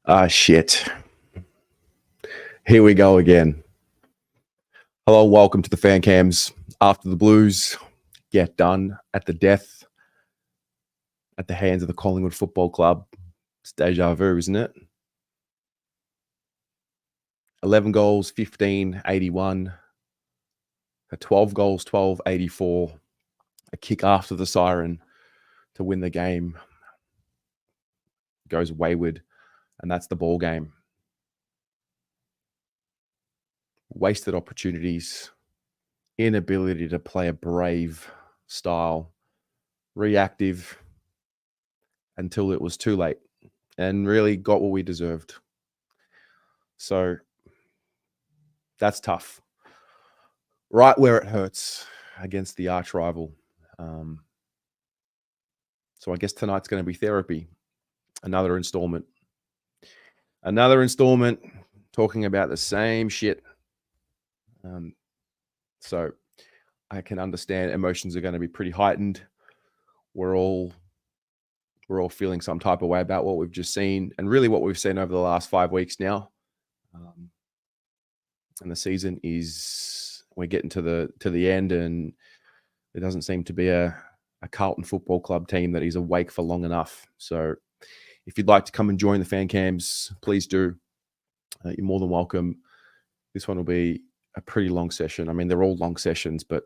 Ah, shit. Here we go again. Hello, welcome to the fan cams. After the Blues get done at the death at the hands of the Collingwood Football Club. It's deja vu, isn't it? 11 goals, 15-81. 12 goals, 12-84. A kick after the siren to win the game. Goes wayward, and that's the ball game. Wasted opportunities, inability to play a brave style, reactive until it was too late, and really got what we deserved. So that's tough. Right where it hurts against the arch rival. So I guess tonight's going to be therapy. Another installment talking about the same shit. So I can understand emotions are going to be pretty heightened. We're all feeling some type of way about what we've just seen, and really what we've seen over the last 5 weeks now. And the season we're getting to the end, and there doesn't seem to be a Carlton Football Club team that is awake for long enough. So if you'd like to come and join the fan cams, please do. You're more than welcome. This one will be a pretty long session. I mean, they're all long sessions, but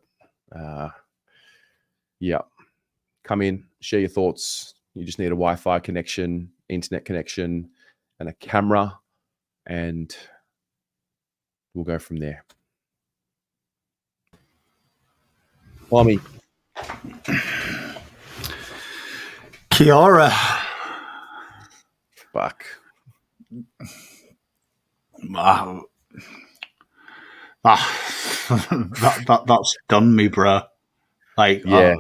yeah. Come in, share your thoughts. You just need a Wi-Fi connection, internet connection, and a camera, and we'll go from there. Plummy. Kia ora. Fuck. That's done me, bro. Like, yeah.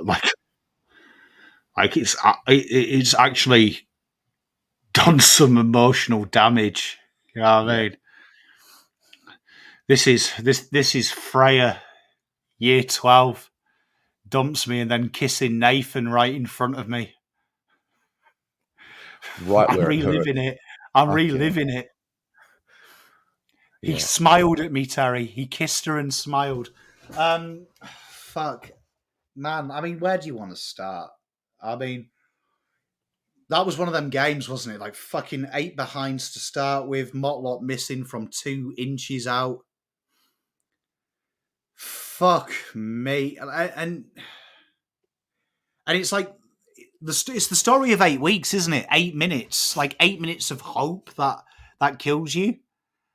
It's actually done some emotional damage. You know what I mean? This is Freya, year 12, dumps me and then kissing Nathan right in front of me. Right, I'm reliving it. I'm reliving it. He smiled at me, Terry. He kissed her and smiled. Fuck, man. I mean, where do you want to start? I mean, that was one of them games, wasn't it? Like fucking 8 behinds to start with. Motlop missing from 2 inches out. Fuck me. And it's like it's the story of 8 weeks, isn't it? 8 minutes, like 8 minutes of hope that kills you.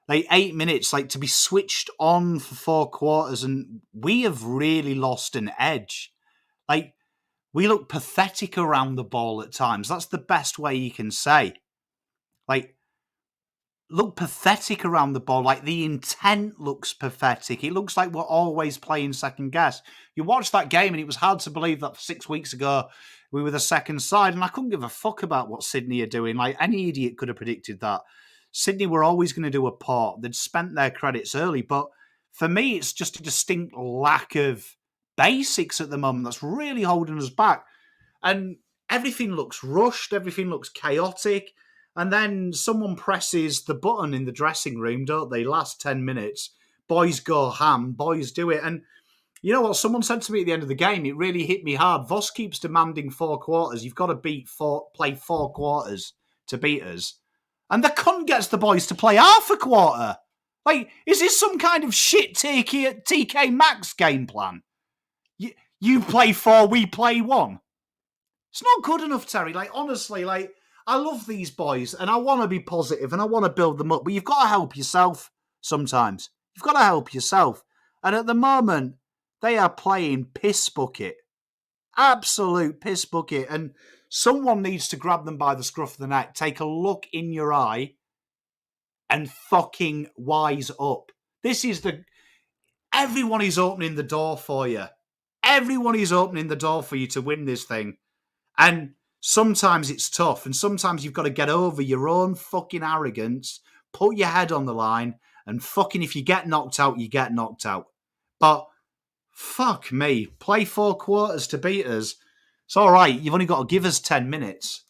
Like 8 minutes, like to be switched on for 4 quarters, and we have really lost an edge. Like we look pathetic around the ball at times. That's the best way you can say. Like look pathetic around the ball. Like the intent looks pathetic. It looks like we're always playing second guess. You watched that game and it was hard to believe that 6 weeks ago we were the second side, and I couldn't give a fuck about what Sydney are doing. Like any idiot could have predicted that. Sydney were always going to do a port. They'd spent their credits early, but for me, it's just a distinct lack of basics at the moment that's really holding us back. And everything looks rushed. Everything looks chaotic. And then someone presses the button in the dressing room, don't they? Last 10 minutes. Boys go ham. Boys do it. And you know what? Someone said to me at the end of the game, it really hit me hard. Voss keeps demanding 4 quarters. You've got to play 4 quarters to beat us. And the cunt gets the boys to play half a quarter. Like, is this some kind of shit TK Maxx game plan? You play 4, we play 1. It's not good enough, Terry. Like, honestly, like, I love these boys and I want to be positive and I want to build them up, but you've got to help yourself sometimes. You've got to help yourself. And at the moment, they are playing piss bucket. Absolute piss bucket. And someone needs to grab them by the scruff of the neck, take a look in your eye, and fucking wise up. Everyone is opening the door for you. Everyone is opening the door for you to win this thing. And sometimes it's tough, and sometimes you've got to get over your own fucking arrogance, put your head on the line, and fucking if you get knocked out, you get knocked out. But fuck me, play 4 quarters to beat us. It's all right. You've only got to give us 10 minutes.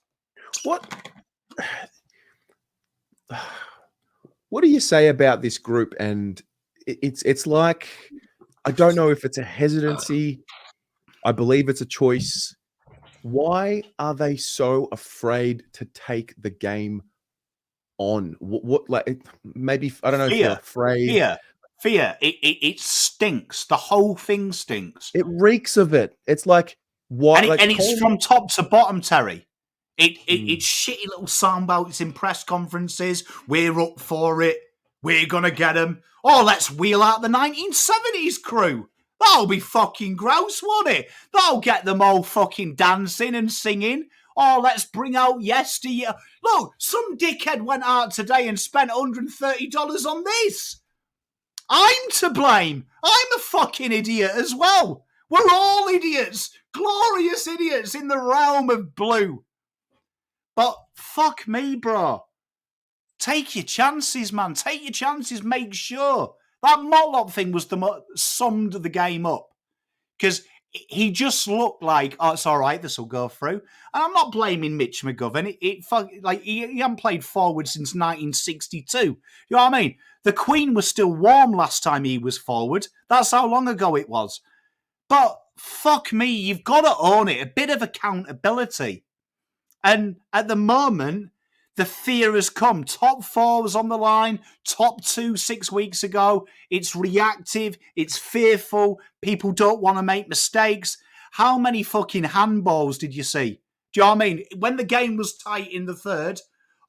What? what do you say about this group? And it's like, I don't know if it's a hesitancy. I believe it's a choice. Why are they so afraid to take the game on? What like, maybe, I don't know if they're Fear, afraid. fear. It stinks. The whole thing stinks. It reeks of it. It's like, what? Like, And it's from top to bottom, Terry. Mm. It's shitty little soundbites in press conferences. We're up for it. We're gonna get them. Oh, let's wheel out the 1970s crew. That'll be fucking gross, won't it? That'll get them all fucking dancing and singing. Oh, let's bring out yesteryear. Look, some dickhead went out today and spent $130 on this. I'm to blame. I'm a fucking idiot as well. We're all idiots. Glorious idiots in the realm of blue. But fuck me, bro. Take your chances, man. Take your chances. Make sure. That Motlop thing was summed the game up. Because he just looked like, oh, it's all right, this will go through. And I'm not blaming Mitch McGovern. He hadn't played forward since 1962. You know what I mean? The Queen was still warm last time he was forward. That's how long ago it was. But fuck me, you've got to own it. A bit of accountability. And at the moment, the fear has come. Top 4 was on the line. Top 2 6 weeks ago. It's reactive. It's fearful. People don't want to make mistakes. How many fucking handballs did you see? Do you know what I mean? When the game was tight in the third,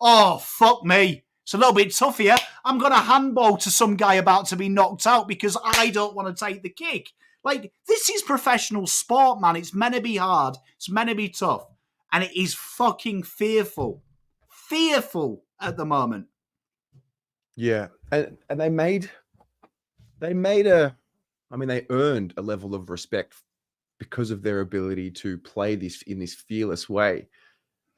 oh, fuck me. It's a little bit tough here. I'm going to handball to some guy about to be knocked out because I don't want to take the kick. Like, this is professional sport, man. It's meant to be hard. It's meant to be tough. And it is fucking fearful. Fearful at the moment. Yeah. And they earned a level of respect because of their ability to play this in this fearless way.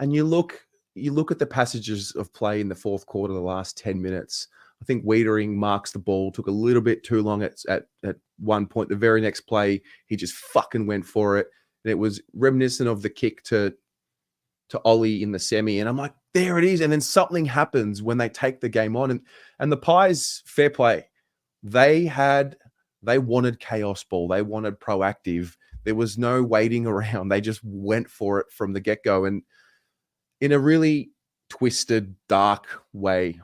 And you look at the passages of play in the fourth quarter, the last 10 minutes. I think Wiedering marks the ball, took a little bit too long at one point. The very next play, he just fucking went for it. And it was reminiscent of the kick to Ollie in the semi. And I'm like, there it is. And then something happens when they take the game on. And the Pies, fair play. They wanted chaos ball. They wanted proactive. There was no waiting around. They just went for it from the get-go. And in a really twisted, dark way,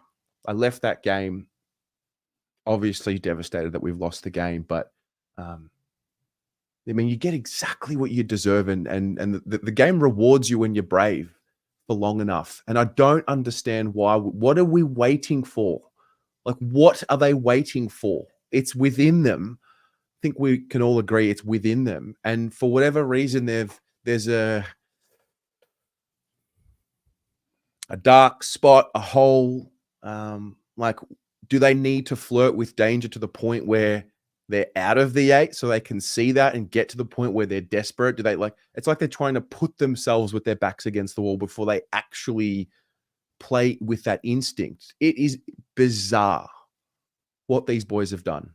I left that game obviously devastated that we've lost the game. But I mean, you get exactly what you deserve, and the game rewards you when you're brave for long enough. And I don't understand why. What are we waiting for? Like, what are they waiting for? It's within them. I think we can all agree it's within them. And for whatever reason, there's a dark spot, a hole. Like, do they need to flirt with danger to the point where they're out of the 8 so they can see that and get to the point where they're desperate? Do they it's like they're trying to put themselves with their backs against the wall before they actually play with that instinct? It is bizarre what these boys have done.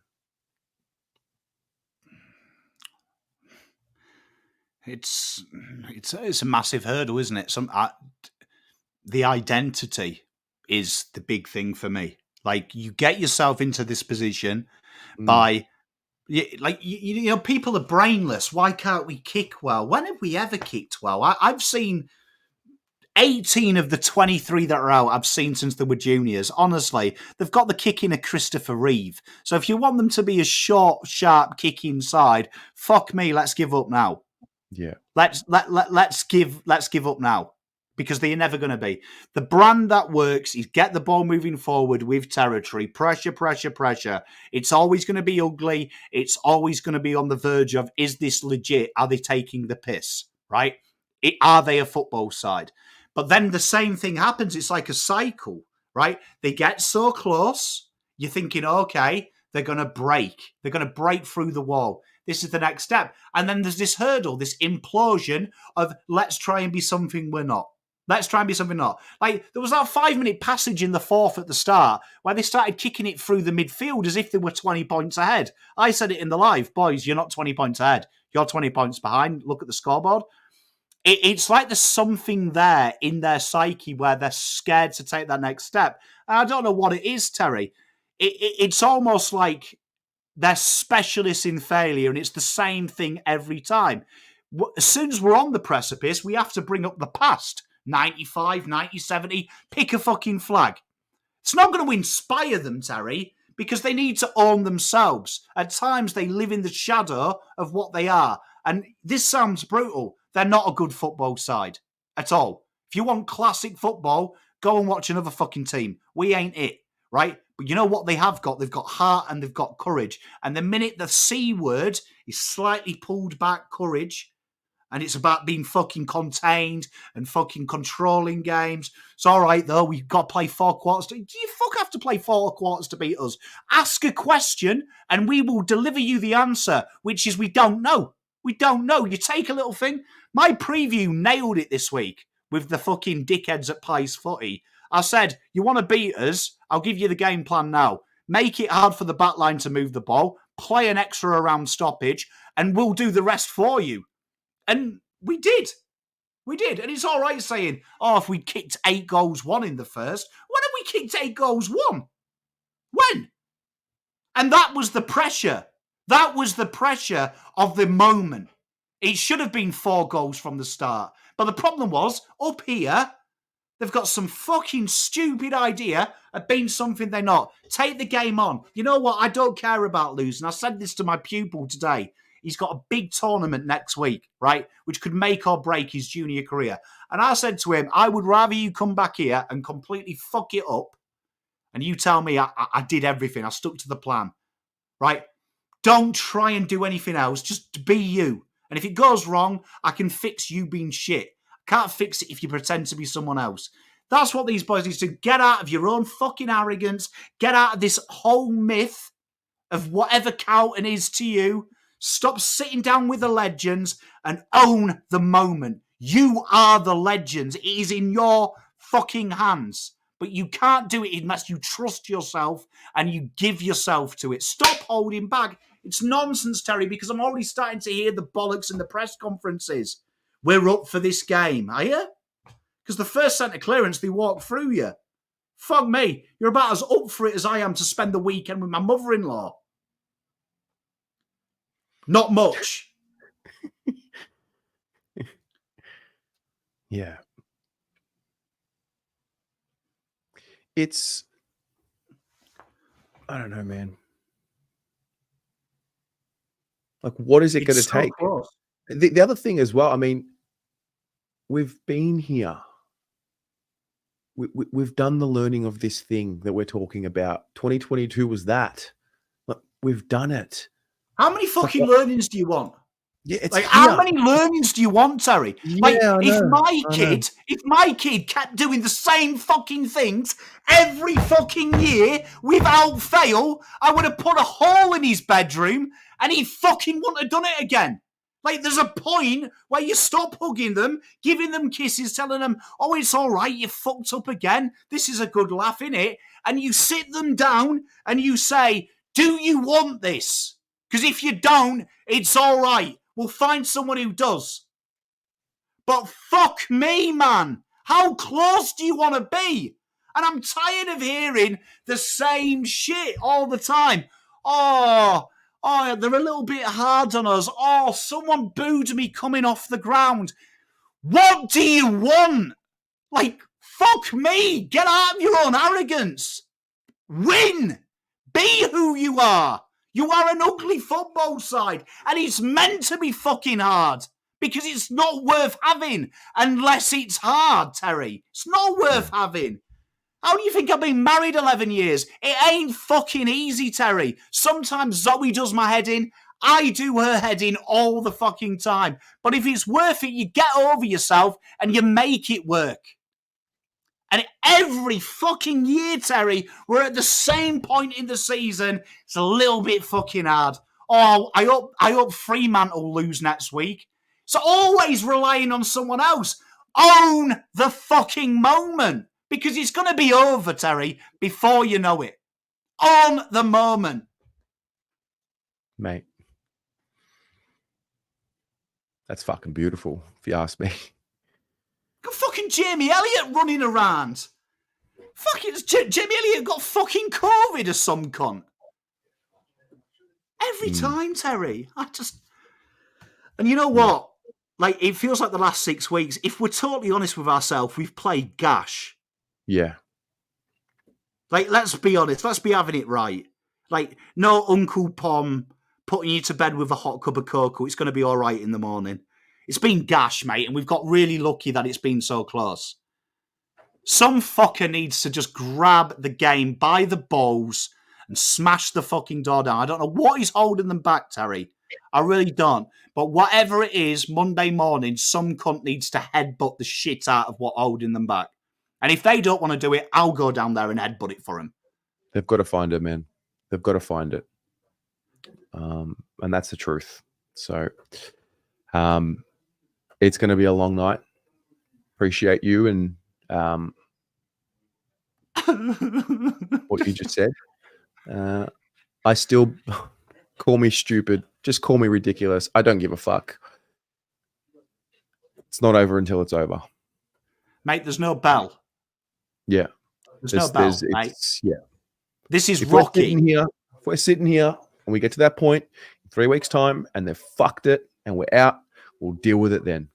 It's a massive hurdle, isn't it? The identity is the big thing for me. Like, you get yourself into this position by, people are brainless. Why can't we kick well? When have we ever kicked well? I've seen 18 of the 23 that are out, I've seen since they were juniors. Honestly, they've got the kicking of Christopher Reeve. So if you want them to be a short, sharp kick inside, fuck me, let's give up now. Yeah. Let's give up now, because they're never going to be. The brand that works is get the ball moving forward with territory, pressure. It's always going to be ugly. It's always going to be on the verge of, is this legit? Are they taking the piss? Right? Are they a football side? But then the same thing happens. It's like a cycle, right? They get so close. You're thinking, okay, they're going to break. They're going to break through the wall. This is the next step. And then there's this hurdle, this implosion of, let's try and be something we're not. Let's try and be something not. Like, there was that 5-minute passage in the fourth at the start where they started kicking it through the midfield as if they were 20 points ahead. I said it in the live, boys, you're not 20 points ahead. You're 20 points behind. Look at the scoreboard. It's like there's something there in their psyche where they're scared to take that next step. And I don't know what it is, Terry. It's almost like they're specialists in failure, and it's the same thing every time. As soon as we're on the precipice, we have to bring up the past. 95, 90, 70, pick a fucking flag. It's not going to inspire them, Terry, because they need to own themselves. At times, they live in the shadow of what they are. And this sounds brutal. They're not a good football side at all. If you want classic football, go and watch another fucking team. We ain't it, right? But you know what they have got? They've got heart and they've got courage. And the minute the C word is slightly pulled back courage, and it's about being fucking contained and fucking controlling games. It's all right, though. We've got to play 4 quarters. Do you fuck have to play 4 quarters to beat us? Ask a question, and we will deliver you the answer, which is we don't know. We don't know. You take a little thing. My preview nailed it this week with the fucking dickheads at Pies Footy. I said, you want to beat us? I'll give you the game plan now. Make it hard for the back line to move the ball, play an extra around stoppage, and we'll do the rest for you. And we did. We did. And it's all right saying, oh, if we kicked 8 goals, 1 in the first. When have we kicked 8 goals, 1? When? And that was the pressure. That was the pressure of the moment. It should have been 4 goals from the start. But the problem was, up here, they've got some fucking stupid idea of being something they're not. Take the game on. You know what? I don't care about losing. I said this to my pupil today. He's got a big tournament next week, right? Which could make or break his junior career. And I said to him, I would rather you come back here and completely fuck it up. And you tell me I did everything. I stuck to the plan, right? Don't try and do anything else. Just be you. And if it goes wrong, I can fix you being shit. I can't fix it if you pretend to be someone else. That's what these boys need to do. Get out of your own fucking arrogance. Get out of this whole myth of whatever Carlton is to you. Stop sitting down with the legends and own the moment. You are the legends. It is in your fucking hands. But you can't do it unless you trust yourself and you give yourself to it. Stop holding back. It's nonsense, Terry, because I'm already starting to hear the bollocks in the press conferences. We're up for this game, are you? Because the first centre clearance, they walk through you. Fuck me. You're about as up for it as I am to spend the weekend with my mother-in-law. Not much. Yeah. It's, I don't know, man. Like, what is it going to take? Close. The other thing as well, I mean, we've been here. We've done the learning of this thing that we're talking about. 2022 was that. Like, we've done it. How many fucking learnings do you want? Yeah, it's like here. how many learnings do you want, Terry? Yeah, like if my kid kept doing the same fucking things every fucking year without fail, I would have put a hole in his bedroom and he fucking wouldn't have done it again. Like, there's a point where you stop hugging them, giving them kisses, telling them, oh, it's all right, you fucked up again. This is a good laugh, innit? And you sit them down and you say, do you want this? Because if you don't, it's all right. We'll find someone who does. But fuck me, man. How close do you want to be? And I'm tired of hearing the same shit all the time. Oh, they're a little bit hard on us. Oh, someone booed me coming off the ground. What do you want? Like, fuck me. Get out of your own arrogance. Win. Be who you are. You are an ugly football side, and it's meant to be fucking hard because it's not worth having unless it's hard, Terry. It's not worth having. How do you think I've been married 11 years? It ain't fucking easy, Terry. Sometimes Zoe does my head in. I do her head in all the fucking time. But if it's worth it, you get over yourself and you make it work. And every fucking year, Terry, we're at the same point in the season. It's a little bit fucking hard. Oh, I hope Fremantle lose next week. So always relying on someone else. Own the fucking moment. Because it's going to be over, Terry, before you know it. On the moment. Mate. That's fucking beautiful, if you ask me. Got fucking Jamie Elliott running around. Fuck it, Jamie Elliott got fucking COVID or some cunt. Every time, Terry. And you know what? Like, it feels like the last 6 weeks, if we're totally honest with ourselves, we've played gash. Yeah. Like, let's be honest. Let's be having it right. Like, no Uncle Pom putting you to bed with a hot cup of cocoa. It's going to be all right in the morning. It's been gash, mate, and we've got really lucky that it's been so close. Some fucker needs to just grab the game by the balls and smash the fucking door down. I don't know what is holding them back, Terry. I really don't. But whatever it is, Monday morning, some cunt needs to headbutt the shit out of what's holding them back. And if they don't want to do it, I'll go down there and headbutt it for them. They've got to find it, man. They've got to find it. And that's the truth. So it's going to be a long night. Appreciate you and what you just said. I still call me stupid. Just call me ridiculous. I don't give a fuck. It's not over until it's over. Mate, there's no bell. Yeah. There's no bell, mate. Yeah. This is Rocky. If we're sitting here and we get to that point in 3 weeks' time and they've fucked it and we're out, we'll deal with it then.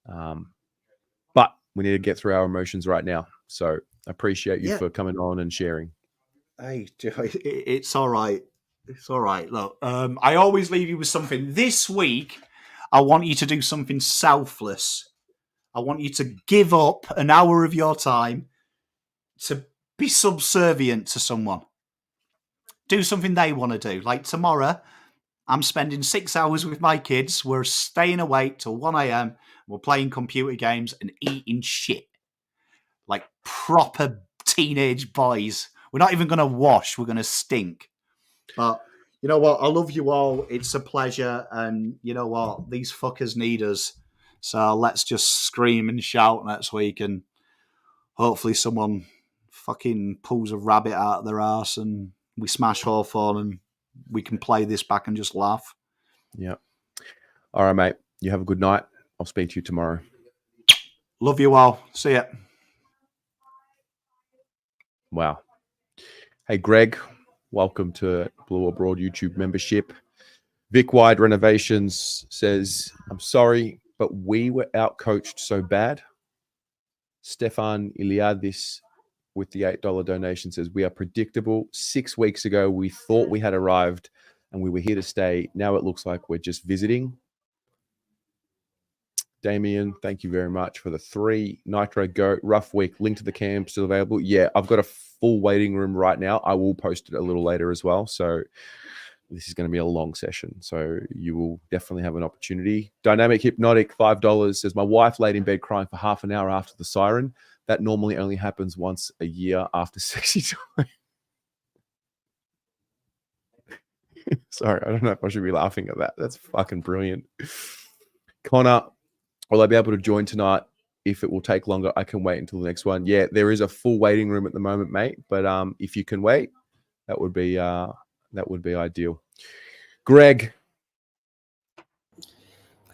But we need to get through our emotions right now. So I appreciate you for coming on and sharing. Hey, it's all right. It's all right. Look, I always leave you with something. This week, I want you to do something selfless. I want you to give up an hour of your time to be subservient to someone. Do something they want to do. Like tomorrow, I'm spending 6 hours with my kids. We're staying awake till 1 a.m. We're playing computer games and eating shit. Like proper teenage boys. We're not even going to wash. We're going to stink. But you know what? I love you all. It's a pleasure. And you know what? These fuckers need us. So let's just scream and shout next week. And hopefully someone fucking pulls a rabbit out of their arse and we smash Hawthorn and we can play this back and just laugh. Yeah. All right, mate. You have a good night. I'll speak to you tomorrow. Love you all. See ya. Wow. Hey, Greg. Welcome to Blue Abroad YouTube membership. Vic Wide Renovations says, I'm sorry, but we were outcoached so bad. Stefan Iliadis with the $8 donation says, we are predictable. 6 weeks ago, we thought we had arrived and we were here to stay. Now it looks like we're just visiting. Damien, thank you very much for the 3. Nitro Goat, rough week. Link to the camp still available. Yeah, I've got a full waiting room right now. I will post it a little later as well. So this is going to be a long session. So you will definitely have an opportunity. Dynamic Hypnotic, $5 says, my wife laid in bed crying for half an hour after the siren. That normally only happens once a year after sexy time. Sorry, I don't know if I should be laughing at that. That's fucking brilliant. Connor, will I be able to join tonight? If it will take longer, I can wait until the next one. Yeah, there is a full waiting room at the moment, mate. But if you can wait, that would be ideal. Greg.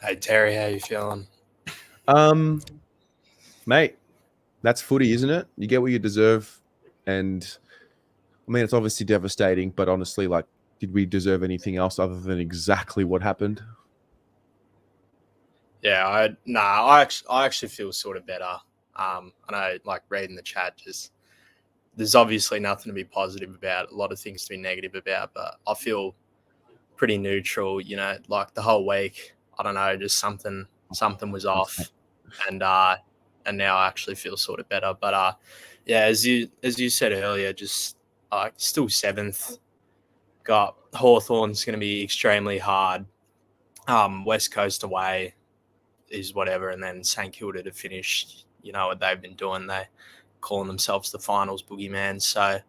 Hey Terry, how you feeling? Mate, that's footy, isn't it? You get what you deserve. And I mean, it's obviously devastating, but honestly, like, did we deserve anything else other than exactly what happened? Yeah, I actually feel sort of better. I know, like, reading the chat, just there's obviously nothing to be positive about, a lot of things to be negative about, but I feel pretty neutral, you know, like the whole week. I don't know, just something was off, and now I actually feel sort of better. But yeah, as you said earlier, just still 7th. Got Hawthorn's going to be extremely hard. West Coast away is whatever, and then St Kilda to finish. You know what they've been doing? They calling themselves the finals boogeyman. So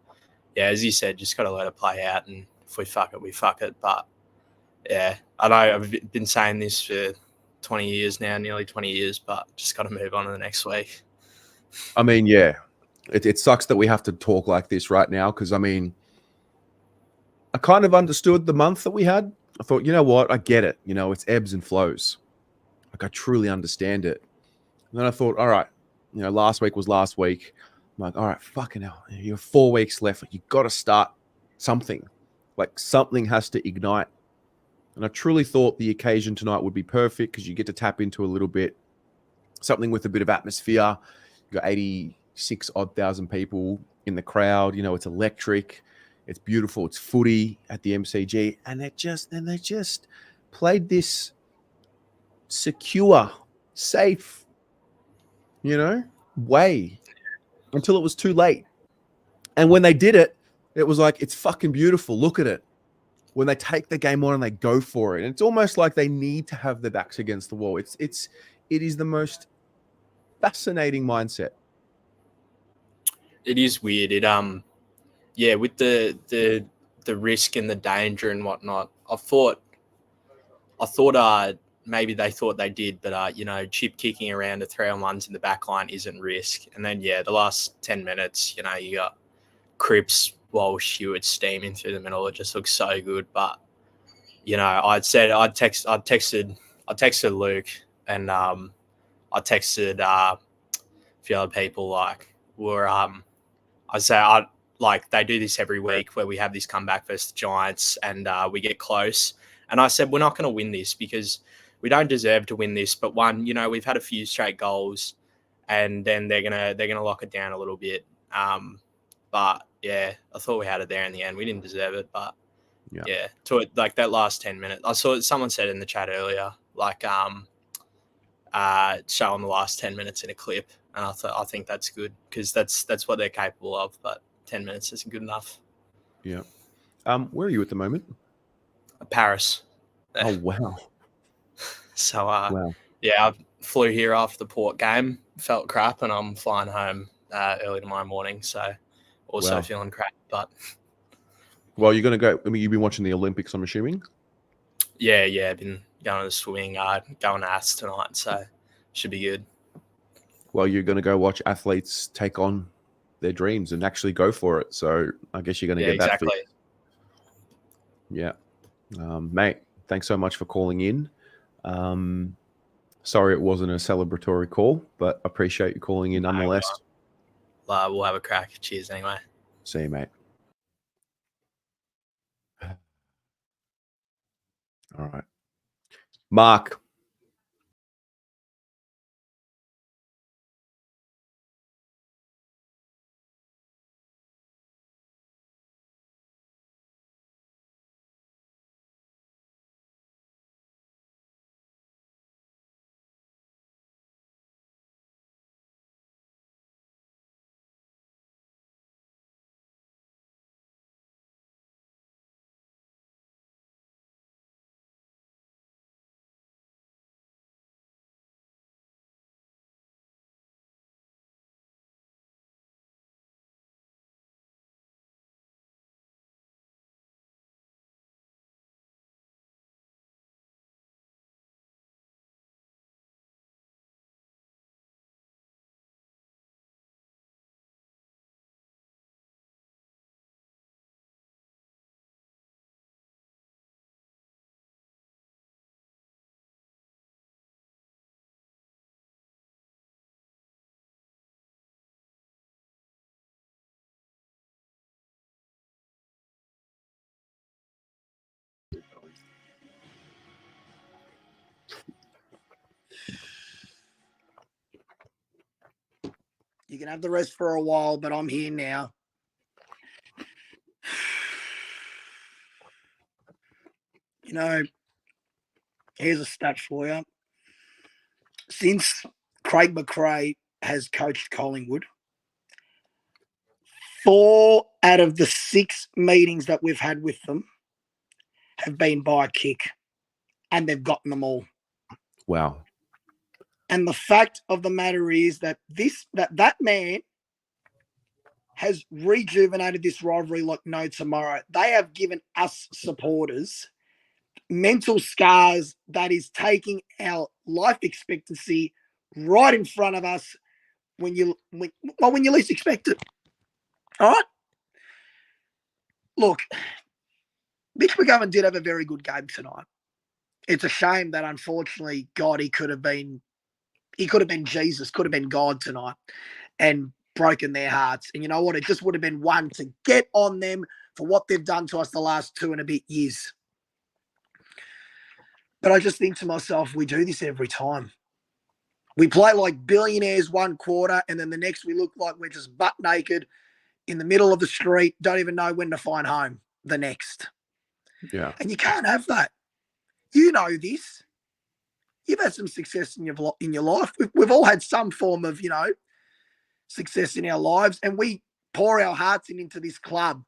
yeah, as you said, just got to let it play out, and if we fuck it, we fuck it. But yeah, I know I've been saying this for 20 years now, nearly 20 years, but just got to move on to the next week. I mean, yeah, it sucks that we have to talk like this right now because, I mean, I kind of understood the month that we had. I thought, you know what? I get it. You know, it's ebbs and flows. Like, I truly understand it. And then I thought, all right, you know, last week was last week. I'm like, all right, fucking hell, you have 4 weeks left. You got to start something. Like something has to ignite. And I truly thought the occasion tonight would be perfect because you get to tap into a little bit, something with a bit of atmosphere. You got 86 odd thousand people in the crowd. You know, it's electric. It's beautiful. It's footy at the MCG. And they just played this secure, safe, way until it was too late. And when they did it, it was like, it's fucking beautiful. Look at it. When they take the game on and they go for it. And it's almost like they need to have their backs against the wall. It is the most fascinating mindset. It is weird. It with the risk and the danger and whatnot. I thought maybe they thought they did, but chip kicking around to 3-on-1s in the back line isn't risk. And then the last 10 minutes, you got Cripps, Walsh, Hewitt steaming through the middle. It just looks so good. But I texted Luke, and I texted a few other people, like they do this every week where we have this comeback versus the Giants, and we get close. And I said, we're not going to win this because we don't deserve to win this. But one, we've had a few straight goals, and then they're gonna lock it down a little bit. But yeah, I thought we had it there in the end. We didn't deserve it, but to it, like that last 10 minutes. I saw someone said in the chat earlier, like showing the last 10 minutes in a clip, and I think that's good because that's what they're capable of. But 10 minutes isn't good enough. Yeah. Where are you at the moment? Paris. Oh wow. So wow. Yeah, I flew here after the Port game. Felt crap, and I'm flying home early tomorrow morning. So also feeling crap, but. Well, you're going to go. I mean, you've been watching the Olympics, I'm assuming. Yeah. I've been going to the swimming, going to AS tonight, so should be good. Well, you're going to go watch athletes take on their dreams and actually go for it. So I guess you're going to get that. Exactly. Yeah. Mate, thanks so much for calling in. Sorry it wasn't a celebratory call, but appreciate you calling in nonetheless. We'll have a crack. Cheers anyway. See you, mate. All right. Mark. You can have the rest for a while, but I'm here now. Here's a stat for you. Since Craig McRae has coached Collingwood, 4 out of the 6 meetings that we've had with them have been by a kick, and they've gotten them all. Wow. And the fact of the matter is that that man has rejuvenated this rivalry like no tomorrow. They have given us supporters mental scars that is taking our life expectancy right in front of us when you least expect it. All right? Look, Mitch McGovern did have a very good game tonight. It's a shame that, unfortunately, God, he could have been Jesus, could have been God tonight. And broken their hearts. And you know what? It just would have been one to get on them for what they've done to us the last 2 and a bit years. But I just think to myself, we do this every time. We play like billionaires one quarter, and then the next we look like we're just butt naked in the middle of the street, don't even know when to find home the next. Yeah. And you can't have that. You know this. You've had some success in your life. We've all had some form of, success in our lives, and we pour our hearts into this club,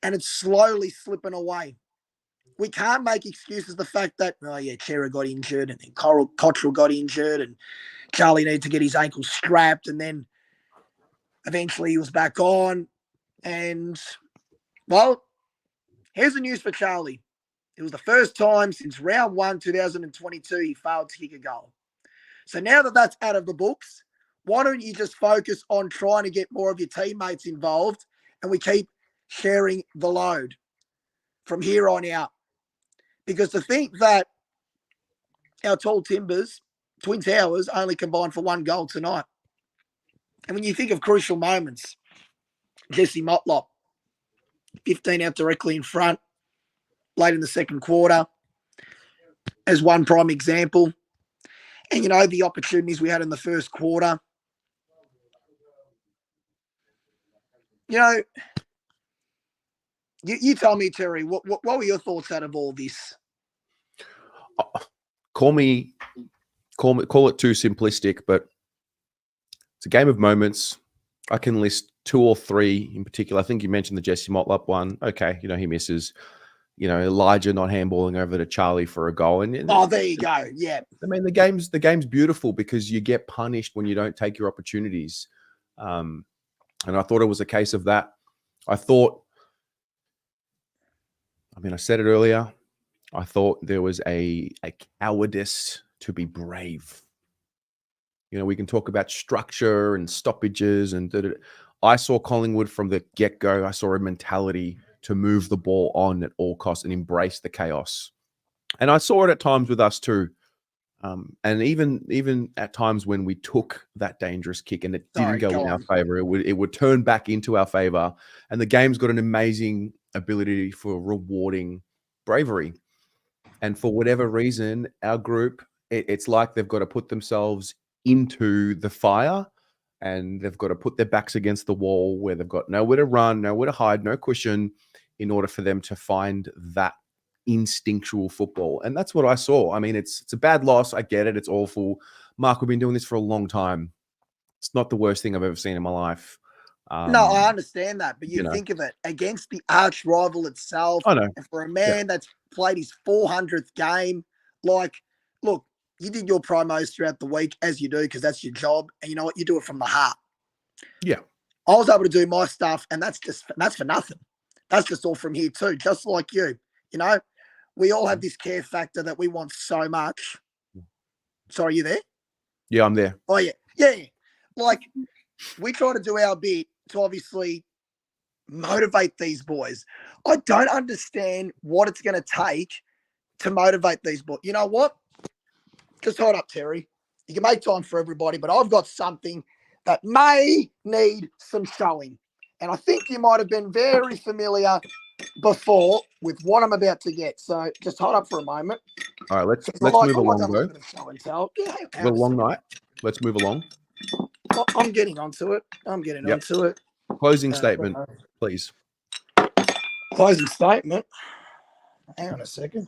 and it's slowly slipping away. We can't make excuses the fact that, Chera got injured, and then Cottrell got injured, and Charlie needed to get his ankle strapped, and then eventually he was back on. And, well, here's the news for Charlie. It was the first time since round 1, 2022, he failed to kick a goal. So now that that's out of the books, why don't you just focus on trying to get more of your teammates involved, and we keep sharing the load from here on out? Because to think that our tall timbers, Twin Towers, only combined for 1 goal tonight. And when you think of crucial moments, Jesse Motlop, 15 out directly in front, late in the second quarter, as one prime example. And, the opportunities we had in the first quarter. You tell me, Terry, what were your thoughts out of all this? Call it too simplistic, but it's a game of moments. I can list 2 or 3 in particular. I think you mentioned the Jesse Motlop one. Okay, he misses. Elijah not handballing over to Charlie for a goal. And there you go. Yeah. I mean, the game's beautiful because you get punished when you don't take your opportunities. And I thought it was a case of that. I said it earlier. I thought there was a cowardice to be brave. We can talk about structure and stoppages and I saw Collingwood from the get-go. I saw a mentality to move the ball on at all costs and embrace the chaos. And I saw it at times with us too. And even at times when we took that dangerous kick and it didn't go in our favor, it would turn back into our favor. And the game's got an amazing ability for rewarding bravery. And for whatever reason, our group, it's like they've got to put themselves into the fire, and they've got to put their backs against the wall where they've got nowhere to run, nowhere to hide, no cushion, in order for them to find that instinctual football. And that's what I saw. I mean, it's a bad loss. I get it. It's awful. Mark, we've been doing this for a long time. It's not the worst thing I've ever seen in my life. No, I understand that. But you think of it against the arch rival itself. I know. And for a man that's played his 400th game, look, you did your promos throughout the week, as you do, because that's your job. And you know what? You do it from the heart. Yeah. I was able to do my stuff, and that's for nothing. That's just all from here too, just like you. We all have this care factor that we want so much. Sorry, you there? Yeah, I'm there. Oh, yeah. Yeah. Like, we try to do our bit to obviously motivate these boys. I don't understand what it's going to take to motivate these boys. You know what? Just hold up, Terry. You can make time for everybody, but I've got something that may need some showing. And I think you might have been very familiar before with what I'm about to get. So just hold up for a moment. All right, let's move along, though. Show and tell. Yeah, it's a long night. Let's move along. I'm getting onto it. Onto it. Closing statement, please. Closing statement. Hang on a second.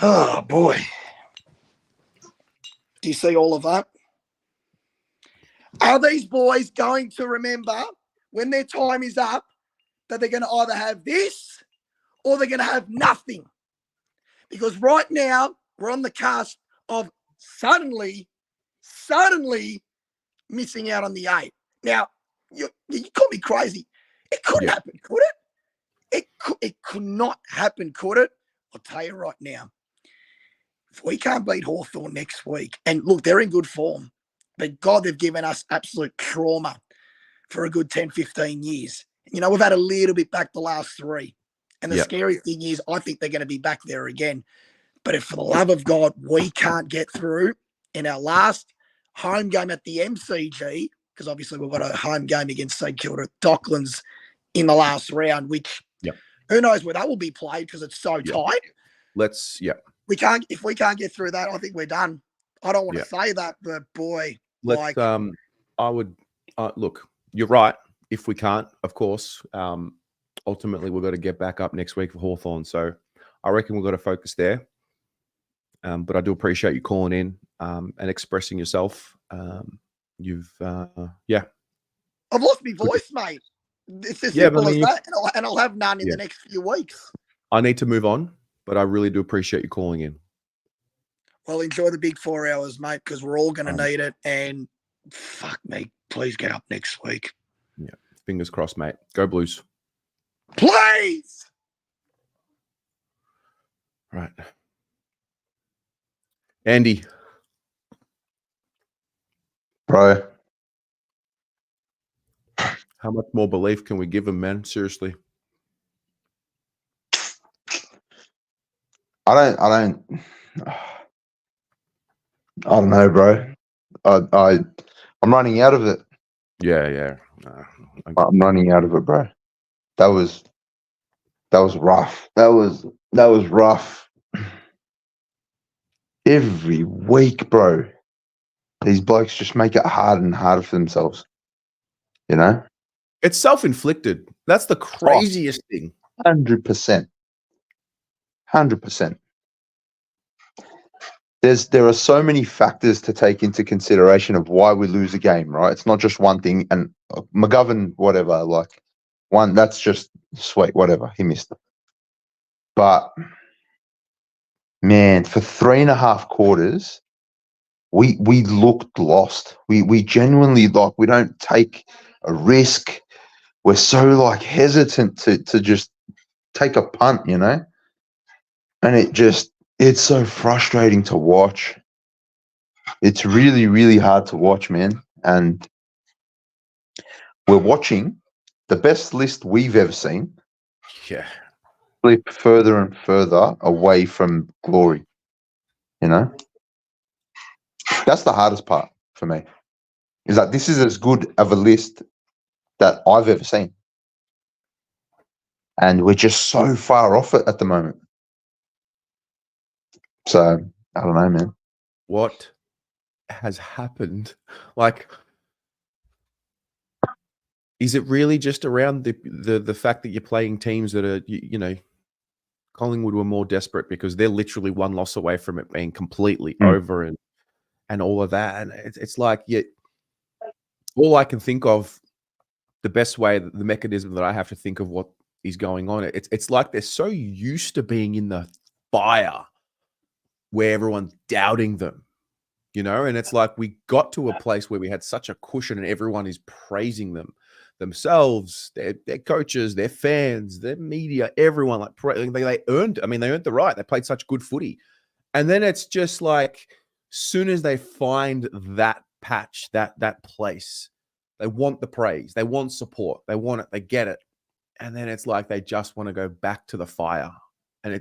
Oh, boy. Do you see all of that? Are these boys going to remember when their time is up that they're going to either have this or they're going to have nothing? Because right now, we're on the cusp of suddenly missing out on the 8. Now, you call me crazy. It couldn't happen, could it? It could not happen, could it? I'll tell you right now. If we can't beat Hawthorn next week, and look, they're in good form, but God, they've given us absolute trauma for a good 10, 15 years. We've had a little bit back the last 3. And the scary thing is, I think they're going to be back there again. But if, for the love of God, we can't get through in our last home game at the MCG, because obviously we've got a home game against St Kilda Docklands in the last round, which who knows where that will be played because it's so tight. If we can't get through that, I think we're done. I don't want to say that, but boy, I would look. You're right. If we can't, of course, ultimately we've got to get back up next week for Hawthorn. So I reckon we've got to focus there. But I do appreciate you calling in and expressing yourself. I've lost my voice, mate. It's as simple as that, and I'll have none in the next few weeks. I need to move on, but I really do appreciate you calling in. Well, enjoy the big 4 hours, mate, because we're all going to need it. And fuck me, please get up next week. Yeah, fingers crossed, mate. Go Blues. Please. Right. Andy. Bro. How much more belief can we give him, man? Seriously. I don't know, bro. I'm running out of it. Yeah. I'm running out of it, bro. That was rough. That was rough. Every week, bro. These blokes just make it harder and harder for themselves. You know? It's self-inflicted. That's the craziest thing. 100%. 100%. There are so many factors to take into consideration of why we lose a game, right? It's not just one thing. And McGovern, whatever, like one, that's just sweet, whatever. He missed it. But man, for 3.5 quarters, we looked lost. We genuinely, like, we don't take a risk. We're so like hesitant to just take a punt, you know? And it's so frustrating to watch. It's really, really hard to watch, man. And we're watching the best list we've ever seen. Yeah. Slip further and further away from glory. You know? That's the hardest part for me. Is that this is as good of a list that I've ever seen. And we're just so far off it at the moment. So, I don't know, man. What has happened? Like, is it really just around the fact that you're playing teams that are, you know, Collingwood were more desperate because they're literally one loss away from it being completely over and all of that. And it's like, all I can think of, the best way, the mechanism that I have to think of what is going on, it's like they're so used to being in the fire where everyone's doubting them, you know? And it's like we got to a place where we had such a cushion and everyone is praising them, themselves, their coaches, their fans, their media, everyone. Like they earned the right. They played such good footy. And then it's just like, soon as they find that patch, that place, they want the praise, they want support, they want it, they get it. And then it's like they just want to go back to the fire. And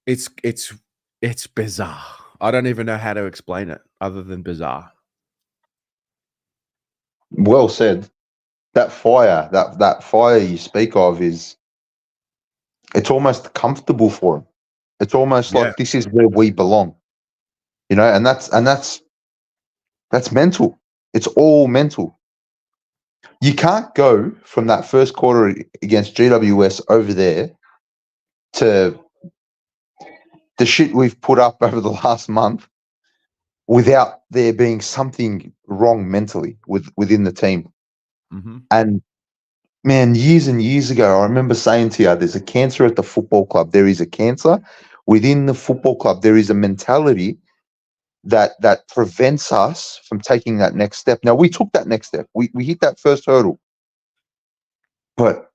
it's bizarre. I don't even know how to explain it other than bizarre. Well said. That fire, that fire you speak of it's almost comfortable for them. It's almost like this is where we belong. You know, and that's mental. It's all mental. You can't go from that first quarter against GWS over there to the shit we've put up over the last month without there being something wrong mentally within the team. Mm-hmm. And man, years and years ago, I remember saying to you, there's a cancer at the football club. There is a cancer within the football club. There is a mentality that prevents us from taking that next step. Now, we took that next step. We hit that first hurdle. But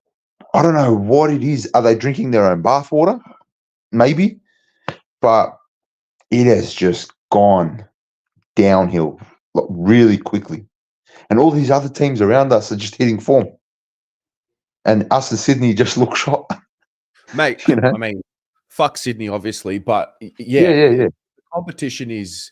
I don't know what it is. Are they drinking their own bathwater? Maybe. But it has just gone downhill really quickly. And all these other teams around us are just hitting form. And us in Sydney just look shot. Mate, you know? I mean, fuck Sydney, obviously. But yeah. The competition is...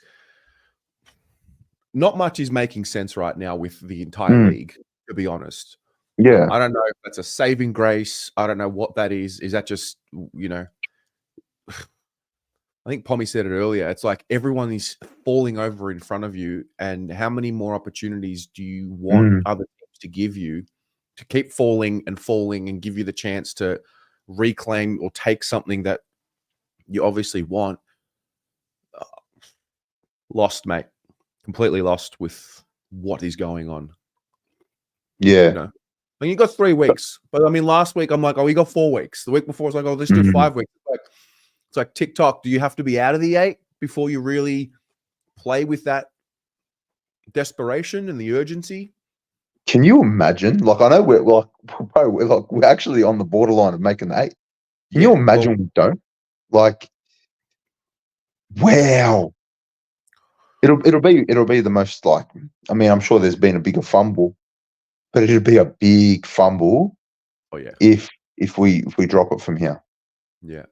not much is making sense right now with the entire league, to be honest. Yeah. I don't know if that's a saving grace. I don't know what that is. Is that just, I think Pommy said it earlier. It's like everyone is falling over in front of you, and how many more opportunities do you want other teams to give you to keep falling and give you the chance to reclaim or take something that you obviously want? Lost, mate. Completely lost with what is going on. Yeah. And you got 3 weeks. But I mean, last week I'm like, oh, we got 4 weeks. The week before it's like, oh, let's do 5 weeks. It's like TikTok. Do you have to be out of the 8 before you really play with that desperation and the urgency? Can you imagine? Like, I know we're actually on the borderline of making the 8. Can you imagine we don't? Like, wow. It'll be the most, like, I mean, I'm sure there's been a bigger fumble, but it'll be a big fumble. Oh yeah. If we drop it from here. Yeah.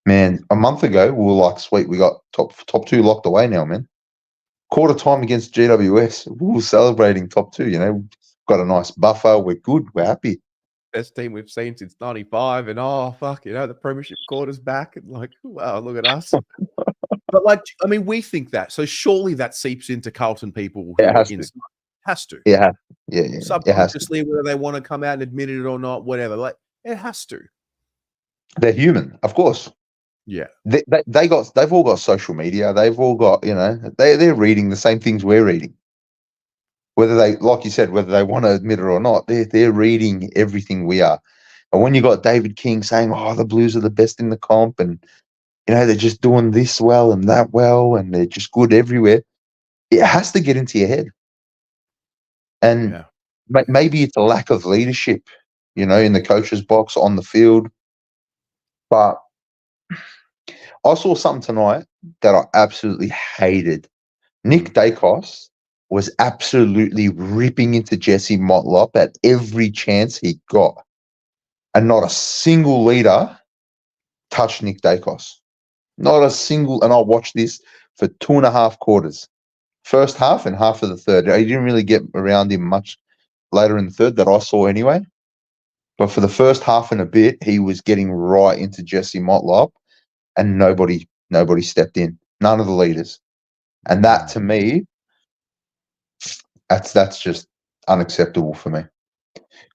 Man, a month ago we were like, sweet, we got top 2 locked away now, man. Quarter time against GWS, we were celebrating top 2. Got a nice buffer. We're good. We're happy. Best team we've seen since '95, and the Premiership quarter's back, and like, wow, look at us. But like, I mean, we think that, so surely that seeps into Carlton people. It has to. Has to. Yeah. Subconsciously, whether they want to come out and admit it or not, whatever. Like, it has to. They're human, of course. Yeah. They've all got social media. They've all got, they're reading the same things we're reading. Whether they, like you said, whether they want to admit it or not, they're reading everything we are. And when you got David King saying, "Oh, the Blues are the best in the comp," and they're just doing this well and that well, and they're just good everywhere, it has to get into your head. And maybe it's a lack of leadership, in the coach's box, on the field. But I saw something tonight that I absolutely hated. Nick Dacos was absolutely ripping into Jesse Motlop at every chance he got. And not a single leader touched Nick Dacos. Not a single, and I watched this for 2.5 quarters. First half and half of the third. He didn't really get around him much later in the third that I saw anyway. But for the first half and a bit, he was getting right into Jesse Motlop, and nobody stepped in. None of the leaders. And that, to me, that's just unacceptable for me.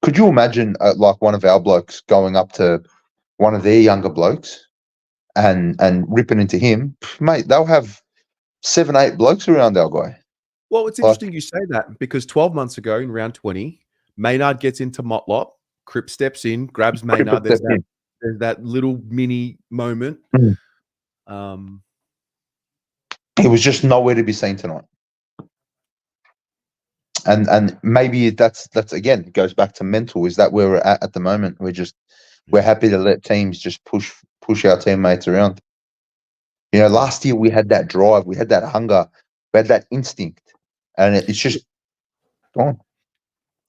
Could you imagine like one of our blokes going up to one of their younger blokes and ripping into him? Mate, they'll have 7, 8 blokes around our guy. Well, it's interesting you say that, because 12 months ago in round 20, Maynard gets into Motlop, Cripps steps in, grabs Maynard. There's that little mini moment. He was just nowhere to be seen tonight. And maybe that's again, it goes back to mental. Is that where we're at the moment? We're happy to let teams just push our teammates around. Last year we had that drive, we had that hunger, we had that instinct, and it's just gone.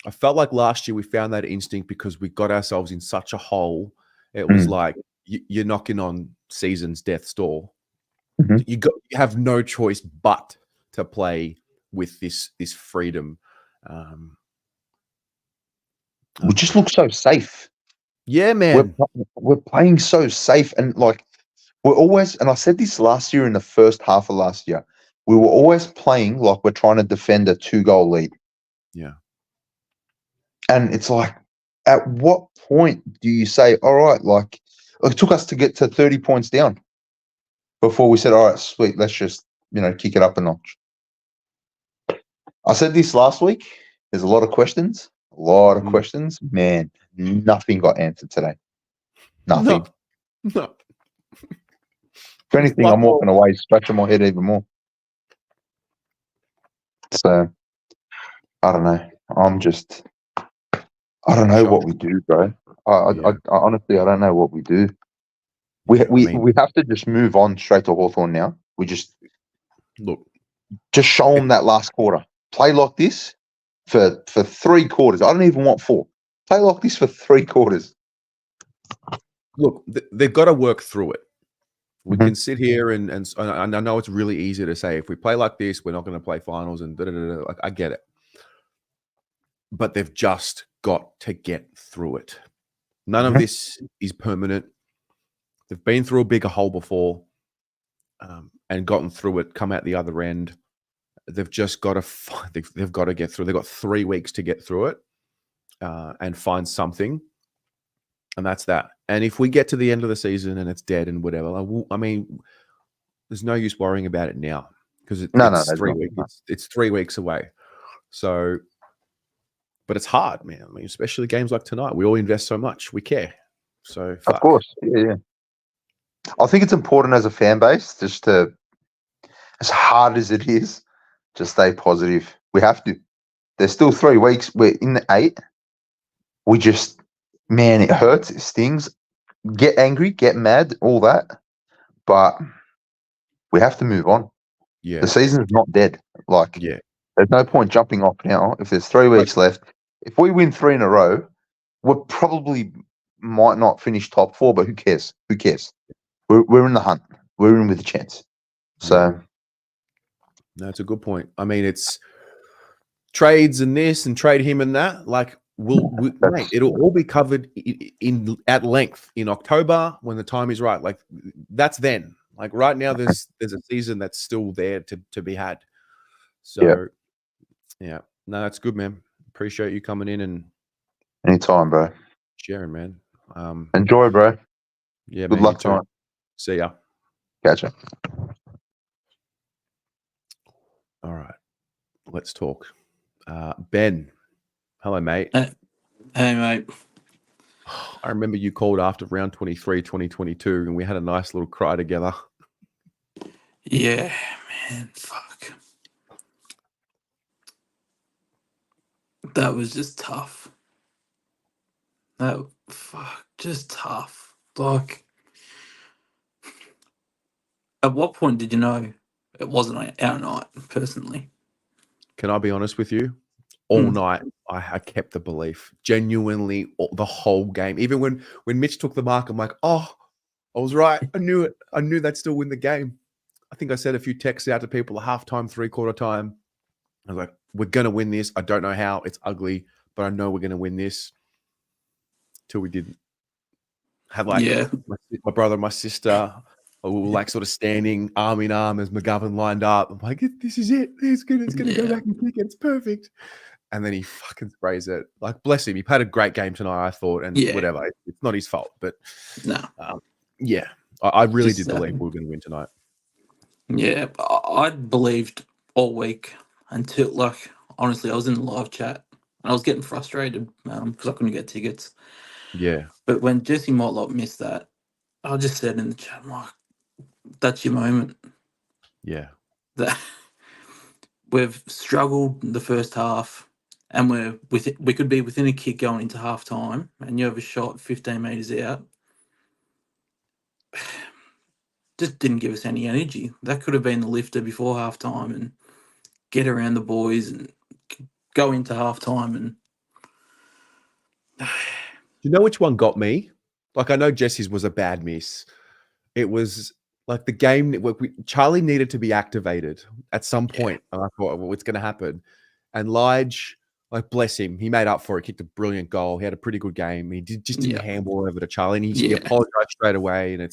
I felt like last year we found that instinct because we got ourselves in such a hole. It was like you're knocking on season's death's door. You have no choice but to play with this freedom. We just look so safe. Yeah, man. We're playing so safe, and like we're always. And I said this last year in the first half of last year. We were always playing like we're trying to defend a 2-goal lead. Yeah. And it's like, at what point do you say, all right, like it took us to get to 30 points down before we said, all right, sweet, let's just, kick it up a notch. I said this last week. There's a lot of questions. Man, nothing got answered today. Nothing. No. If anything, I'm walking away scratching my head even more. So, I don't know. I don't know what we do, bro. I honestly, I don't know what we do. We have to just move on straight to Hawthorn now. We just show them that last quarter. Play like this for 3 quarters. I don't even want 4. Play like this for 3 quarters. Look, they've got to work through it. We Mhm. can sit here and I know it's really easy to say if we play like this, we're not going to play finals and like I get it, but they've just got to get through it. None of Mhm. this is permanent. They've been through a bigger hole before, and gotten through it. Come out the other end. They've just got to. They've got to get through. They've got 3 weeks to get through it, and find something. And that's that. And if we get to the end of the season and it's dead and whatever, I mean, there's no use worrying about it now because No, it's there's 3 not. weeks. It's 3 weeks away. So, but it's hard, man. I mean, especially games like tonight. We all invest so much. We care. So, Of fuck. course. Yeah. I think it's important as a fan base just to, as hard as it is, just stay positive. We have to. There's still 3 weeks. We're in the 8. We just, man, it hurts. It stings. Get angry, get mad, all that. But we have to move on. Yeah. The season's not dead. Like, Yeah. there's no point jumping off now. If there's 3 weeks left, if we win 3 in a row, we probably might not finish top 4, but who cares? Who cares? We're in the hunt. We're in with a chance. So, No, it's a good point. I mean, it's trades and this and trade him and that. Like, mate, it'll all be covered in at length in October when the time is right. Like, that's then. Like right now, there's a season that's still there to be had. So, yeah, no, that's good, man. Appreciate you coming in and anytime, bro. sharing, man. Enjoy, bro. Yeah, Good man. luck You too. tonight. See ya. Gotcha. All right, let's talk. Ben, hello, mate. Hey, mate. I remember you called after round 23, 2022, and we had a nice little cry together. Yeah, man. Fuck. That was just tough. Just tough. Like, at what point did you know it wasn't our night, personally? Can I be honest with you? All night, I kept the belief. Genuinely, the whole game. Even when Mitch took the mark, I'm like, oh, I was right. I knew it. I knew they'd still win the game. I think I sent a few texts out to people at halftime, 3/4 time. I was like, we're going to win this. I don't know how. It's ugly, but I know we're going to win this. Till we didn't. Had like my brother and my sister were like sort of standing arm in arm as McGovern lined up. I'm like, this is it. It's going to go back and kick it. It's perfect. And then he fucking sprays it. Like, bless him. He played a great game tonight, I thought, and whatever. It's not his fault, but no. I really did believe we were going to win tonight. Yeah, I believed all week until, like, honestly, I was in the live chat and I was getting frustrated because I couldn't get tickets. Yeah. But when Jesse Motlop missed that, I just said in the chat, I'm like, that's your moment. Yeah. That we've struggled the first half and we could be within a kick going into half time and you have a shot 15 metres out. Just didn't give us any energy. That could have been the lifter before half time and get around the boys and go into half time. And do you know which one got me? Like, I know Jesse's was a bad miss. It was like the game. Charlie needed to be activated at some point, and I thought, well, what's going to happen? And Lige, like, bless him, he made up for it. Kicked a brilliant goal. He had a pretty good game. He didn't handball over to Charlie, and he apologized straight away. And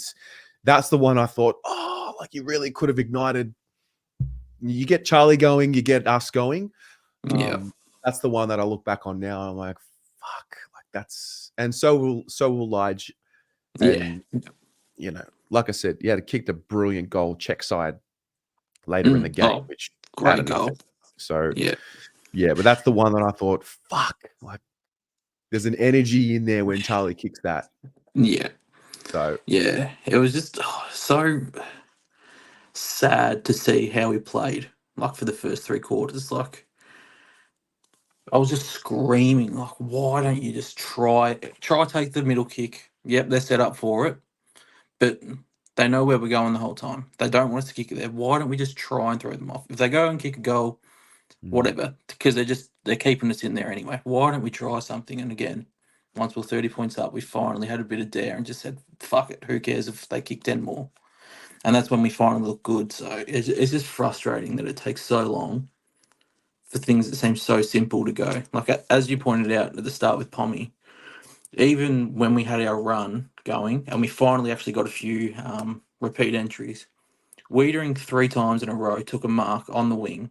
that's the one I thought, oh, like, you really could have ignited. You get Charlie going, you get us going. That's the one that I look back on now. I'm like, fuck, like that's, and so will Lige. And, you know, like I said, he had kicked a brilliant goal check side later in the game, which great goal. Nothing. So but that's the one that I thought, fuck, like there's an energy in there when Charlie kicks that. So it was just so sad to see how he played. Like for the first 3 quarters, like I was just screaming, like, why don't you just try take the middle kick? Yep, they're set up for it, but they know where we're going the whole time. They don't want us to kick it there. Why don't we just try and throw them off? If they go and kick a goal, whatever, because they're keeping us in there anyway. Why don't we try something? And again, once we're 30 points up, we finally had a bit of dare and just said, fuck it, who cares if they kick 10 more? And that's when we finally look good. So it's just frustrating that it takes so long for things that seem so simple to go. Like, as you pointed out at the start with Pommy, even when we had our run going and we finally actually got a few repeat entries, Wiedering 3 times in a row took a mark on the wing,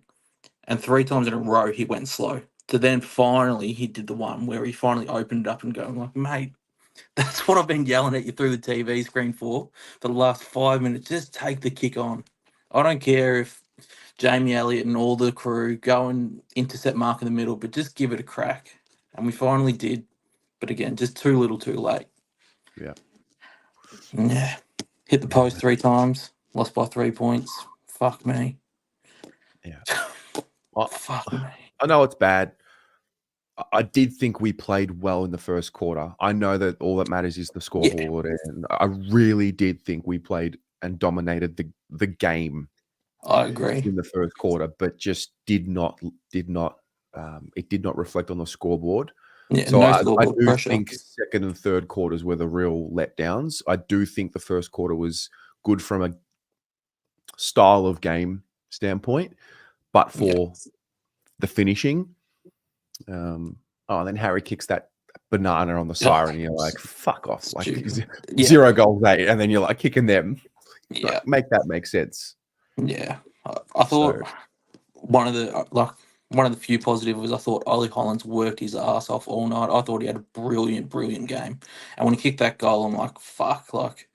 and 3 times in a row he went slow. So then finally he did the one where he finally opened it up and go, I'm like, mate, that's what I've been yelling at you through the TV screen for the last 5 minutes. Just take the kick on. I don't care if Jamie Elliott and all the crew go and intercept mark in the middle, but just give it a crack. And we finally did. But again, just too little too late. Yeah. Yeah. Hit the post 3 times, lost by 3 points. Fuck me. Yeah. Fuck me. I know it's bad. I did think we played well in the first quarter. I know that all that matters is the scoreboard, and I really did think we played and dominated the game. I agree. In the first quarter, but just did not it did not reflect on the scoreboard. Yeah, So no I scoreboard do pressure. think second and third quarters were the real letdowns. I do think the first quarter was good from a style of game standpoint, but for the finishing, and then Harry kicks that banana on the siren, and you're like, fuck off. Like Stupid. 0 goals, 8, and then you're like kicking them. Yeah. Like, make that make sense. Yeah. I thought one of the few positives was I thought Ollie Hollands worked his ass off all night. I thought he had a brilliant game. And when he kicked that goal, I'm like, fuck, like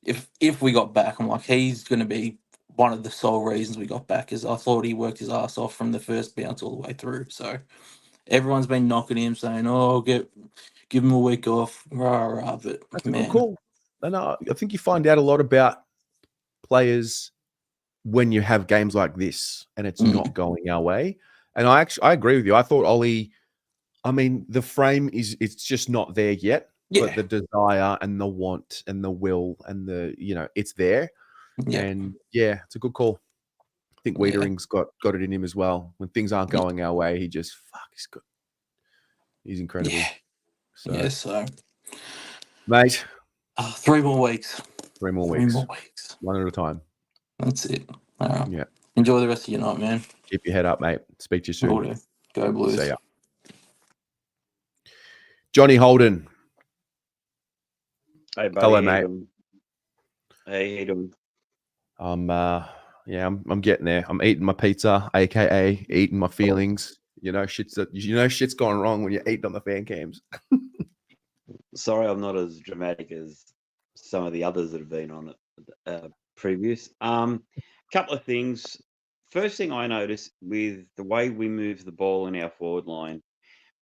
if we got back, I'm like, he's gonna be one of the sole reasons we got back, is I thought he worked his ass off from the first bounce all the way through. So everyone's been knocking him, saying, oh, give him a week off, rah rah. But That's man, a good call. And I think you find out a lot about players when you have games like this and it's not going our way. And I agree with you. I thought Ollie, I mean, the frame it's just not there yet, but the desire and the want and the will and it's there. Yeah. And it's a good call. I think Wiedering's got it in him as well. When things aren't going our way, he's good. He's incredible. So mate, 3 more weeks. 3 more 3 weeks. more weeks. One at a time. That's it. All right. Yeah. Enjoy the rest of your night, man. Keep your head up, mate. Speak to you soon. Will do. Go Blues. See ya. Johnny Holden. Hey, buddy. Hello, mate. Hey, how you doing? I'm getting there. I'm eating my pizza, aka eating my feelings. Shit's going wrong when you're eating on the fan cams. Sorry, I'm not as dramatic as some of the others that have been on it previous. Couple of things. First thing I noticed with the way we move the ball in our forward line,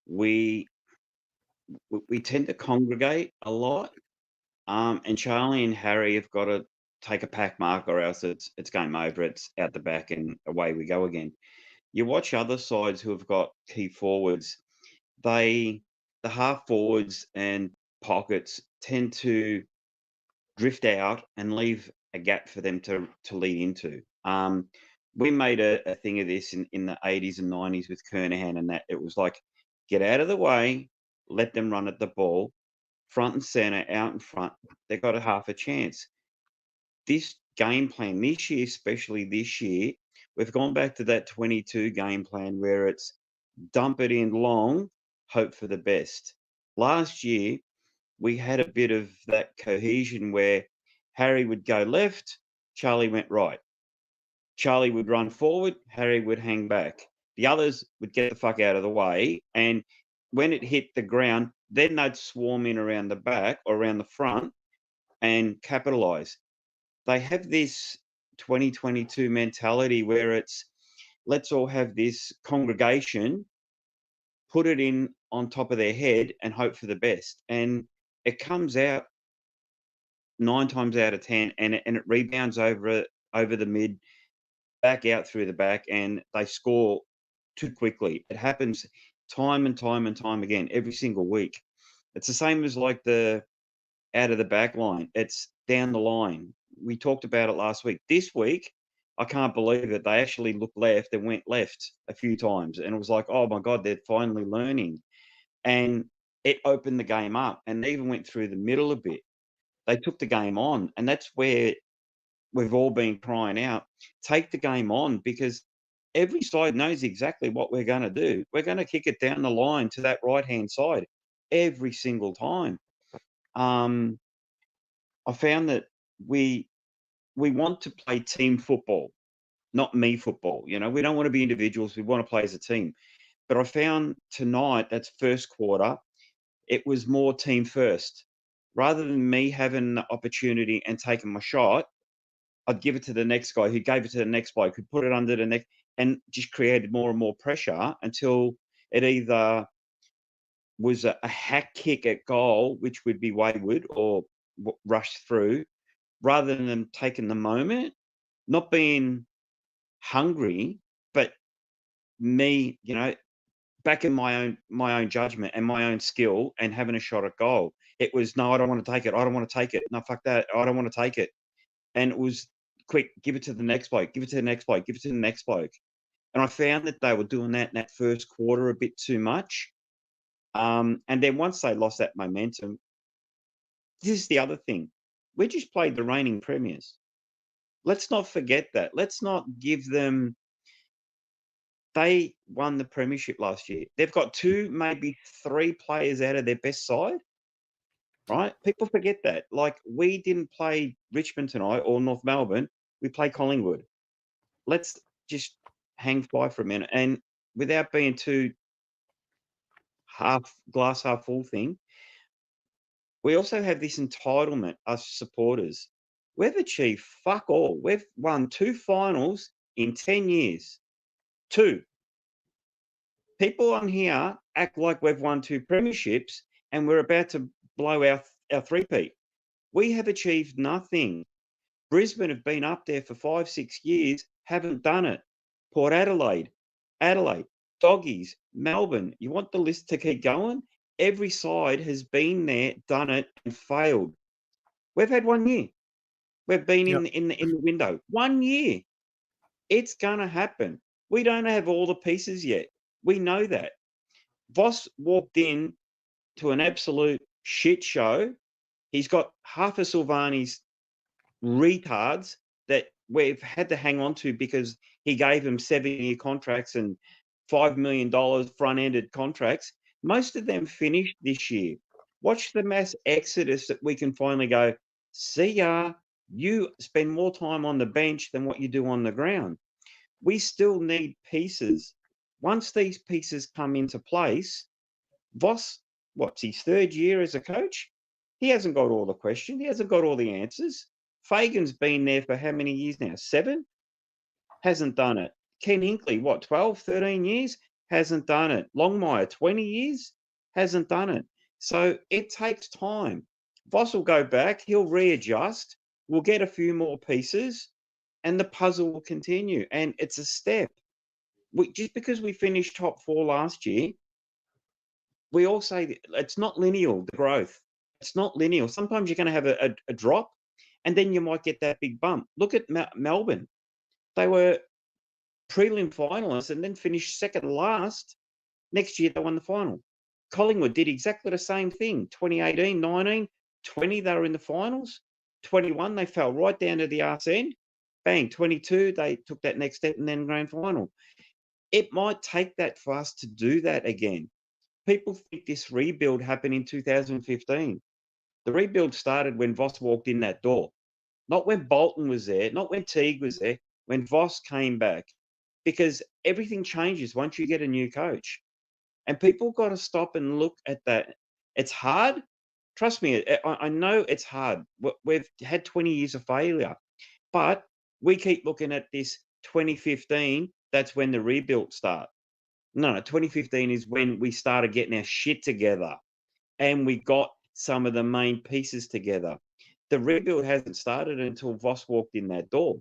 we tend to congregate a lot. And Charlie and Harry have got to take a pack mark, or else it's game over. It's out the back and away we go again. You watch other sides who have got key forwards, the half forwards and pockets tend to drift out and leave a gap for them to lead into. We made a thing of this in the 80s and 90s with Kernahan, and that it was like, get out of the way, let them run at the ball, front and center, out in front. They got a half a chance. This game plan this year, especially this year, we've gone back to that 22 game plan where it's dump it in long, hope for the best. Last year, we had a bit of that cohesion where Harry would go left, Charlie went right. Charlie would run forward, Harry would hang back. The others would get the fuck out of the way. And when it hit the ground, then they'd swarm in around the back or around the front and capitalize. They have this 2022 mentality where it's, let's all have this congregation, put it in on top of their head and hope for the best. And it comes out 9 times out of 10 and it rebounds over the mid, back out through the back, and they score too quickly. It happens time and time and time again, every single week. It's the same as like the out of the back line. It's down the line. We talked about it last week. This week, I can't believe it. They actually looked left and went left a few times. And it was like, oh my God, they're finally learning. And it opened the game up, and they even went through the middle a bit. They took the game on. And that's where we've all been crying out, take the game on, because every side knows exactly what we're going to do. We're going to kick it down the line to that right-hand side every single time. I found that we want to play team football, not me football. You know, we don't want to be individuals. We want to play as a team. But I found tonight, that's first quarter, it was more team first. Rather than me having the opportunity and taking my shot, I'd give it to the next guy who gave it to the next bloke who put it under the neck, and just created more and more pressure until it either was a hack kick at goal, which would be wayward or rushed through, rather than them taking the moment, not being hungry, but me, you know, back in my own judgment and my own skill and having a shot at goal. It was, no, I don't want to take it. I don't want to take it. No, fuck that. I don't want to take it. And it was quick, give it to the next bloke, give it to the next bloke, give it to the next bloke. And I found that they were doing that in that first quarter a bit too much. And then once they lost that momentum, this is the other thing. We just played the reigning premiers. Let's not forget that. Let's not give them. They won the premiership last year. They've got 2, maybe 3 players out of their best side, right? People forget that. Like, we didn't play Richmond tonight or North Melbourne. We played Collingwood. Let's just hang fire for a minute. And without being too glass half full thing, we also have this entitlement, us supporters. We've achieved fuck all. We've won 2 finals in 10 years. 2. People on here act like we've won 2 premierships and we're about to blow our three-peat. We have achieved nothing. Brisbane have been up there for 5-6 years, haven't done it. Port Adelaide, Doggies, Melbourne. You want the list to keep going? Every side has been there, done it, and failed. We've had 1 year. We've been in the window. 1 year. It's going to happen. We don't have all the pieces yet. We know that. Voss walked in to an absolute shit show. He's got half of Silvani's retards that we've had to hang on to because he gave them 7-year contracts and $5 million front-ended contracts. Most of them finished this year. Watch the mass exodus that we can finally go, see ya. You spend more time on the bench than what you do on the ground. We still need pieces. Once these pieces come into place, Voss, what's his 3rd year as a coach? He hasn't got all the questions. He hasn't got all the answers. Fagan's been there for how many years now? 7? Hasn't done it. Ken Hinkley, what, 12, 13 years? Hasn't done it. Longmire, 20 years? Hasn't done it. So it takes time. Voss will go back. He'll readjust. We'll get a few more pieces and the puzzle will continue. And it's a step. Just because we finished top 4 last year, we all say it's not linear, the growth. It's not linear. Sometimes you're going to have a drop and then you might get that big bump. Look at Melbourne. They were prelim finalists and then finished second last. Next year, they won the final. Collingwood did exactly the same thing. 2018, 19, 20, they were in the finals. 21, they fell right down to the arse end. Bang, 22, they took that next step and then grand final. It might take that for us to do that again. People think this rebuild happened in 2015. The rebuild started when Voss walked in that door. Not when Bolton was there, not when Teague was there, when Voss came back. Because everything changes once you get a new coach. And people got to stop and look at that. It's hard. Trust me, I know it's hard. We've had 20 years of failure. But we keep looking at this 2015, that's when the rebuild started. No, 2015 is when we started getting our shit together and we got some of the main pieces together. The rebuild hasn't started until Voss walked in that door.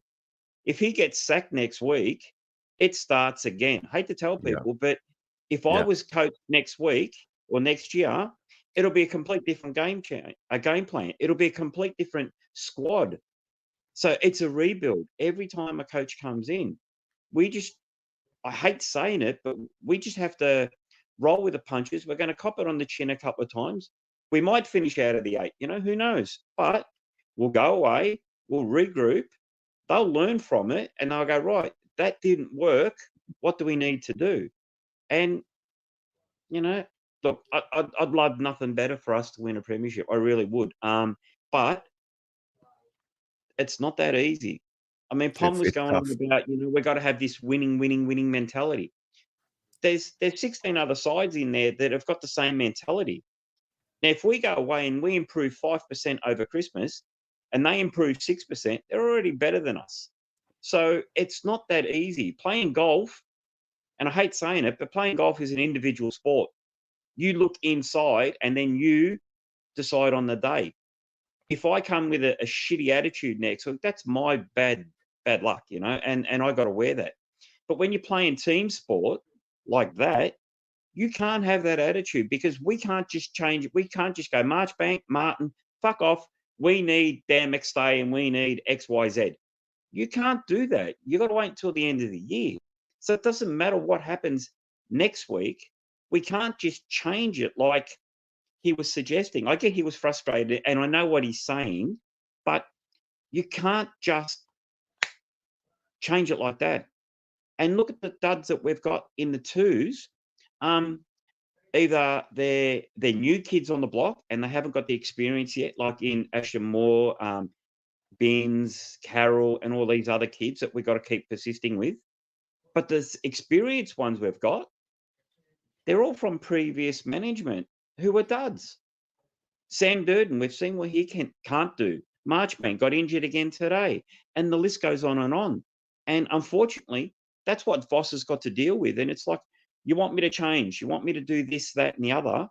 If he gets sacked next week, it starts again. I hate to tell people, but if I was coach next week or next year, it'll be a complete different game plan. It'll be a complete different squad. So it's a rebuild. Every time a coach comes in, I hate saying it, but we just have to roll with the punches. We're going to cop it on the chin a couple of times. We might finish out of the 8, who knows? But we'll go away, we'll regroup, they'll learn from it and they'll go, right, that didn't work. What do we need to do? And, you know, look, I'd love nothing better for us to win a premiership. I really would. But it's not that easy. I mean, Pom was It's going tough. on about, we've got to have this winning mentality. There's 16 other sides in there that have got the same mentality. Now, if we go away and we improve 5% over Christmas and they improve 6%, they're already better than us. So it's not that easy. Playing golf, and I hate saying it, but playing golf is an individual sport. You look inside and then you decide on the day. If I come with a shitty attitude next week, that's my bad luck, and I got to wear that. But when you're playing team sport like that, you can't have that attitude because we can't just change it. We can't just go, Marchbank, Martin, fuck off. We need Dan McStay and we need XYZ. You can't do that. You got to wait until the end of the year. So it doesn't matter what happens next week. We can't just change it like he was suggesting. I get he was frustrated and I know what he's saying, but you can't just change it like that. And look at the duds that we've got in the twos. Either they're new kids on the block and they haven't got the experience yet, like in Asher Moore, Binns, Carroll, and all these other kids that we've got to keep persisting with. But the experienced ones we've got, they're all from previous management who were duds. Sam Durden, we've seen what he can't do. Marchbank got injured again today. And the list goes on. And unfortunately, that's what Voss has got to deal with. And it's like, you want me to change? You want me to do this, that, and the other?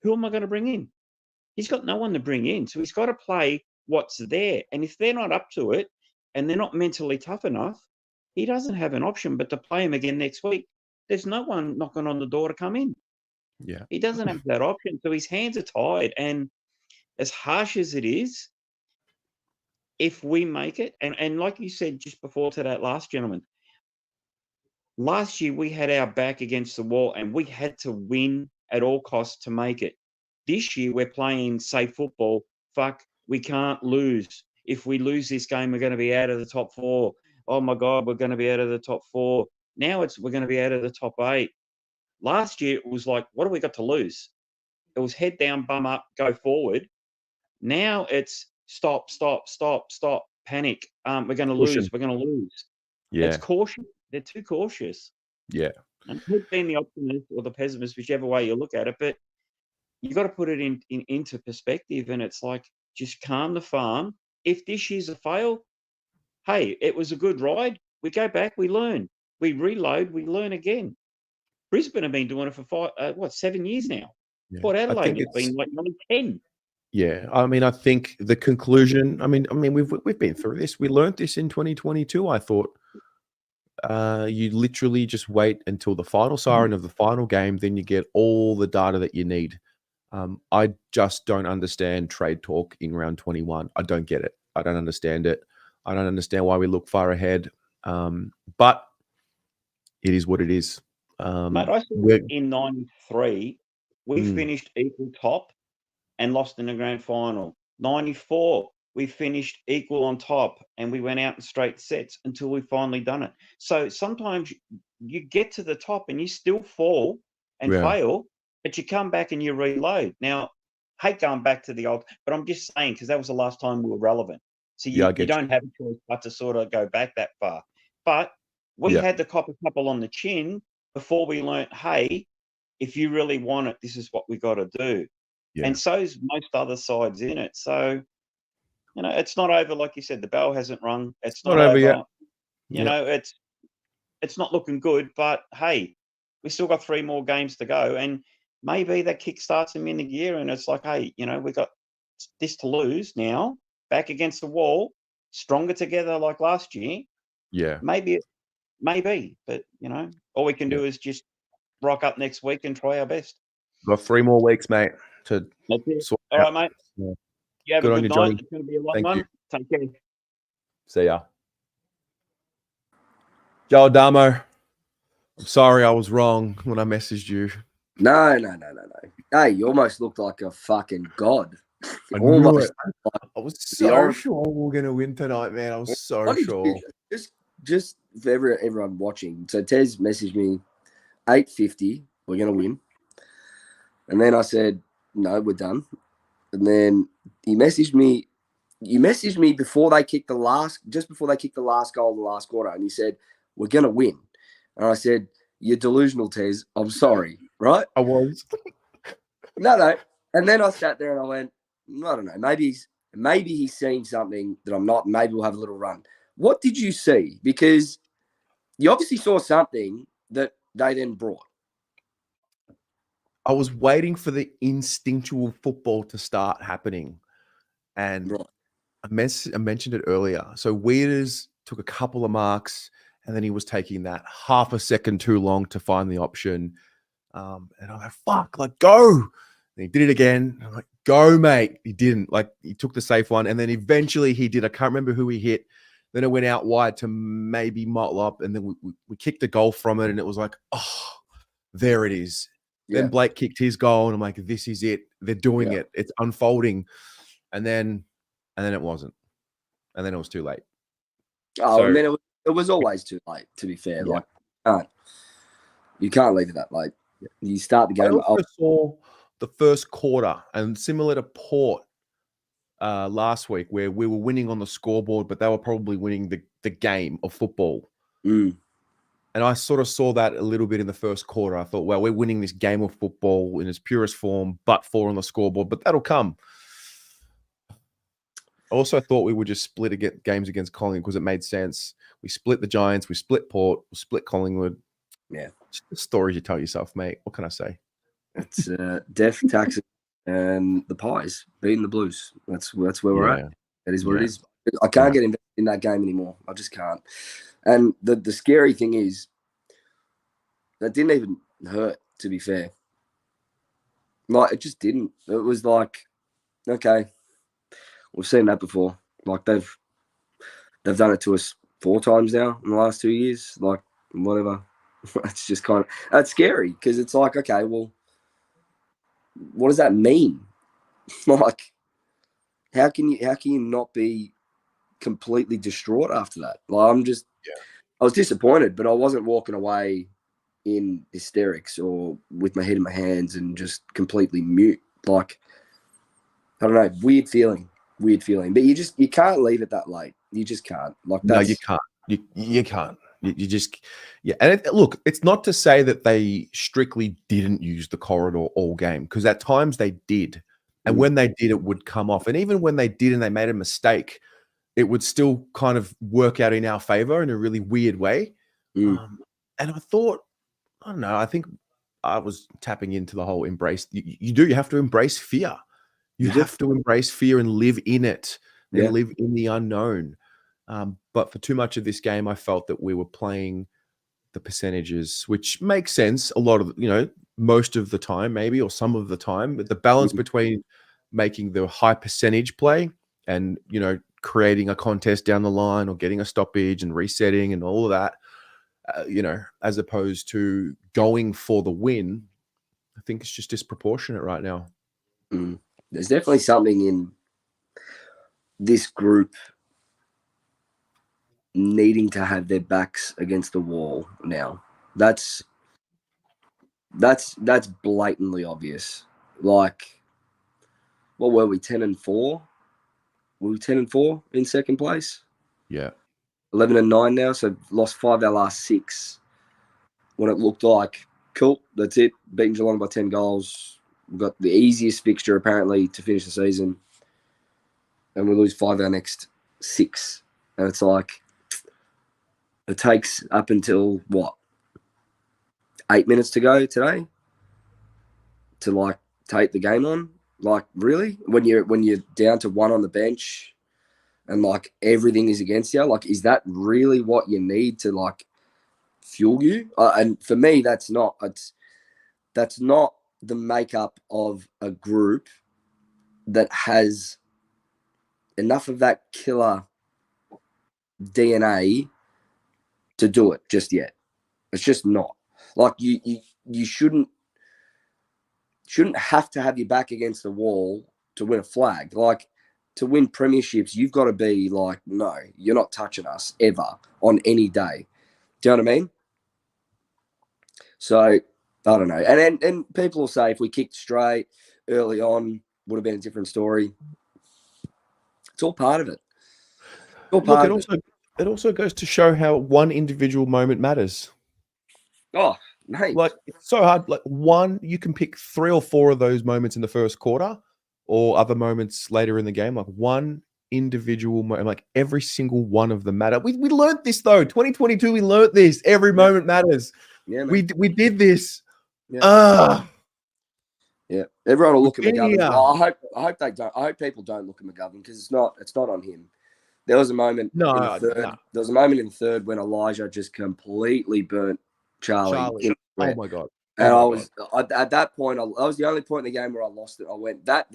Who am I going to bring in? He's got no one to bring in. So he's got to play what's there. And if they're not up to it and they're not mentally tough enough, he doesn't have an option but to play him again next week. There's no one knocking on the door to come in. Yeah. He doesn't have that option. So his hands are tied. And as harsh as it is, if we make it, and like you said just before to that last gentleman, last year we had our back against the wall and we had to win at all costs to make it. This year we're playing safe football. Fuck, we can't lose. If we lose this game, we're going to be out of the top 4. Oh my God, we're going to be out of the top 4. Now we're going to be out of the top 8. Last year it was like, what do we got to lose? It was head down, bum up, go forward. Now it's stop, panic. We're going to lose. We're going to lose. Yeah. It's caution. They're too cautious. Yeah. And could be the optimist or the pessimist, whichever way you look at it. But you got to put it into perspective. And it's like, just calm the farm. If this year's a fail, hey, it was a good ride. We go back, we learn. We reload, we learn again. Brisbane have been doing it for 7 years now. Yeah. Port I Adelaide think has been like nearly 10. Yeah, I mean, I think the conclusion. I mean, we've been through this. We learned this in 2022. I thought you literally just wait until the final siren of the final game, then you get all the data that you need. I just don't understand trade talk in round 21. I don't get it. I don't understand it. I don't understand why we look far ahead. But it is what it is. Mate, I think in 93, we finished equal top and lost in the grand final. 94, we finished equal on top and we went out in straight sets until we finally done it. So sometimes you get to the top and you still fall and fail, but you come back and you reload. Now, I hate going back to the old, but I'm just saying because that was the last time we were relevant. So you don't have a choice but to sort of go back that far. But we had the copper couple on the chin before we learnt, hey, if you really want it, this is what we got to do. Yeah. And so's most other sides in it. So, it's not over. Like you said, the bell hasn't rung. It's not over yet. It's not looking good. But, hey, we still got 3 more games to go. And maybe that kickstarts them in the gear. And it's like, hey, we got this to lose now. Back against the wall. Stronger together like last year. Yeah. Maybe. But, all we can do is just rock up next week and try our best. Got 3 more weeks, mate. All right, mate. Yeah. You have a good night. It's going to be a long one. You. Take care. See ya. Joe Damo, I'm sorry I was wrong when I messaged you. No. Hey, you almost looked like a fucking god. I knew Almost. it. I was be so honest. sure we were going to win tonight, man. I was so What did sure. you, just for everyone watching. So Tez messaged me 8:50. We're gonna win, and then I said no, we're done. And then he messaged me. You messaged me before they kicked the last, just before they kicked the last goal of the last quarter, and he said we're gonna win. And I said you're delusional, Tez. I'm sorry, right? I was. No. And then I sat there and I went, I don't know. Maybe he's seen something that I'm not. Maybe we'll have a little run. What did you see? Because you obviously saw something that they then brought. I was waiting for the instinctual football to start happening. And Right. I mentioned it earlier. So Wieders took a couple of marks, and then he was taking that half a second too long to find the option. And I'm like, fuck, like, go. And he did it again. I'm like, go, mate. He didn't. Like, he took the safe one. And then eventually he did. I can't remember who he hit. Then it went out wide to maybe Motlop. And then we kicked the goal from it. And it was like, oh, there it is. Yeah. Then Blake kicked his goal. And I'm like, this is it. They're doing it. It's unfolding. And then it wasn't. And then it was too late. Oh, So- and then it was always too late, to be fair. Yeah. Like, you can't leave it that late. You start the I game. also saw the first quarter, and similar to Port last week, where we were winning on the scoreboard, but they were probably winning the game of football. Mm. And I sort of saw that a little bit in the first quarter. I thought, well, we're winning this game of football in its purest form, but 4 on the scoreboard, but that'll come. I also thought we would just split games against Collingwood because it made sense. We split the Giants, we split Port, we split Collingwood. Yeah. It's the stories you tell yourself, mate. What can I say? It's death, taxes, and the Pies beating the Blues. That's where we're at. That is what it is. I can't get invested in that game anymore. I just can't. And the scary thing is that didn't even hurt, to be fair. Like, it just didn't. It was like, okay, we've seen that before. Like, they've done it to us 4 times now in the last 2 years. Like, whatever. It's just kind of, that's scary because it's like, okay, well, what does that mean? Like, how can you not be completely distraught after that? Like, I was disappointed, but I wasn't walking away in hysterics or with my head in my hands and just completely mute. Like, I don't know, weird feeling. But you can't leave it that late. You just can't. Like, No, you can't. You can't. You just, yeah. And look, it's not to say that they strictly didn't use the corridor all game, because at times they did. And when they did, it would come off. And even when they did and they made a mistake, it would still kind of work out in our favor in a really weird way. And I thought, I don't know, I think I was tapping into the whole embrace. You have to embrace fear. You have to embrace fear and live in it and live in the unknown. But for too much of this game, I felt that we were playing the percentages, which makes sense a lot of, most of the time, maybe, or some of the time, but the balance between making the high percentage play and, creating a contest down the line or getting a stoppage and resetting and all of that, as opposed to going for the win, I think it's just disproportionate right now. There's definitely something in this group needing to have their backs against the wall now. That's blatantly obvious. Like, what were we, 10-4? Were we 10-4 in second place? Yeah. 11-9 now, so lost 5 of our last 6. When it looked like, cool, that's it, beating Geelong by 10 goals. We've got the easiest fixture, apparently, to finish the season. And we lose 5 of our next 6. And it's like, it takes up until, 8 minutes to go today to, like, take the game on? Like, really? When you're down to 1 on the bench and, like, everything is against you? Like, is that really what you need to, like, fuel you? And for me, that's not the makeup of a group that has enough of that killer DNA to do it just yet. It's just not. Like, you shouldn't have to have your back against the wall to win a flag. Like, to win premierships, you've got to be like, no, you're not touching us ever on any day. Do you know what I mean? So, I don't know. And people will say if we kicked straight early on, would have been a different story. It's all part of it. It also goes to show how one individual moment matters. Oh, mate. Like, it's so hard. Like, you can pick 3 or 4 of those moments in the first quarter or other moments later in the game. Like, one individual moment, like every single one of them matter. We learned this, though. 2022, we learned this. Every moment matters. Yeah, we did this. Yeah. Yeah, everyone will look at McGovern. Yeah. Well, I hope they don't. I hope people don't look at McGovern because it's not on him. There was a moment in the third. No. There was a moment in the third when Elijah just completely burnt Charlie. Oh my god! And at that point, that was the only point in the game where I lost it. I went, that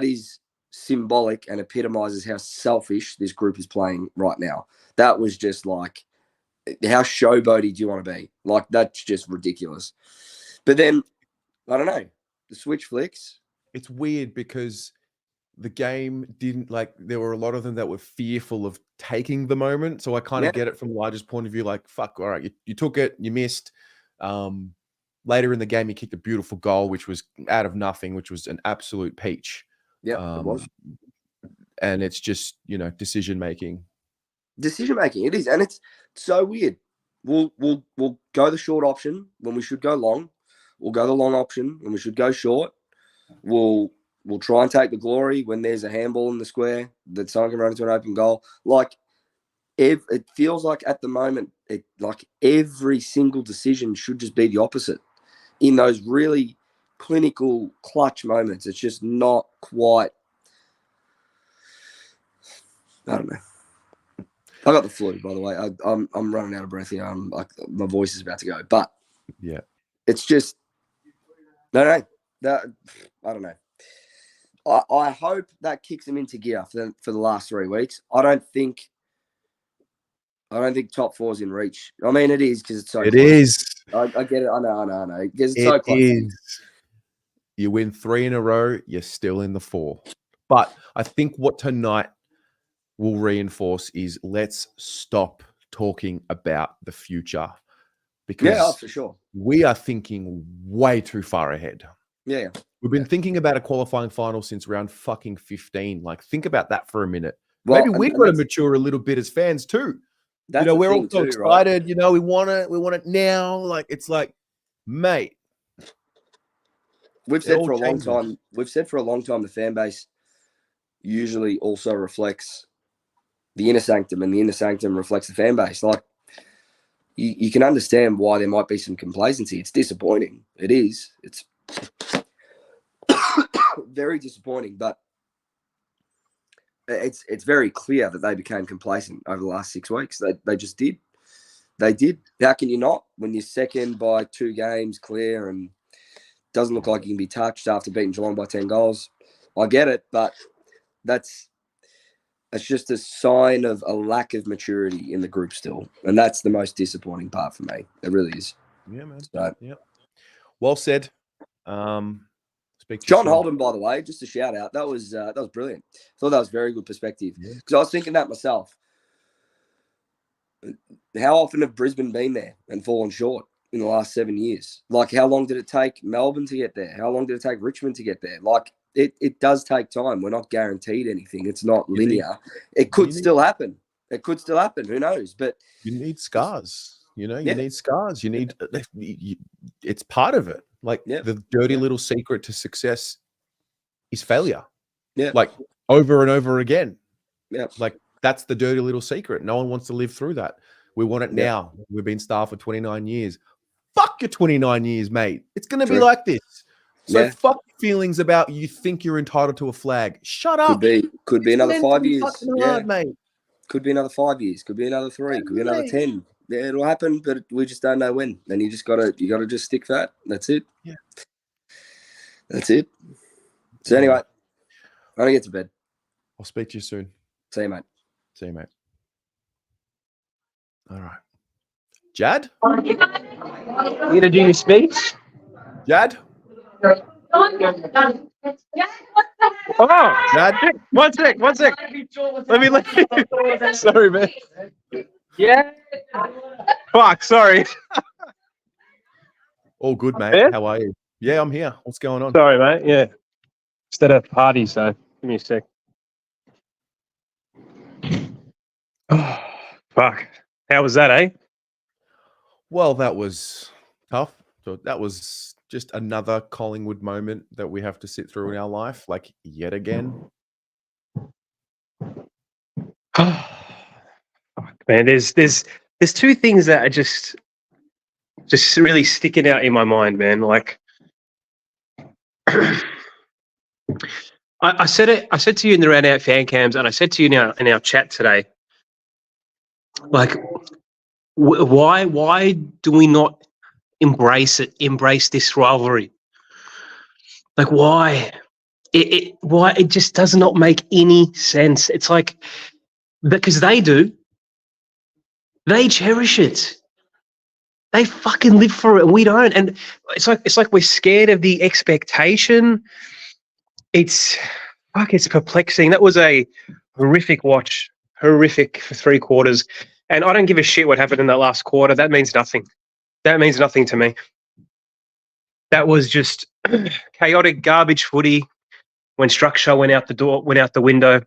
is symbolic and epitomizes how selfish this group is playing right now. That was just like, how showboaty do you want to be? Like, that's just ridiculous. But then, I don't know, the switch flicks. It's weird because the game didn't, like, there were a lot of them that were fearful of taking the moment. So I kind of get it from Elijah's point of view, like, fuck, all right, you took it, you missed. Later in the game, he kicked a beautiful goal, which was out of nothing, which was an absolute peach. Yeah, it was. And it's just, decision making. It is, and it's so weird. We'll go the short option when we should go long. We'll go the long option when we should go short. We'll try and take the glory when there's a handball in the square that someone can run into an open goal. Like, it feels like at the moment, like every single decision should just be the opposite. In those really clinical clutch moments, it's just not quite. I don't know. I got the flu, by the way. I'm running out of breath here. My voice is about to go, but yeah, it's just no. I don't know. I hope that kicks them into gear for the last 3 weeks. I don't think top 4's in reach. I mean, it is because it's so close. It is. I get it. I know. Because it's so close. Is. You win 3 in a row, you're still in the 4. But I think what tonight will reinforce is let's stop talking about the future. Because for sure. We are thinking way too far ahead. Yeah. We've been thinking about a qualifying final since round fucking 15. Like, think about that for a minute. Well, maybe we've got to mature a little bit as fans too. We're all so excited. Right? We want it now. Like, it's like, mate. We've said for a long time the fan base usually also reflects the inner sanctum, and the inner sanctum reflects the fan base. Like, you can understand why there might be some complacency. It's disappointing. It is. It's very disappointing, but it's very clear that they became complacent over the last 6 weeks. They just did. They did. How can you not when you're second by 2 games clear and doesn't look like you can be touched after beating Geelong by 10 goals? I get it, but that's just a sign of a lack of maturity in the group still, and that's the most disappointing part for me. It really is. Yeah, man. So, yeah. Well said. John Holden, by the way, just a shout out. That was brilliant. I thought that was very good perspective because I was thinking that myself. How often have Brisbane been there and fallen short in the last 7 years? Like, how long did it take Melbourne to get there? How long did it take Richmond to get there? Like, it does take time. We're not guaranteed anything. It's not linear. It could still happen. Who knows? But you need scars. You need scars. You need. It's part of it. Like, the dirty little secret to success is failure. Yeah. Like, over and over again. Yeah. Like, that's the dirty little secret. No one wants to live through that. We want it now. We've been starved for 29 years. Fuck your 29 years, mate. It's going to be like this. So fuck feelings about you think you're entitled to a flag. Shut up. Could be another 5 years. Hard, mate. Could be another 5 years. Could be another 3. Could be another 10. Yeah, it'll happen, but we just don't know when. And you gotta just stick that. That's it. Yeah. That's it. So anyway, I'm gonna get to bed. I'll speak to you soon. See you, mate. See you, mate. All right. Jad? You gonna do your speech? Jad? Oh, Dad? one sec. Let me. Sorry, man. Yeah. Fuck, sorry. All good, mate. Yeah? How are you? Yeah, I'm here. What's going on? Sorry, mate. Yeah. Just at a party, so give me a sec. Oh, fuck. How was that, eh? Well, that was tough. So that was just another Collingwood moment that we have to sit through in our life, like yet again. Fuck, man, there's two things that are just really sticking out in my mind, man. Like I said to you in the Round Out fan cams, and I said to you now in our chat today, like why do we not embrace this rivalry? Like why? Why it just does not make any sense. It's like because they do. They cherish it. They fucking live for it, and we don't. And it's like we're scared of the expectation. It's perplexing. That was a horrific watch, horrific for 3 quarters. And I don't give a shit what happened in that last quarter. That means nothing. That means nothing to me. That was just chaotic garbage footy. When structure went out the window,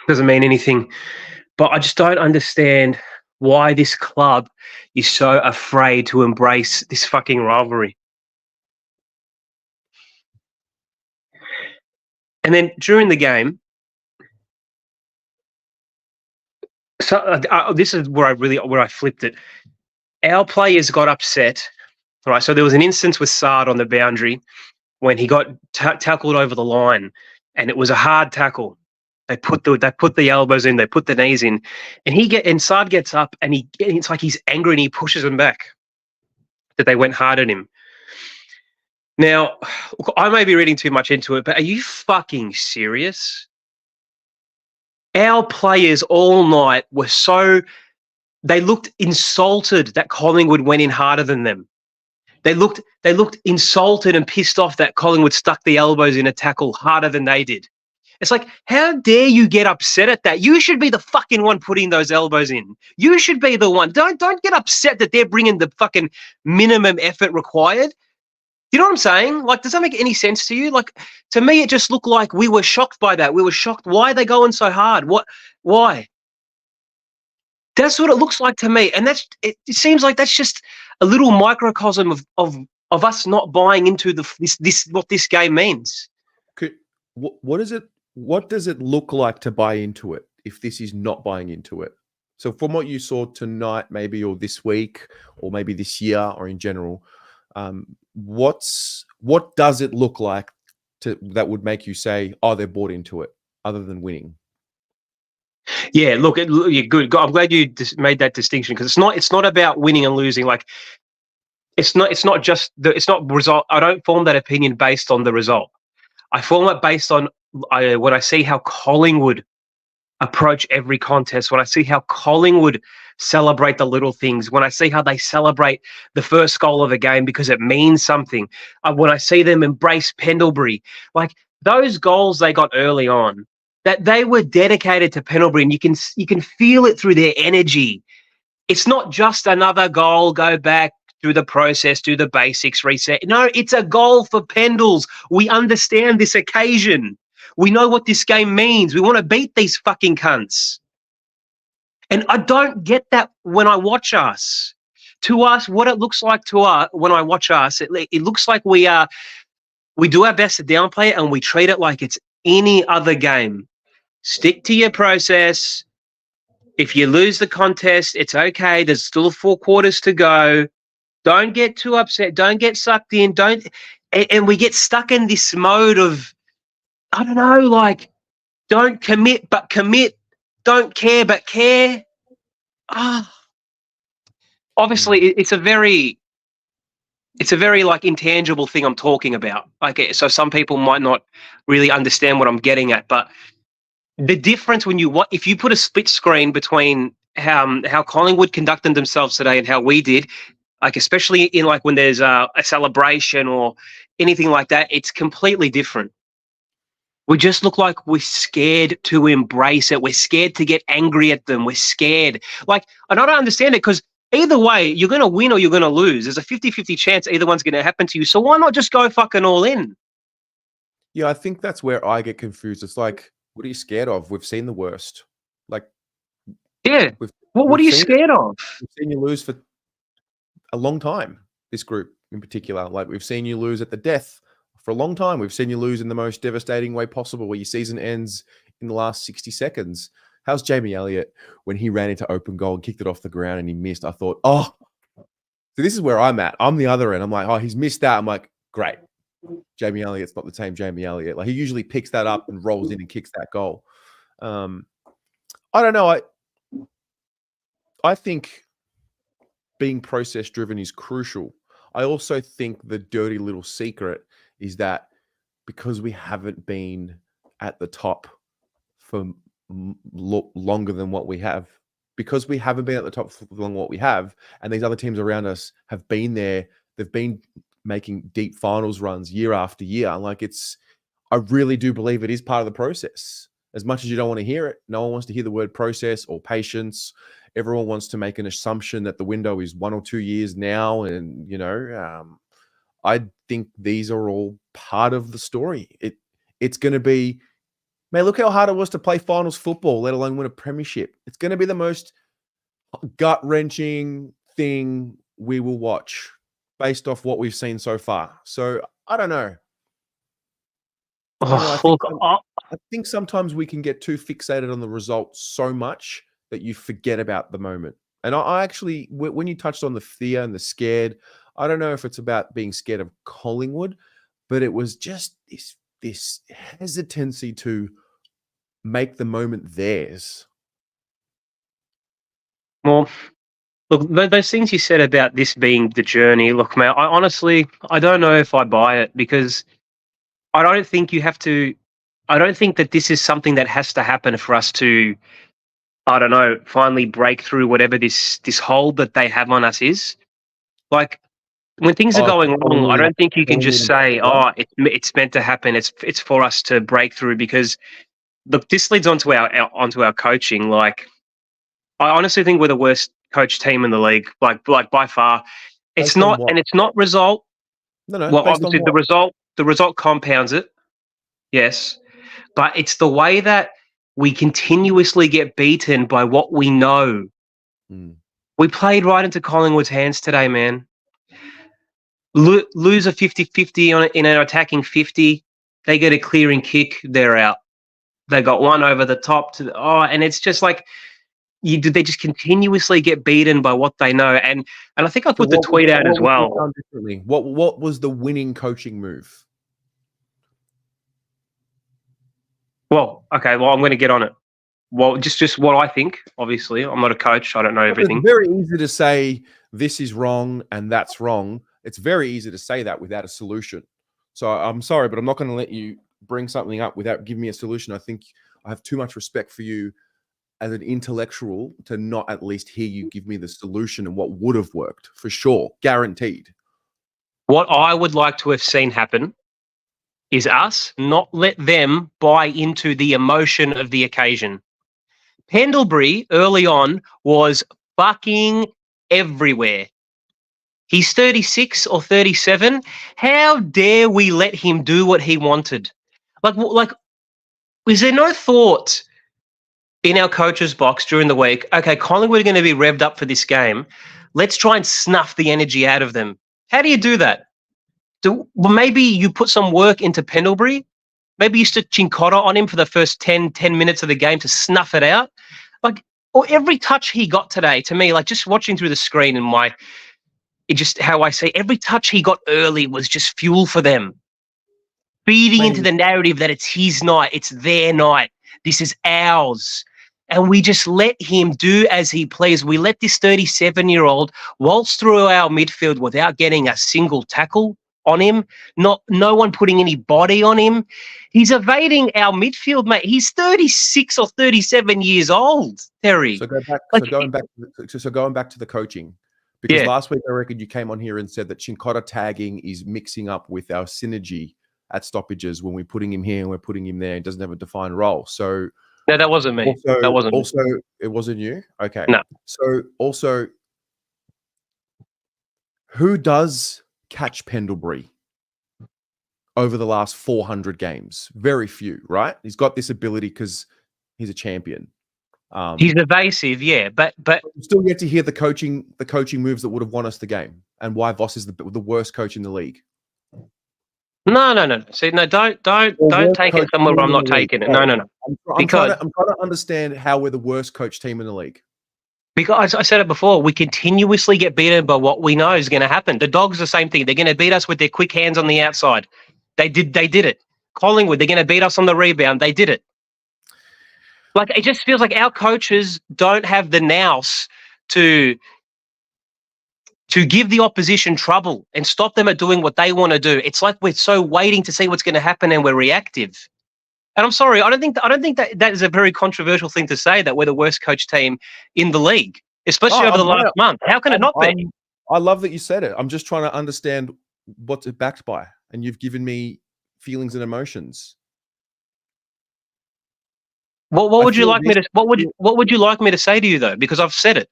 doesn't mean anything. But I just don't understand why this club is so afraid to embrace this fucking rivalry. And then during the game, so this is where I flipped it. Our players got upset. All right, so there was an instance with Sard on the boundary when he got tackled over the line, and it was a hard tackle. They put the elbows in, they put the knees in, and Sard gets up and it's like he's angry and he pushes them back that they went hard at him. Now, look, I may be reading too much into it, but are you fucking serious? Our players all night they looked insulted that Collingwood went in harder than them. They looked insulted and pissed off that Collingwood stuck the elbows in a tackle harder than they did. It's like, how dare you get upset at that? You should be the fucking one putting those elbows in. You should be the one. Don't get upset that they're bringing the fucking minimum effort required. You know what I'm saying? Like, does that make any sense to you? Like, to me, it just looked like we were shocked by that. We were shocked. Why are they going so hard? Why? That's what it looks like to me. And it seems like that's just a little microcosm of us not buying into what this game means. What does it look like to buy into it if this is not buying into it? So from what you saw tonight, maybe, or this week, or maybe this year, or in general, what does it look like that would make you say, oh, they're bought into it, other than winning? Yeah, look, you're good. I'm glad you made that distinction, because it's not about winning and losing. Like, it's not result. I don't form that opinion based on the result. I form it based on when I see how Collingwood approach every contest, when I see how Collingwood celebrate the little things, when I see how they celebrate the first goal of a game because it means something, when I see them embrace Pendlebury, like those goals they got early on, that they were dedicated to Pendlebury, and you can feel it through their energy. It's not just another goal, go back, do the process, do the basics, reset. No, it's a goal for Pendles. We understand this occasion. We know what this game means. We want to beat these fucking cunts. And I don't get that when I watch us. To us, what it looks like to us when I watch us, it looks like we do our best to downplay it, and we treat it like it's any other game. Stick to your process. If you lose the contest, it's okay. There's still 4 quarters to go. Don't get too upset. Don't get sucked in. And we get stuck in this mode of, I don't know, like, don't commit but commit. Don't care but care. Obviously, it's a very like intangible thing I'm talking about. Okay, so some people might not really understand what I'm getting at, but the difference if you put a split screen between how Collingwood conducted themselves today and how we did, Like, especially in like when there's a celebration or anything like that, it's completely different. We just look like we're scared to embrace it. We're scared to get angry at them. We're scared. Like, and I don't understand it, because either way, you're going to win or you're going to lose. There's a 50-50 chance either one's going to happen to you. So why not just go fucking all in? Yeah, I think that's where I get confused. It's like, what are you scared of? We've seen the worst. Like, yeah. Well, what are you scared of? We've seen you lose for a long time, this group in particular. Like, we've seen you lose at the death for a long time. We've seen you lose in the most devastating way possible, where your season ends in the last 60 seconds. How's Jamie Elliott when he ran into open goal and kicked it off the ground and he missed? I thought, oh, so this is where I'm at. I'm the other end. I'm like, oh, he's missed that. I'm like, great. Jamie Elliott's not the same Jamie Elliott. Like, he usually picks that up and rolls in and kicks that goal. I don't know. I think being process driven is crucial. I also think the dirty little secret is that because we haven't been at the top for longer than what we have, because we haven't been at the top for long what we have, and these other teams around us have been there, they've been making deep finals runs year after year. Like, I really do believe it is part of the process. As much as you don't want to hear it, no one wants to hear the word process or patience. Everyone wants to make an assumption that the window is 1 or 2 years now. And, I think these are all part of the story. It's going to be, man, look how hard it was to play finals football, let alone win a premiership. It's going to be the most gut-wrenching thing we will watch based off what we've seen so far. So I don't know. I think sometimes we can get too fixated on the results so much that you forget about the moment. And I actually, when you touched on the fear and the scared, I don't know if it's about being scared of Collingwood, but it was just this hesitancy to make the moment theirs. Well, look, those things you said about this being the journey, look, mate, I honestly don't know if I buy it, because I don't think that this is something that has to happen for us to, I don't know, finally break through whatever this hold that they have on us is. Like, when things are going wrong, I don't think you can just say, oh, it's meant to happen. It's for us to break through, because look, this leads onto our coaching. Like, I honestly think we're the worst coach team in the league, like by far. It's not, and it's not result. No. Well, obviously the result compounds it. Yes, but it's the way that we continuously get beaten by what we know. We played right into Collingwood's hands today, man. Lose a 50-50 in an attacking 50. They get a clearing kick, they're out. They got one over the top and it's just like they just continuously get beaten by what they know. And I think I put the tweet out as well. What was the winning coaching move? Well, okay, I'm going to get on it. Well, just what I think. Obviously, I'm not a coach. I don't know everything. It's very easy to say this is wrong and that's wrong. It's very easy to say that without a solution. So I'm sorry, but I'm not going to let you bring something up without giving me a solution. I think I have too much respect for you as an intellectual to not at least hear you give me the solution and what would have worked, for sure, guaranteed. What I would like to have seen happen is us not let them buy into the emotion of the occasion. Pendlebury early on was fucking everywhere. He's 36 or 37. How dare we let him do what he wanted? Like, is there no thought in our coach's box during the week? Okay, Collingwood are going to be revved up for this game. Let's try and snuff the energy out of them. How do you do that? Well, maybe you put some work into Pendlebury. Maybe you stick Chincotta on him for the first 10 minutes of the game to snuff it out. Like, or every touch he got today, to me, like just watching through the screen and how I say every touch he got early was just fuel for them. Feeding into the narrative that it's his night, it's their night, this is ours. And we just let him do as he please. We let this 37-year-old waltz through our midfield without getting a single tackle on him, no one putting any body on him. He's evading our midfield, mate. He's 36 or 37 years old, Terry. So going back to the coaching, Because last week I reckon you came on here and said that Cincotta tagging is mixing up with our synergy at stoppages when we're putting him here and we're putting him there. He doesn't have a defined role. So no, that wasn't me. That wasn't also me. It wasn't you? Okay. No. So also, who does catch Pendlebury over the last 400 games? Very few, right? He's got this ability because he's a champion. He's evasive, yeah, but we still yet to hear the coaching moves that would have won us the game, and why Voss is the worst coach in the league. No. See, no, don't take it somewhere where I'm not taking it. No. I'm trying to understand how we're the worst coach team in the league. Because I said it before, we continuously get beaten by what we know is going to happen. The Dogs, the same thing. They're going to beat us with their quick hands on the outside. They did it. Collingwood, they're going to beat us on the rebound. They did it. Like, it just feels like our coaches don't have the nous to give the opposition trouble and stop them at doing what they want to do. It's like we're so waiting to see what's going to happen and we're reactive. And I'm sorry, I don't think that is a very controversial thing to say, that we're the worst coach team in the league, especially over the last month. How can it not be? I love that you said it. I'm just trying to understand what's it backed by, and you've given me feelings and emotions. What would you like me to? What would you like me to say to you though? Because I've said it.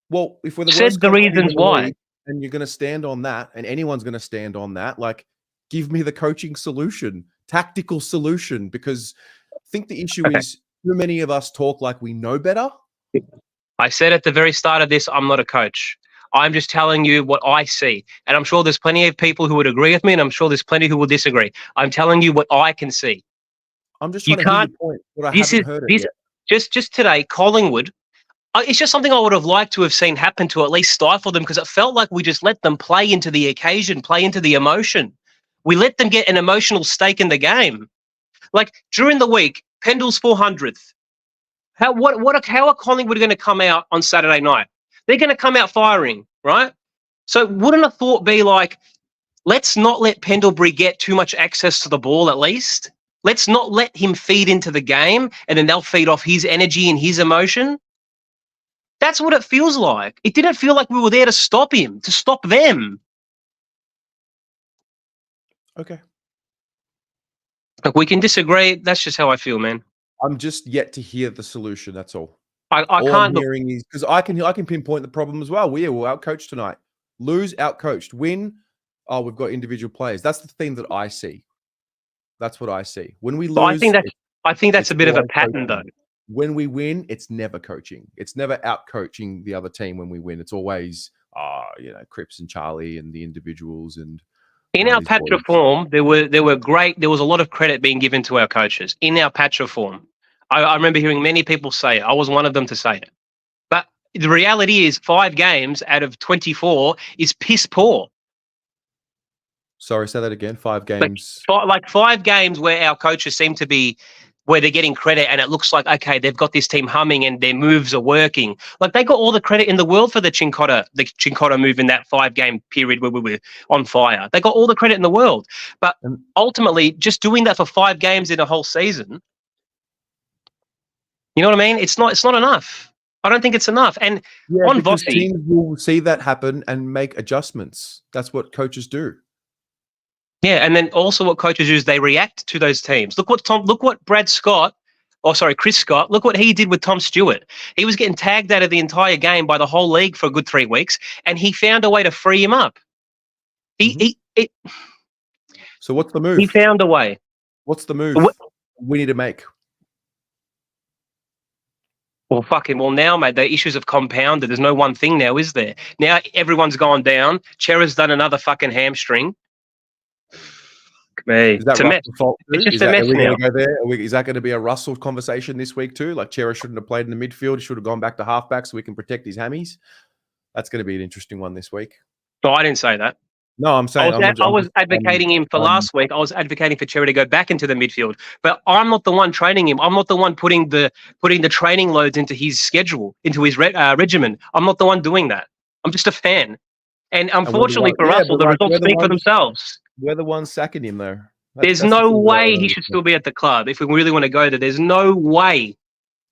Well, if we're the said worst the coach team reasons in the why, league, and you're going to stand on that, and anyone's going to stand on that, like, give me the coaching solution, tactical solution. Because I think the issue is too many of us talk like we know better. I said at the very start of this, I'm not a coach. I'm just telling you what I see. And I'm sure there's plenty of people who would agree with me, and I'm sure there's plenty who will disagree. I'm telling you what I can see. I'm just trying to hear your point, but I haven't heard it yet. Just today, Collingwood, it's just something I would have liked to have seen happen to at least stifle them, because it felt like we just let them play into the occasion, play into the emotion. We let them get an emotional stake in the game. Like, during the week, Pendle's 400th. How are Collingwood going to come out on Saturday night? They're going to come out firing, right? So wouldn't a thought be like, let's not let Pendlebury get too much access to the ball at least? Let's not let him feed into the game, and then they'll feed off his energy and his emotion. That's what it feels like. It didn't feel like we were there to stop him, to stop them. Okay. Look, we can disagree. That's just how I feel, man. I'm just yet to hear the solution. That's all. I all can't. I'm hearing is, because I can pinpoint the problem as well. We're outcoached tonight. Lose, outcoached. Win, we've got individual players. That's the thing that I see. That's what I see. When we lose, well, I think that's a bit of a pattern, though. When we win, it's never coaching. It's never out coaching the other team. When we win, it's always Cripps and Charlie and the individuals. And in our patch of form, there was a lot of credit being given to our coaches in our patch of form. I remember hearing many people say it. I was one of them to say it. But the reality is 5 games out of 24 is piss poor. Sorry, say that again. 5 games. Like 5 games where our coaches seem to be, where they're getting credit, and it looks like, okay, they've got this team humming and their moves are working. Like, they got all the credit in the world for the Cincotta move in that 5-game period where we were on fire. They got all the credit in the world. But ultimately, just doing that for 5 games in a whole season, you know what I mean? It's not enough. I don't think it's enough. And on Vossi, teams will see that happen and make adjustments. That's what coaches do. Yeah, and then also what coaches do is they react to those teams. Look what Chris Scott, look what he did with Tom Stewart. He was getting tagged out of the entire game by the whole league for a good 3 weeks, and he found a way to free him up. So what's the move? He found a way. What's the move we need to make? Well, now, mate, the issues have compounded. There's no one thing now, is there? Now everyone's gone down. Chera's done another fucking hamstring. Is that it's a mess. It's just a mess now. Go there? Is that going to be a Russell conversation this week too? Like, Chera shouldn't have played in the midfield. He should have gone back to halfback so we can protect his hammies. That's going to be an interesting one this week. No, I didn't say that. No, I'm saying I was advocating him for last week. I was advocating for Chera to go back into the midfield, but I'm not the one training him. I'm not the one putting the training loads into his schedule, into his regimen. I'm not the one doing that. I'm just a fan. And unfortunately for Russell, the results speak for themselves. We're the ones sacking him, though. There's no way he should still be at the club if we really want to go there. There's no way.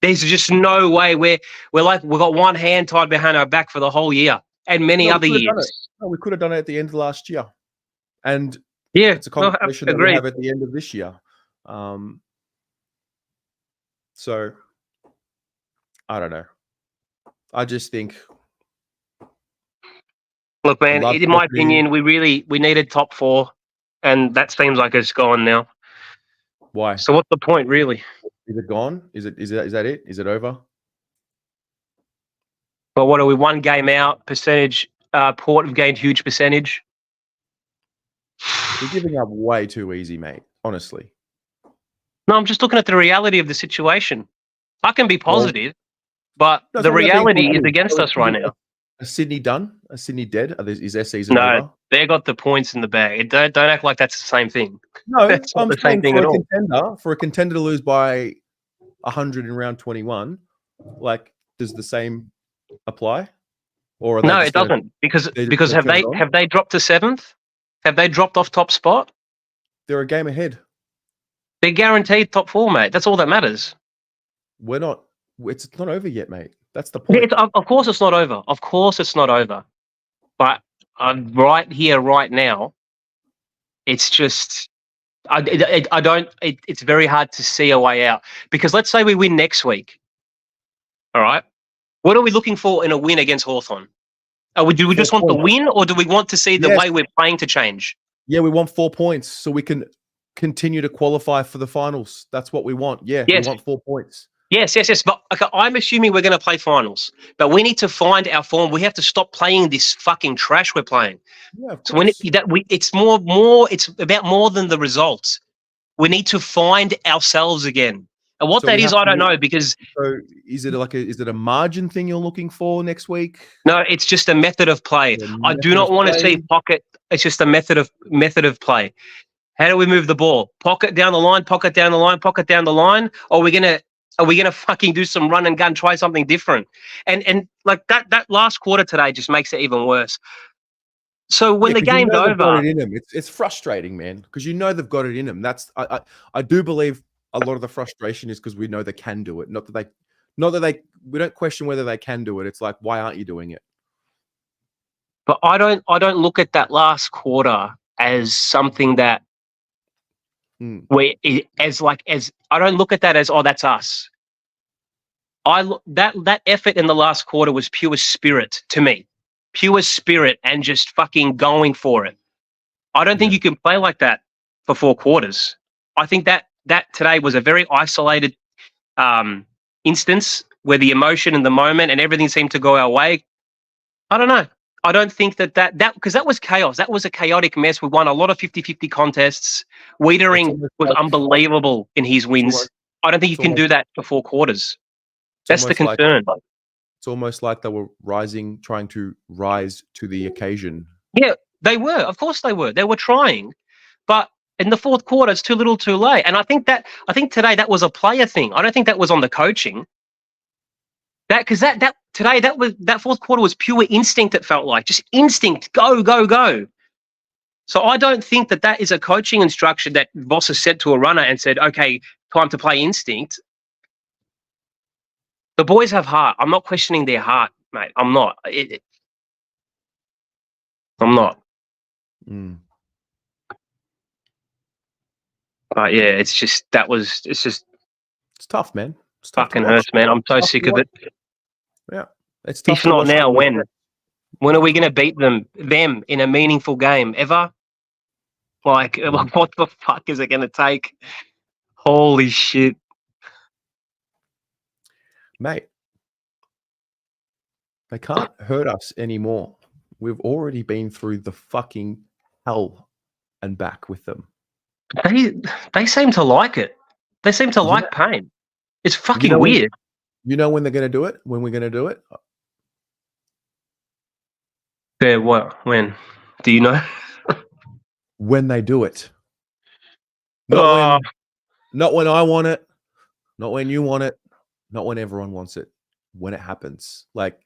There's just no way. We've got one hand tied behind our back for the whole year. and many other years. No, we could have done it at the end of last year. And yeah, it's a conversation that we have at the end of this year. So I don't know. I just think. Look, man, in my opinion, we needed top 4, and that seems like it's gone now. Why? So what's the point, really? Is it gone? Is that it? Is it over? But what are we, 1 game out? Percentage, Port have gained huge percentage. We're giving up way too easy, mate. Honestly. No, I'm just looking at the reality of the situation. I can be positive, but the reality is against us right now. Is Sydney done? Is Sydney dead? Is their season over? No, they got the points in the bag. Don't act like that's the same thing. No, that's I'm not the same thing at all. For a contender to lose by 100 in round 21, like, does the same apply? Or no, it doesn't, because have they dropped to 7th? Have they dropped off top spot? They're a game ahead. They're guaranteed top 4, mate. That's all that matters. We're not. It's not over yet, mate. That's the point. Of course, it's not over. Of course, it's not over. But right here, right now, it's just I don't. It's very hard to see a way out, because let's say we win next week. All right. What are we looking for in a win against Hawthorn? Do we just want the win, or do we want to see the way we're playing to change? Yeah, we want 4 points so we can continue to qualify for the finals. That's what we want. Yeah, yes. We want 4 points. Yes. But okay, I'm assuming we're going to play finals, but we need to find our form. We have to stop playing this fucking trash we're playing. Yeah, so it's more. It's about more than the results. We need to find ourselves again. And what that is, I don't know, because. So is it a margin thing you're looking for next week? No, it's just a method of play. I do not want to see pocket. It's just a method of play. How do we move the ball? Pocket down the line, pocket down the line, pocket down the line. Or are we gonna fucking do some run and gun, try something different? And like that last quarter today just makes it even worse. So when the game's over, it's frustrating, man, because you know they've got it in them. That's I do believe a lot of the frustration is because we know they can do it. Not that we don't question whether they can do it. It's like, why aren't you doing it? But I don't look at that last quarter as something that I don't look at that as, oh, that's us. That effort in the last quarter was pure spirit to me. Pure spirit and just fucking going for it. I don't think you can play like that for 4 quarters. I think that today was a very isolated instance where the emotion in the moment and everything seemed to go our way. I don't know. I don't think that because that was chaos. That was a chaotic mess. We won a lot of 50-50 contests. Wiedering was unbelievable in his wins. I don't think you can do that for 4 quarters. That's the concern. It's almost like they were trying to rise to the occasion. Yeah, they were. Of course they were. They were trying. But in the 4th quarter, it's too little too late. And I think today that was a player thing. I don't think that was on the coaching. Because that 4th quarter was pure instinct. It felt like just instinct, go, go, go. So I don't think that is a coaching instruction that Voss has said to a runner and said, okay, time to play instinct. The boys have heart. I'm not questioning their heart, mate. I'm not. I'm not. But yeah, it's tough, man. It's tough fucking hurts, man. I'm so sick of it. Yeah, it's tough. If not now, when? When are we going to beat them in a meaningful game ever? Like, what the fuck is it going to take? Holy shit, mate! They can't hurt us anymore. We've already been through the fucking hell and back with them. They seem to like it. They seem to like pain. It's fucking weird. You know when they're going to do it? When we're going to do it? When? Do you know? When they do it. Not when I want it. Not when you want it. Not when everyone wants it. When it happens. Like,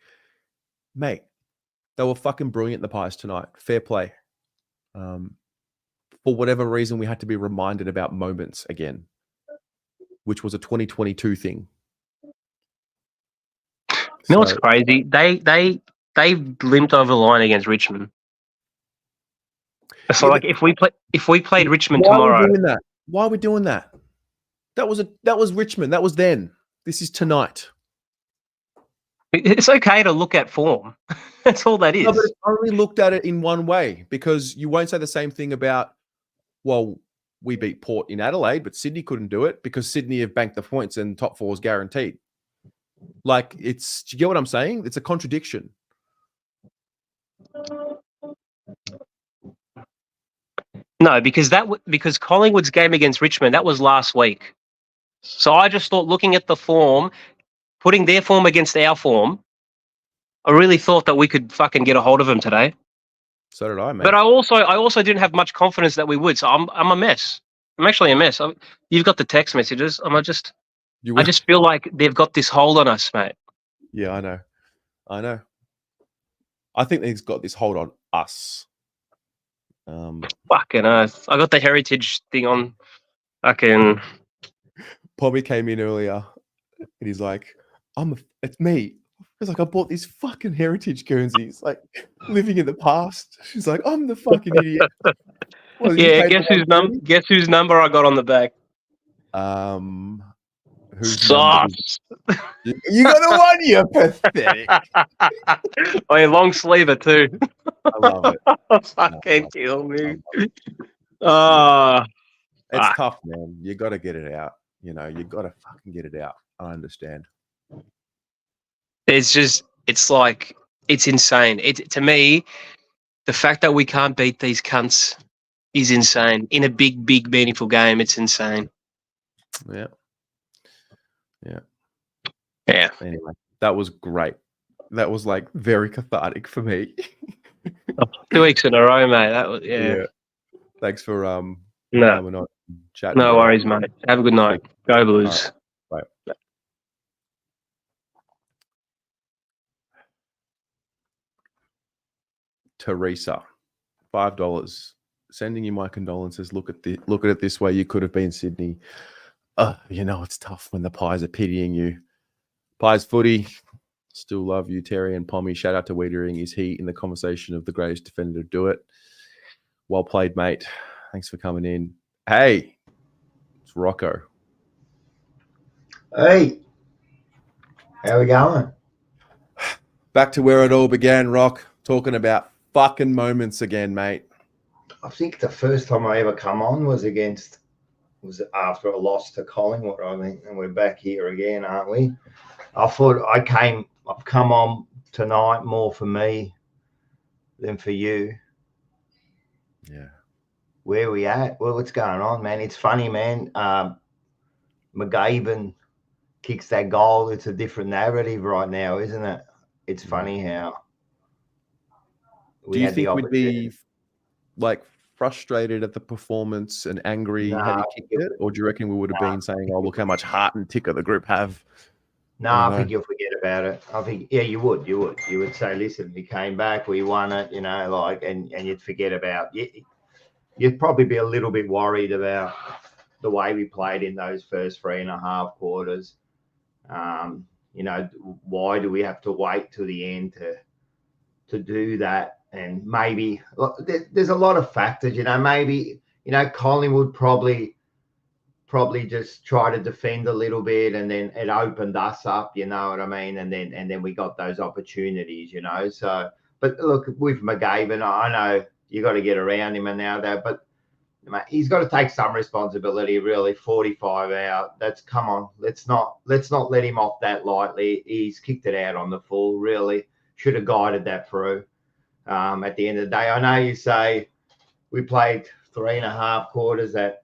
mate, they were fucking brilliant, the Pies, tonight. Fair play. For whatever reason, we had to be reminded about moments again, which was a 2022 thing. You know what's crazy? They they limped over the line against Richmond. So, like, if we played Richmond tomorrow, why are we doing that? Why are we doing that? That was Richmond. That was then. This is tonight. it's okay to look at form. That's all that is. No, but it's only looked at it in one way, because you won't say the same thing about, well, we beat Port in Adelaide, but Sydney couldn't do it because Sydney have banked the points and top four is guaranteed. Like, do you get what I'm saying? It's a contradiction. No, because Collingwood's game against Richmond, that was last week. So I just thought, looking at the form, putting their form against our form, I really thought that we could fucking get a hold of them today. So did I, mate. But I also didn't have much confidence that we would. So I'm a mess. I'm actually a mess. You've got the text messages. I just feel like they've got this hold on us, mate. Yeah, I know. I think they've got this hold on us. Fucking earth. I got the heritage thing on. Fucking. Pommy came in earlier and he's like, it's me. It's like, I bought these fucking heritage Guernseys, like living in the past. She's like, I'm the fucking idiot. Well, yeah, guess whose number I got on the back? Who's Sauce. You got the one, you're pathetic. Oh, yeah, long sleever too. I love it. Fucking kill me. It's tough, man. You got to get it out. You know, you got to fucking get it out. I understand. It's like, it's insane. To me, the fact that we can't beat these cunts is insane. In a big, big, meaningful game, it's insane. Yeah. Anyway, that was great. That was like very cathartic for me. 2 weeks in a row, mate. That was yeah. Thanks for coming on, chatting. No worries, mate. Have a good night. Go Blues. Right. Bye. Teresa, $5. Sending you my condolences. Look at it this way. You could have been Sydney. You know, it's tough when the Pies are pitying you. Pies footy. Still love you, Terry and Pommy. Shout out to Wiedering. Is he in the conversation of the greatest defender to do it? Well played, mate. Thanks for coming in. Hey, it's Rocco. Hey, how we going? Back to where it all began, Rock. Talking about fucking moments again, mate. I think the first time I ever come on was after a loss to Collingwood, I think, and we're back here again, aren't we? I thought I've come on tonight more for me than for you. Yeah. Where we at? Well, what's going on, man? It's funny, man. McGavin kicks that goal. It's a different narrative right now, isn't it? It's funny how Do you think we'd be like frustrated at the performance and angry had he kicked it? Or do you reckon we would have been saying, oh, look how much heart and ticker the group have? No, I think you'll forget about it. I think, yeah, you would. You would say, listen, we came back, we won it, you know, like, and you'd forget about it. You'd probably be a little bit worried about the way we played in those first 3.5 quarters. You know, why do we have to wait till the end to do that? And maybe there's a lot of factors, you know, maybe, you know, Collingwood probably just try to defend a little bit, and then it opened us up, you know what I mean? And then we got those opportunities, you know. So, but look, with McGavin, I know you got to get around him and now that, but mate, he's got to take some responsibility, really. 45 out. Come on. Let's not let him off that lightly. He's kicked it out on the full, really. Should have guided that through. At the end of the day, I know you say we played 3.5 quarters that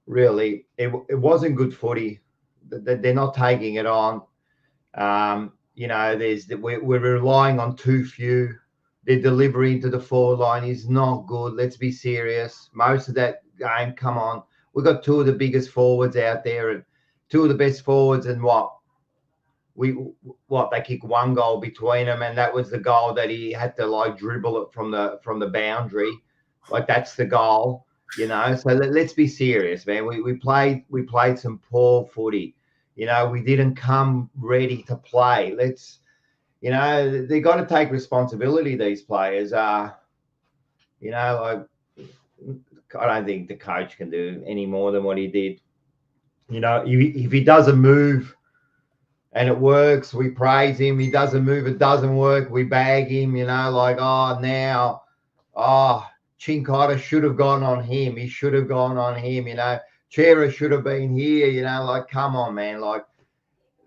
really it wasn't good footy. They're not taking it on. You know, we're relying on too few. Their delivery into the forward line is not good. Let's be serious. Most of that game, come on. We've got two of the biggest forwards out there and two of the best forwards, and they kick one goal between them, and that was the goal that he had to like dribble it from the boundary. Like, that's the goal, you know. So let's be serious, man. We played some poor footy. You know, we didn't come ready to play. you know, they got to take responsibility. These players are, you know, I don't think the coach can do any more than what he did. You know, if he doesn't move and it works, we praise him. He doesn't move, it doesn't work, we bag him. You know, like Chinkota should have gone on him. He should have gone on him. You know, Chera should have been here. You know, like come on, man, like.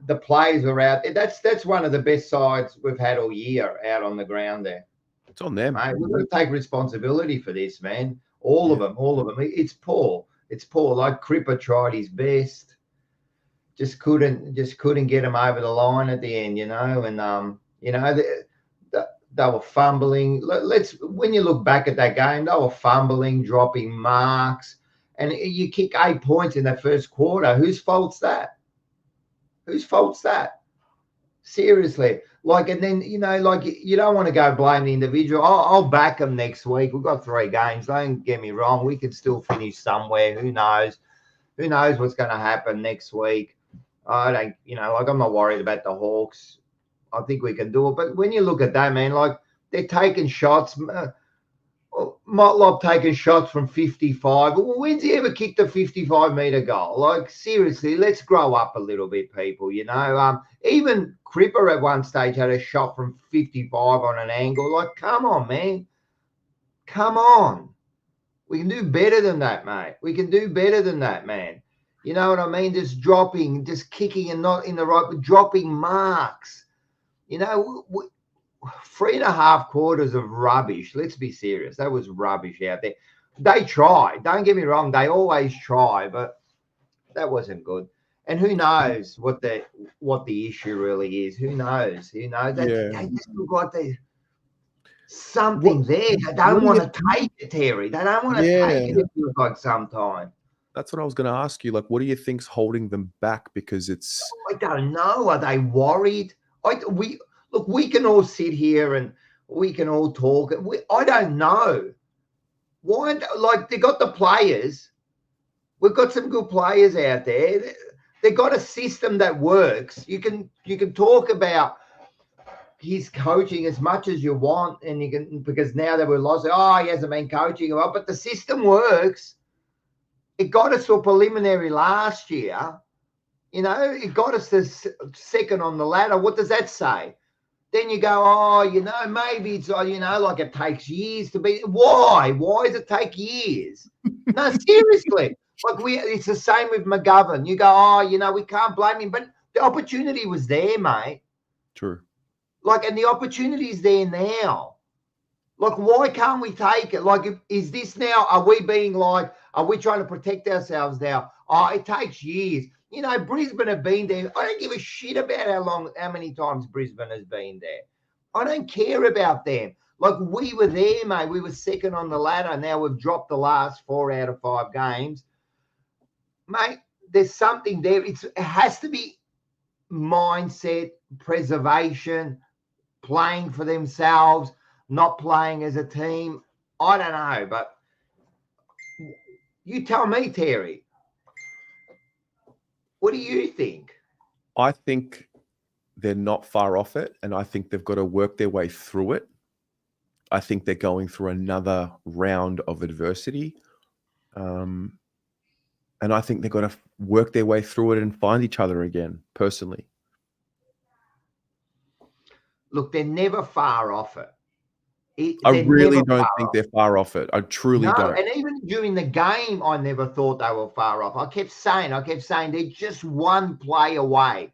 The players were out there. That's one of the best sides we've had all year out on the ground there. It's on them. Mate, we've got to take responsibility for this, man. All of them. It's poor. It's poor. Like Cripper tried his best. Just couldn't get him over the line at the end, you know. And you know, they were fumbling. When you look back at that game, they were fumbling, dropping marks, and you kick 8 points in that first quarter. Whose fault's that? Whose fault's that? Seriously. Like, and then, you know, like you don't want to go blame the individual. I'll back them next week. We've got 3 games. Don't get me wrong. We could still finish somewhere. Who knows? Who knows what's going to happen next week? I don't, you know, like I'm not worried about the Hawks. I think we can do it. But when you look at that, man, like they're taking shots. Motlop taking shots from 55. When's he ever kicked a 55-meter goal? Like, seriously, let's grow up a little bit, people, you know. Even Cripper at one stage had a shot from 55 on an angle. Like, come on, man. Come on. We can do better than that, mate. We can do better than that, man. You know what I mean? Just dropping, just kicking and not in the right, but dropping marks. You know, 3.5 quarters of rubbish. Let's be serious. That was rubbish out there. They try. Don't get me wrong. They always try, but that wasn't good. And who knows what the issue really is? Who knows? Who knows? They just look like there's something there. They don't want to take it, Terry. They don't want to take it. It feels like sometimes. That's what I was going to ask you. Like, what do you think's holding them back? Because it's. I don't know. Are they worried? Look, we can all sit here and we can all talk. I don't know. Why? Like, they got the players. We've got some good players out there. They got a system that works. You can talk about his coaching as much as you want, and you can, because now they were lost. Oh, he hasn't been coaching well, but the system works. It got us to a preliminary last year. You know, it got us to second on the ladder. What does that say? Then you go, oh, you know, maybe it's, you know, like it takes years to be. Why? Why does it take years? No, seriously. Like it's the same with McGovern. You go, oh, you know, we can't blame him, but the opportunity was there, mate. True. Like, and the opportunity is there now. Like, why can't we take it? Like, is this now? Are we being like? Are we trying to protect ourselves now? Oh, it takes years. You know, Brisbane have been there. I don't give a shit about how many times Brisbane has been there. I don't care about them. Like, we were there, mate. We were second on the ladder. Now we've dropped the last 4 out of 5 games. Mate, there's something there. It has to be mindset, preservation, playing for themselves, not playing as a team. I don't know, but you tell me, Terry. What do you think? I think they're not far off it, and I think they've got to work their way through it. I think they're going through another round of adversity. And I think they've got to work their way through it and find each other again, personally. Look, they're never far off it. I really don't think they're far off it. I truly don't. And even during the game, I never thought they were far off. I kept saying they're just one play away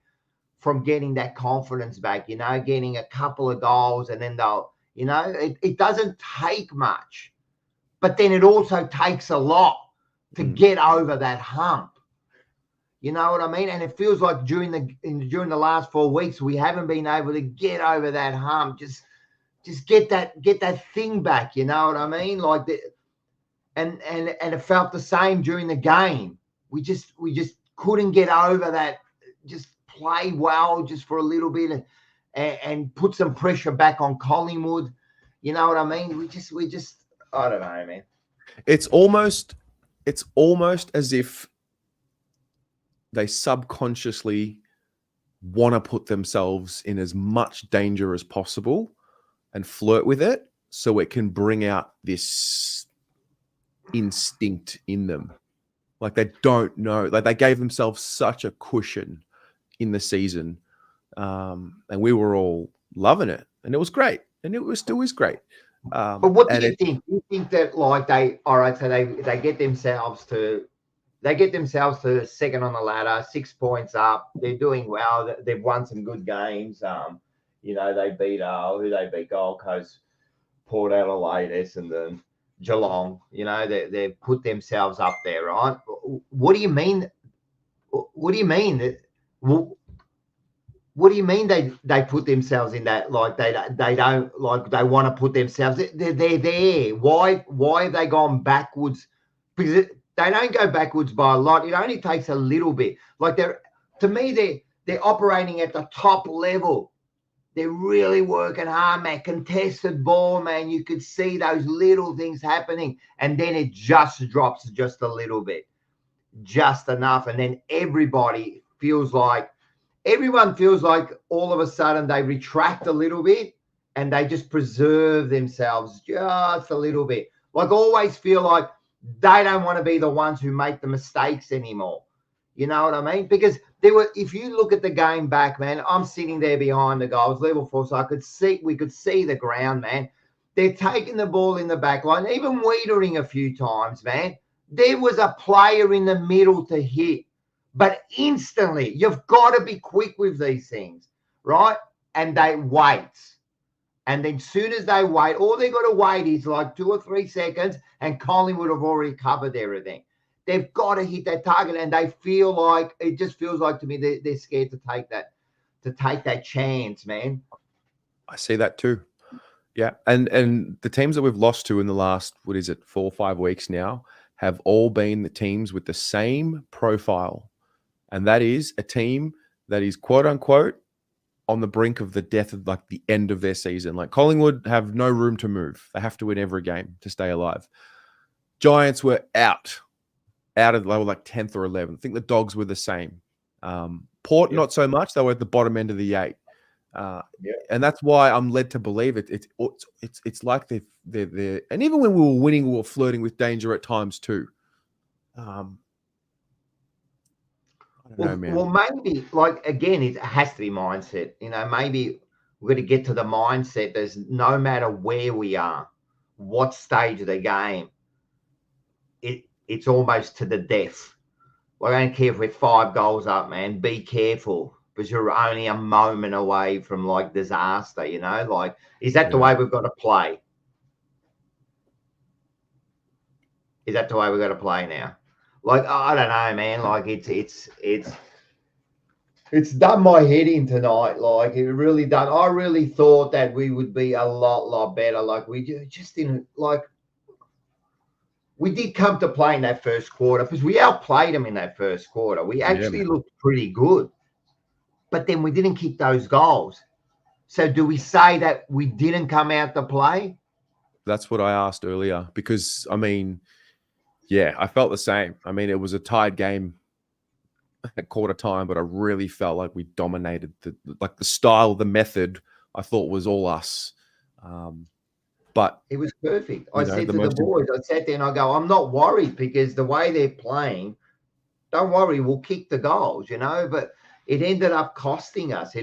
from getting that confidence back, you know, getting a couple of goals, and then they'll, you know, it doesn't take much, but then it also takes a lot to get over that hump. You know what I mean? And it feels like during the last 4 weeks, we haven't been able to get over that hump. Just get that thing back, you know what I mean? Like and it felt the same during the game. We just couldn't get over that. Just play well just for a little bit and put some pressure back on Collingwood. You know what I mean? We just I don't know, man. It's almost as if they subconsciously want to put themselves in as much danger as possible and flirt with it so it can bring out this instinct in them. Like they don't know, like they gave themselves such a cushion in the season, and we were all loving it, and it was great, and it still is great. But what do you think? You think that like so they get themselves to second on the ladder, 6 points up. They're doing well. They've won some good games. They beat who they beat Gold Coast, Port Adelaide, Essendon, Geelong. They've put themselves up there, right? What do you mean? What do you mean? What do you mean they put themselves in that? Like they don't like they want to put themselves. They're there. Why have they gone backwards? Because they don't go backwards by a lot. It only takes a little bit. Like they're operating at the top level. They're really working hard, man. Contested ball, man. You could see those little things happening, and then it just drops just a little bit, just enough, and then everyone feels like all of a sudden they retract a little bit and they just preserve themselves just a little bit. Like always feel like they don't want to be the ones who make the mistakes anymore. You know what I mean? Because if you look at the game back, man, I'm sitting there behind the goals, level 4, so we could see the ground, man. They're taking the ball in the back line, even Wiedering a few times, man. There was a player in the middle to hit. But instantly, you've got to be quick with these things, right? And they wait. And then soon as they wait, all they got to wait is like 2 or 3 seconds, and Collingwood have already covered everything. They've got to hit that target, and they feel like it just feels like to me they're scared to take that chance, man. I see that too. Yeah, and the teams that we've lost to in the last 4 or 5 weeks now have all been the teams with the same profile. And that is a team that is quote unquote on the brink of the death of like the end of their season. Like Collingwood have no room to move. They have to win every game to stay alive. Giants were out of like 10th or 11th. I think the Dogs were the same. Port, not so much. They were at the bottom end of the 8. And that's why I'm led to believe it's like they're and even when we were winning, we were flirting with danger at times too. Well, maybe, like, again, it has to be mindset. Maybe we're going to get to the mindset. There's no matter where we are, what stage of the game, it's almost to the death. Well, I don't care if we're 5 goals up, man. Be careful because you're only a moment away from, like, disaster, Like, is that the way we've got to play? Is that the way we've got to play now? Like, I don't know, man. Like, it's done my head in tonight. Like, it really done. I really thought that we would be a lot better. Like, we just didn't, like, we did come to play in that first quarter because we outplayed them in that first quarter. We actually looked pretty good. But then we didn't kick those goals. So do we say that we didn't come out to play? That's what I asked earlier because, I mean, yeah, I felt the same. I mean, it was a tied game at quarter time, but I really felt like we dominated the style, the method. I thought was all us. But it was perfect. I said to the boys, I sat there and I go, I'm not worried because the way they're playing, don't worry, we'll kick the goals, But it ended up costing us.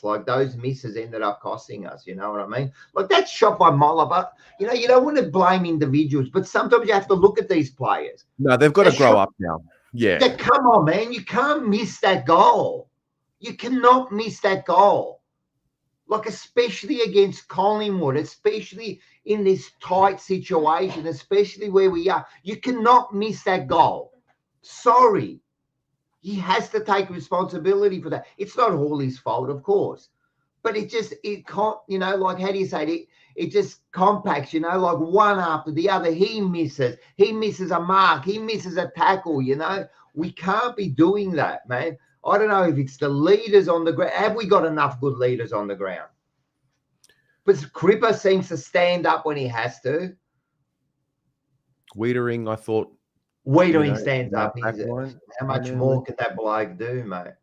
Like those misses ended up costing us. You know what I mean? Like that shot by Moller, but you don't want to blame individuals, but sometimes you have to look at these players. No, they've got to grow up now. Yeah. Come on, man. You can't miss that goal. You cannot miss that goal. Like, especially against Collingwood, especially in this tight situation, especially where we are. You cannot miss that goal. Sorry. He has to take responsibility for that. It's not all his fault, of course. But it can't, like, how do you say it? It just compacts, like one after the other. He misses a mark. He misses a tackle, We can't be doing that, man. I don't know if it's the leaders on the ground. Have we got enough good leaders on the ground? But Cripper seems to stand up when he has to. Wiedering, I thought. Wiedering stands up. How much more can that bloke do, mate?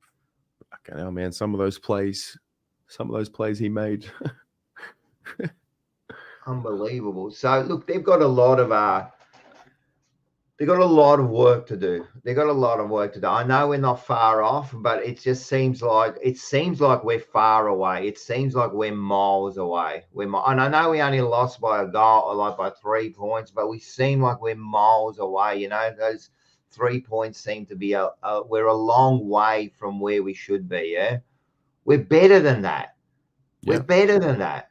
fucking hell, man. Some of those plays he made. Unbelievable. So look, they've got a lot of work to do. I know we're not far off, but it just seems like we're far away. It seems like we're miles away. And I know we only lost by a goal, or like by 3 points, but we seem like we're miles away. You know, those 3 points seem to be we're a long way from where we should be. Yeah, we're better than that. Yeah. We're better than that.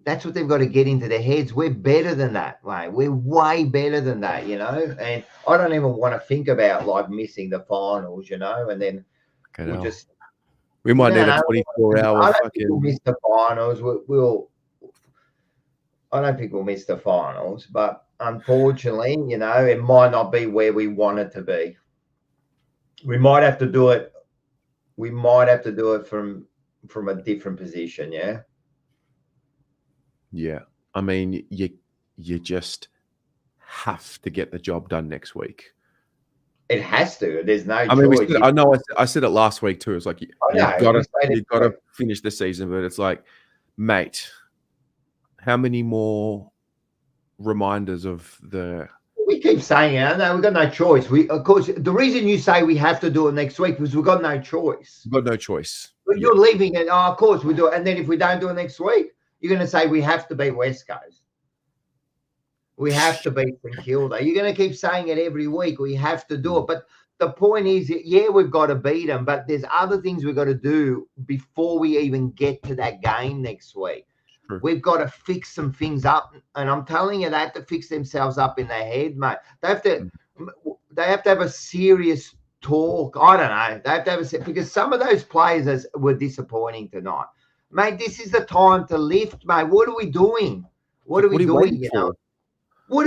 That's what they've got to get into their heads. We're better than that, mate. We're way better than that, you know. And I don't even want to think about like missing the finals, you know. And then we might need a 24-hour. I don't think we'll miss the finals. I don't think we'll miss the finals, but unfortunately, you know, it might not be where we want it to be. We might have to do it. We might have to do it from a different position, yeah. Yeah, I mean, you just have to get the job done next week. It has to. There's no choice. I mean, I know I said it last week too. It's like you've got to finish the season, but it's like, mate, how many more reminders of the? We keep saying it. No, we've got no choice. Of course, the reason you say we have to do it next week is we've got no choice. We've got no choice. But you're leaving it. Oh, of course we do it. And then if we don't do it next week, you're going to say we have to beat West Coast. We have to beat St Kilda. You're going to keep saying it every week. We have to do it. But the point is, yeah, we've got to beat them, but there's other things we've got to do before we even get to that game next week. True. We've got to fix some things up. And I'm telling you, they have to fix themselves up in their head, mate. They have to have a serious talk. I don't know. They have to have because some of those players were disappointing tonight. Mate, this is the time to lift, mate. What are we doing? What are we doing? You know,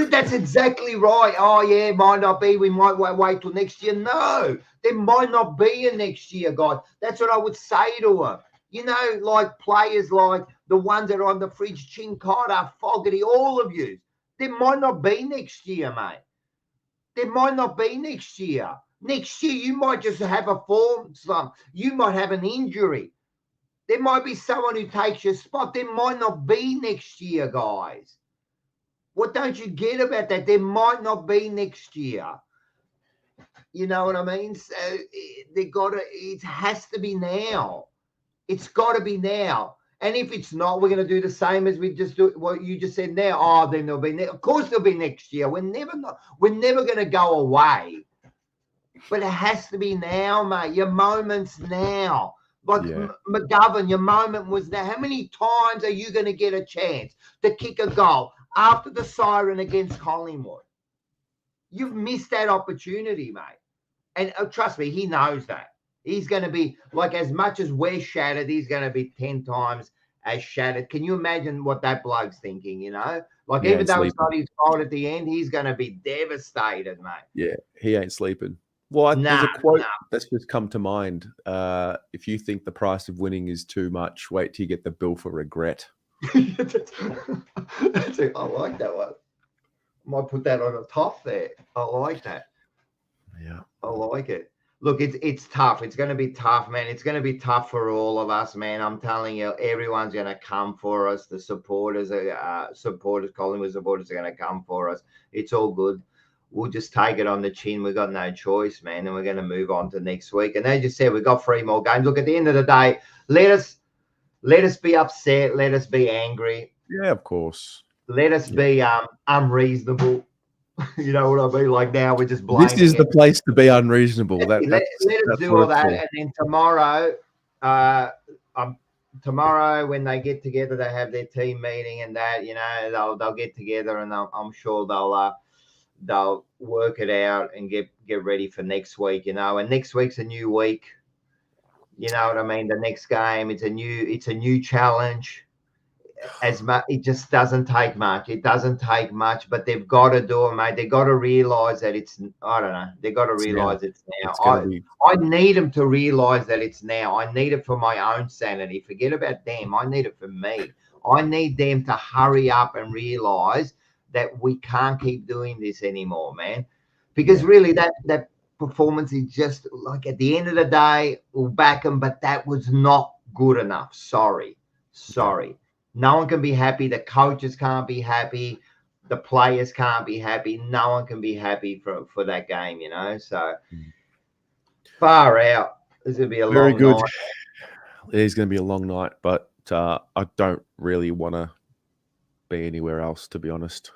that's exactly right. Oh, yeah, might not be. We might wait till next year. No, there might not be a next year, guys. That's what I would say to them. You know, like players like the ones that are on the fridge, Chincotta, Fogarty, all of you. There might not be next year, mate. There might not be next year. Next year, you might just have a form slump. You might have an injury. There might be someone who takes your spot. There might not be next year, guys. What don't you get about that? There might not be next year. You know what I mean? So it has to be now. It's got to be now. And if it's not, we're going to do the same as we just do what you just said now. Oh, then there'll be of course there'll be next year. We're never going to go away. But it has to be now, mate. Your moment's now. Like McGovern, your moment was now. How many times are you going to get a chance to kick a goal after the siren against Collingwood? You've missed that opportunity, mate. And trust me, he knows that. He's going to be, like, as much as we're shattered, he's going to be 10 times as shattered. Can you imagine what that bloke's thinking, you know? Like, even though it's not his fault at the end, he's going to be devastated, mate. Yeah, he ain't sleeping. Well, there's a quote that's just come to mind. If you think the price of winning is too much, wait till you get the bill for regret. I like that one. Might put that on the top there. I like that. Yeah. I like it. Look, it's tough. It's going to be tough, man. It's going to be tough for all of us, man. I'm telling you, everyone's going to come for us. The supporters, Collingwood supporters are going to come for us. It's all good. We'll just take it on the chin. We've got no choice, man, and we're going to move on to next week. And as you said, we've got 3 more games. Look, at the end of the day, let us be upset. Let us be angry. Yeah, of course. Let us be unreasonable. You know what I mean? Like now we're just blaming. This is the place to be unreasonable. Let us do all that, and then tomorrow, when they get together, they have their team meeting, and that, you know, they'll get together, and I'm sure they'll work it out and get ready for next week, you know. And next week's a new week. You know what I mean? The next game, it's a new challenge. As much, it just doesn't take much. It doesn't take much, but they've got to do it, mate. They've got to realize that it's. I don't know. They've got to realize it's now. I need them to realize that it's now. I need it for my own sanity. Forget about them. I need it for me. I need them to hurry up and realize that we can't keep doing this anymore, man. Because really, that performance is just like at the end of the day, we'll back them, but that was not good enough. Sorry. No one can be happy. The coaches can't be happy. The players can't be happy. No one can be happy for that game, So far out. This is going to be a Very long good. night. It is going to be a long night, but I don't really want to be anywhere else, to be honest.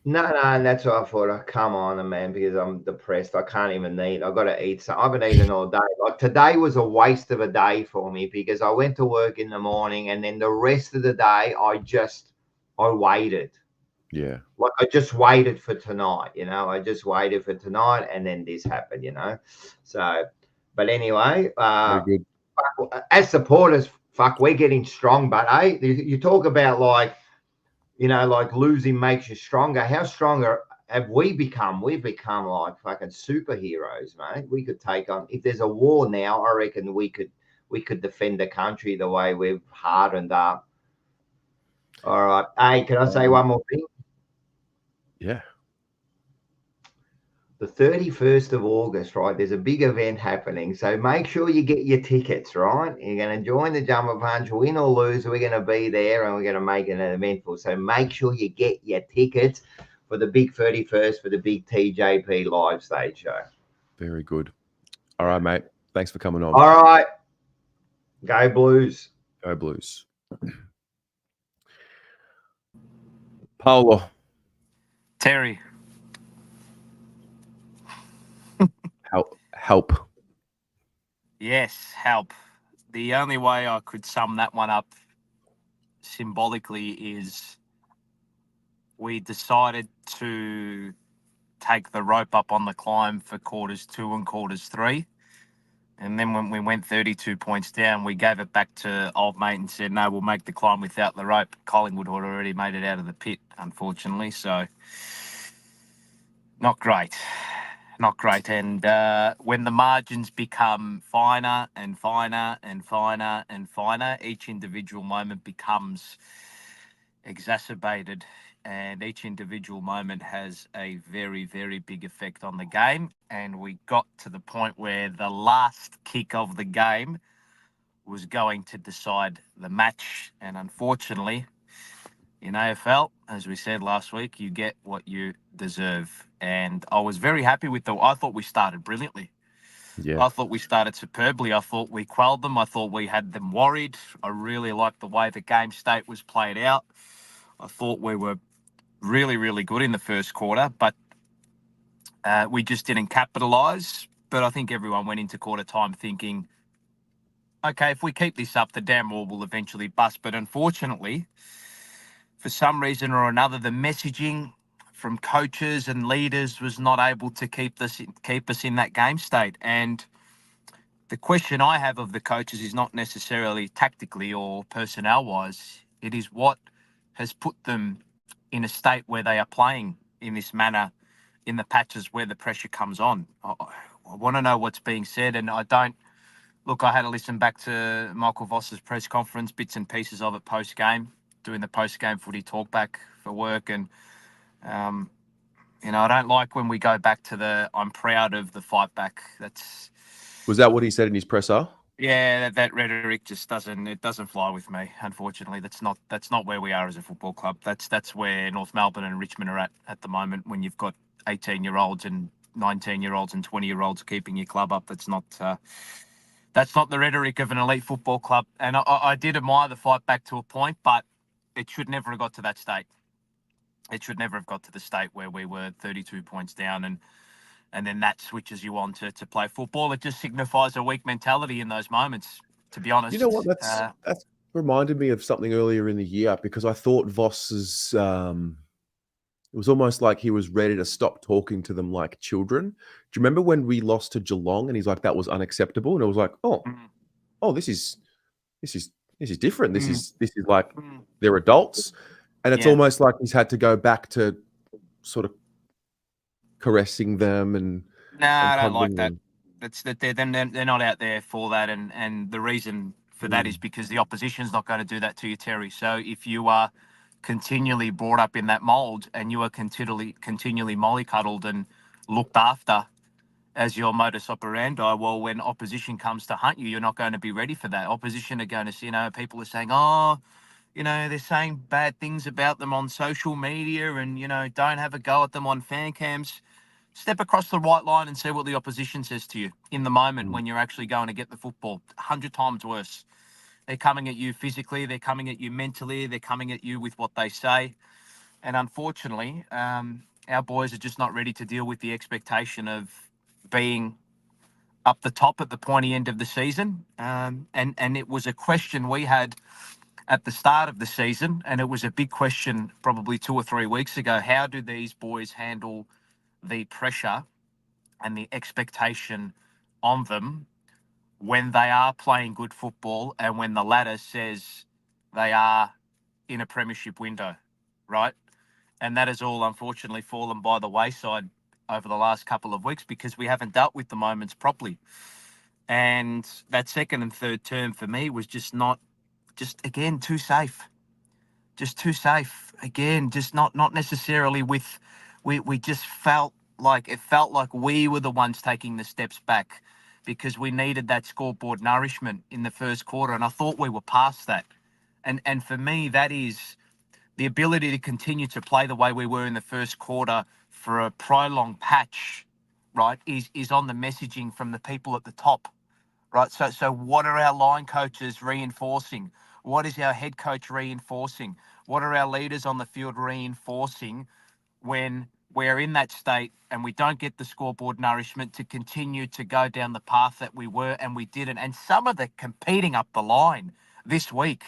No, and that's what I thought. Oh, come on, man, because I'm depressed. I can't even eat. I've got to eat something. I haven't eaten all day. Like today was a waste of a day for me because I went to work in the morning and then the rest of the day I waited. Yeah. Like I just waited for tonight, I just waited for tonight and then this happened, So, but anyway, Very good. as supporters, we're getting strong, but you talk about like losing makes you stronger. How stronger have we become? We've become like fucking superheroes, mate. We could take on, if there's a war now, I reckon we could defend the country the way we've hardened up. All right. Hey, can I say one more thing? Yeah. The 31st of August, right? There's a big event happening. So make sure you get your tickets, right? You're going to join the Jumper Punch, win or lose. We're going to be there and we're going to make it an eventful. So make sure you get your tickets for the big 31st for the big TJP live stage show. Very good. All right, mate. Thanks for coming on. All right. Go Blues. Go Blues. Paolo. Terry. Help. Yes, help. The only way I could sum that one up symbolically is we decided to take the rope up on the climb for quarters 2 and quarters 3. And then when we went 32 points down, we gave it back to old mate and said, no, we'll make the climb without the rope. Collingwood had already made it out of the pit, unfortunately. So not great. Not great. And when the margins become finer and finer and finer and finer, each individual moment becomes exacerbated. And each individual moment has a very, very big effect on the game. And we got to the point where the last kick of the game was going to decide the match. And unfortunately, in AFL, as we said last week, you get what you deserve. And I was very happy with I thought we started brilliantly. Yeah. I thought we started superbly. I thought we quelled them. I thought we had them worried. I really liked the way the game state was played out. I thought we were really, really good in the first quarter, but we just didn't capitalise. But I think everyone went into quarter time thinking, okay, if we keep this up, the damn wall will eventually bust. But unfortunately, for some reason or another, the messaging from coaches and leaders was not able to keep us in that game state. And the question I have of the coaches is not necessarily tactically or personnel-wise. It is what has put them in a state where they are playing in this manner in the patches where the pressure comes on. I want to know what's being said, and I don't... Look, I had to listen back to Michael Voss's press conference, bits and pieces of it post-game, doing the post-game footy talkback for work, and I don't like when we go back to the I'm proud of the fight back. Was that what he said in his presser? Yeah, that rhetoric just doesn't fly with me. Unfortunately, that's not where we are as a football club. That's where North Melbourne and Richmond are at the moment. When you've got 18-year-olds and 19-year-olds and 20-year-olds keeping your club up, that's not the rhetoric of an elite football club. And I did admire the fight back to a point, but it should never have got to that state. It should never have got to the state where we were 32 points down and then that switches you on to play football. It just signifies a weak mentality in those moments, to be honest. You know what? That's reminded me of something earlier in the year because I thought Voss's it was almost like he was ready to stop talking to them like children. Do you remember when we lost to Geelong and he's like, that was unacceptable? And it was like, this is different. This is like they're adults. And it's almost like he's had to go back to sort of caressing them and I don't like that. That's that they're not out there for that, and the reason for that is because the opposition's not going to do that to you, Terry. So if you are continually brought up in that mold and you are continually mollycoddled and looked after, as your modus operandi. Well, when opposition comes to hunt you, you're not going to be ready for that. Opposition are going to, people are saying, oh, they're saying bad things about them on social media and, don't have a go at them on fan cams. Step across the right line and see what the opposition says to you in the moment when you're actually going to get the football. 100 times worse. They're coming at you physically. They're coming at you mentally. They're coming at you with what they say. And unfortunately, our boys are just not ready to deal with the expectation of being up the top at the pointy end of the season. And it was a question we had at the start of the season, and it was a big question probably 2 or 3 weeks ago. How do these boys handle the pressure and the expectation on them when they are playing good football and when the ladder says they are in a premiership window, right? And that has all unfortunately fallen by the wayside over the last couple of weeks because we haven't dealt with the moments properly. And that second and third term for me was again, too safe. Just too safe. Again, just not necessarily with, we just felt like we were the ones taking the steps back because we needed that scoreboard nourishment in the first quarter. And I thought we were past that. And for me, that is the ability to continue to play the way we were in the first quarter for a prolonged patch, right, is on the messaging from the people at the top, right? So what are our line coaches reinforcing? What is our head coach reinforcing? What are our leaders on the field reinforcing when we're in that state and we don't get the scoreboard nourishment to continue to go down the path that we were and we didn't? And some of the competing up the line this week,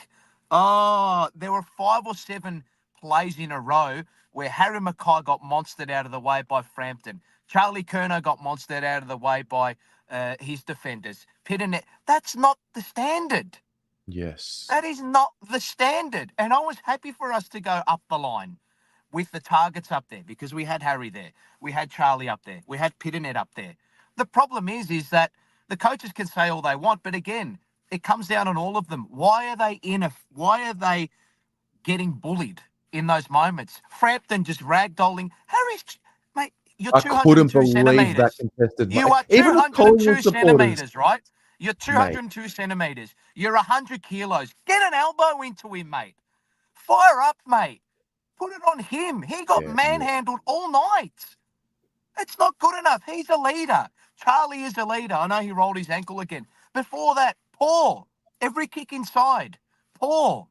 there were 5 or 7 plays in a row where Harry Mackay got monstered out of the way by Frampton. Charlie Curnow got monstered out of the way by his defenders. Pitternet. That's not the standard. Yes. That is not the standard. And I was happy for us to go up the line with the targets up there because we had Harry there. We had Charlie up there. We had Pitternet up there. The problem is that the coaches can say all they want, but again, it comes down on all of them. Why are they getting bullied in those moments? Frampton just ragdolling. Harry's, mate, you're I 202 couldn't believe centimetres. that contested. You are Even the 202 Collingwood supporters, centimetres, right? You're 202 centimetres. You're 100 kilos. Get an elbow into him, mate. Fire up, mate. Put it on him. He got manhandled all night. It's not good enough. He's a leader. Charlie is a leader. I know he rolled his ankle again. Before that, poor. Every kick inside. Poor.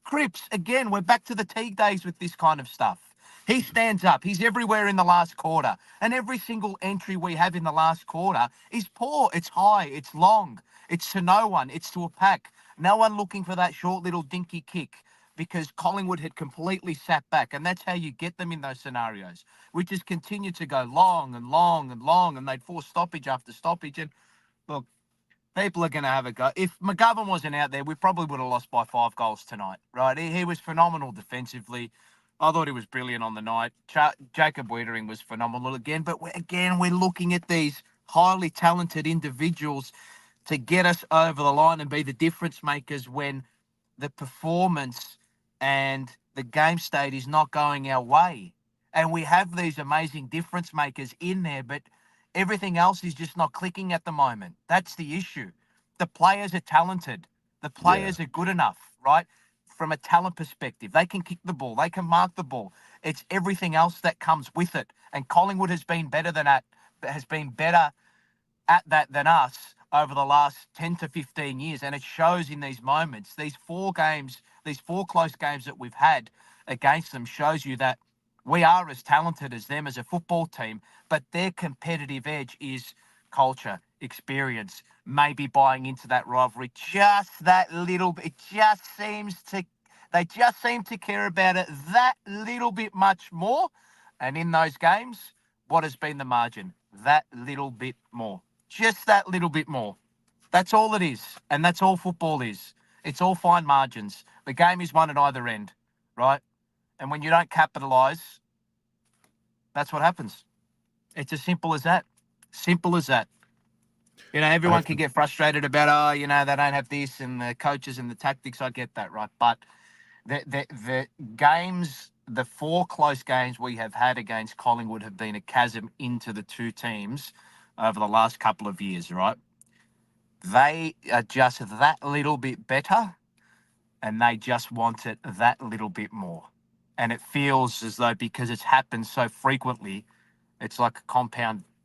Cripps, again, we're back to the Teague days with this kind of stuff. He stands up. He's everywhere in the last quarter. And every single entry we have in the last quarter is poor. It's high. It's long. It's to no one. It's to a pack. No one looking for that short little dinky kick because Collingwood had completely sat back. And that's how you get them in those scenarios. We just continue to go long and long and long, and they'd force stoppage after stoppage. And look, people are going to have a go. If McGovern wasn't out there, we probably would have lost by 5 goals tonight, right? He was phenomenal defensively. I thought he was brilliant on the night. Jacob Wiedering was phenomenal again. But we're looking at these highly talented individuals to get us over the line and be the difference makers when the performance and the game state is not going our way. And we have these amazing difference makers in there, but everything else is just not clicking at the moment. That's the issue. The players are talented. The players are good enough, right? From a talent perspective, they can kick the ball. They can mark the ball. It's everything else that comes with it. And Collingwood has been better than that, has been better at that than us over the last 10 to 15 years. And it shows in these moments. These 4 games, these 4 close games that we've had against them shows you that we are as talented as them as a football team, but their competitive edge is culture, experience, maybe buying into that rivalry just that little bit. They just seem to care about it that little bit much more. And in those games, what has been the margin? That little bit more. Just that little bit more. That's all it is. And that's all football is. It's all fine margins. The game is won at either end, right? And when you don't capitalise, that's what happens. It's as simple as that. Simple as that. Everyone can get frustrated about, they don't have this and the coaches and the tactics. I get that, right? But the games, the 4 close games we have had against Collingwood have been a chasm into the 2 teams over the last couple of years, right? They are just that little bit better, and they just want it that little bit more. And it feels as though because it's happened so frequently, it's like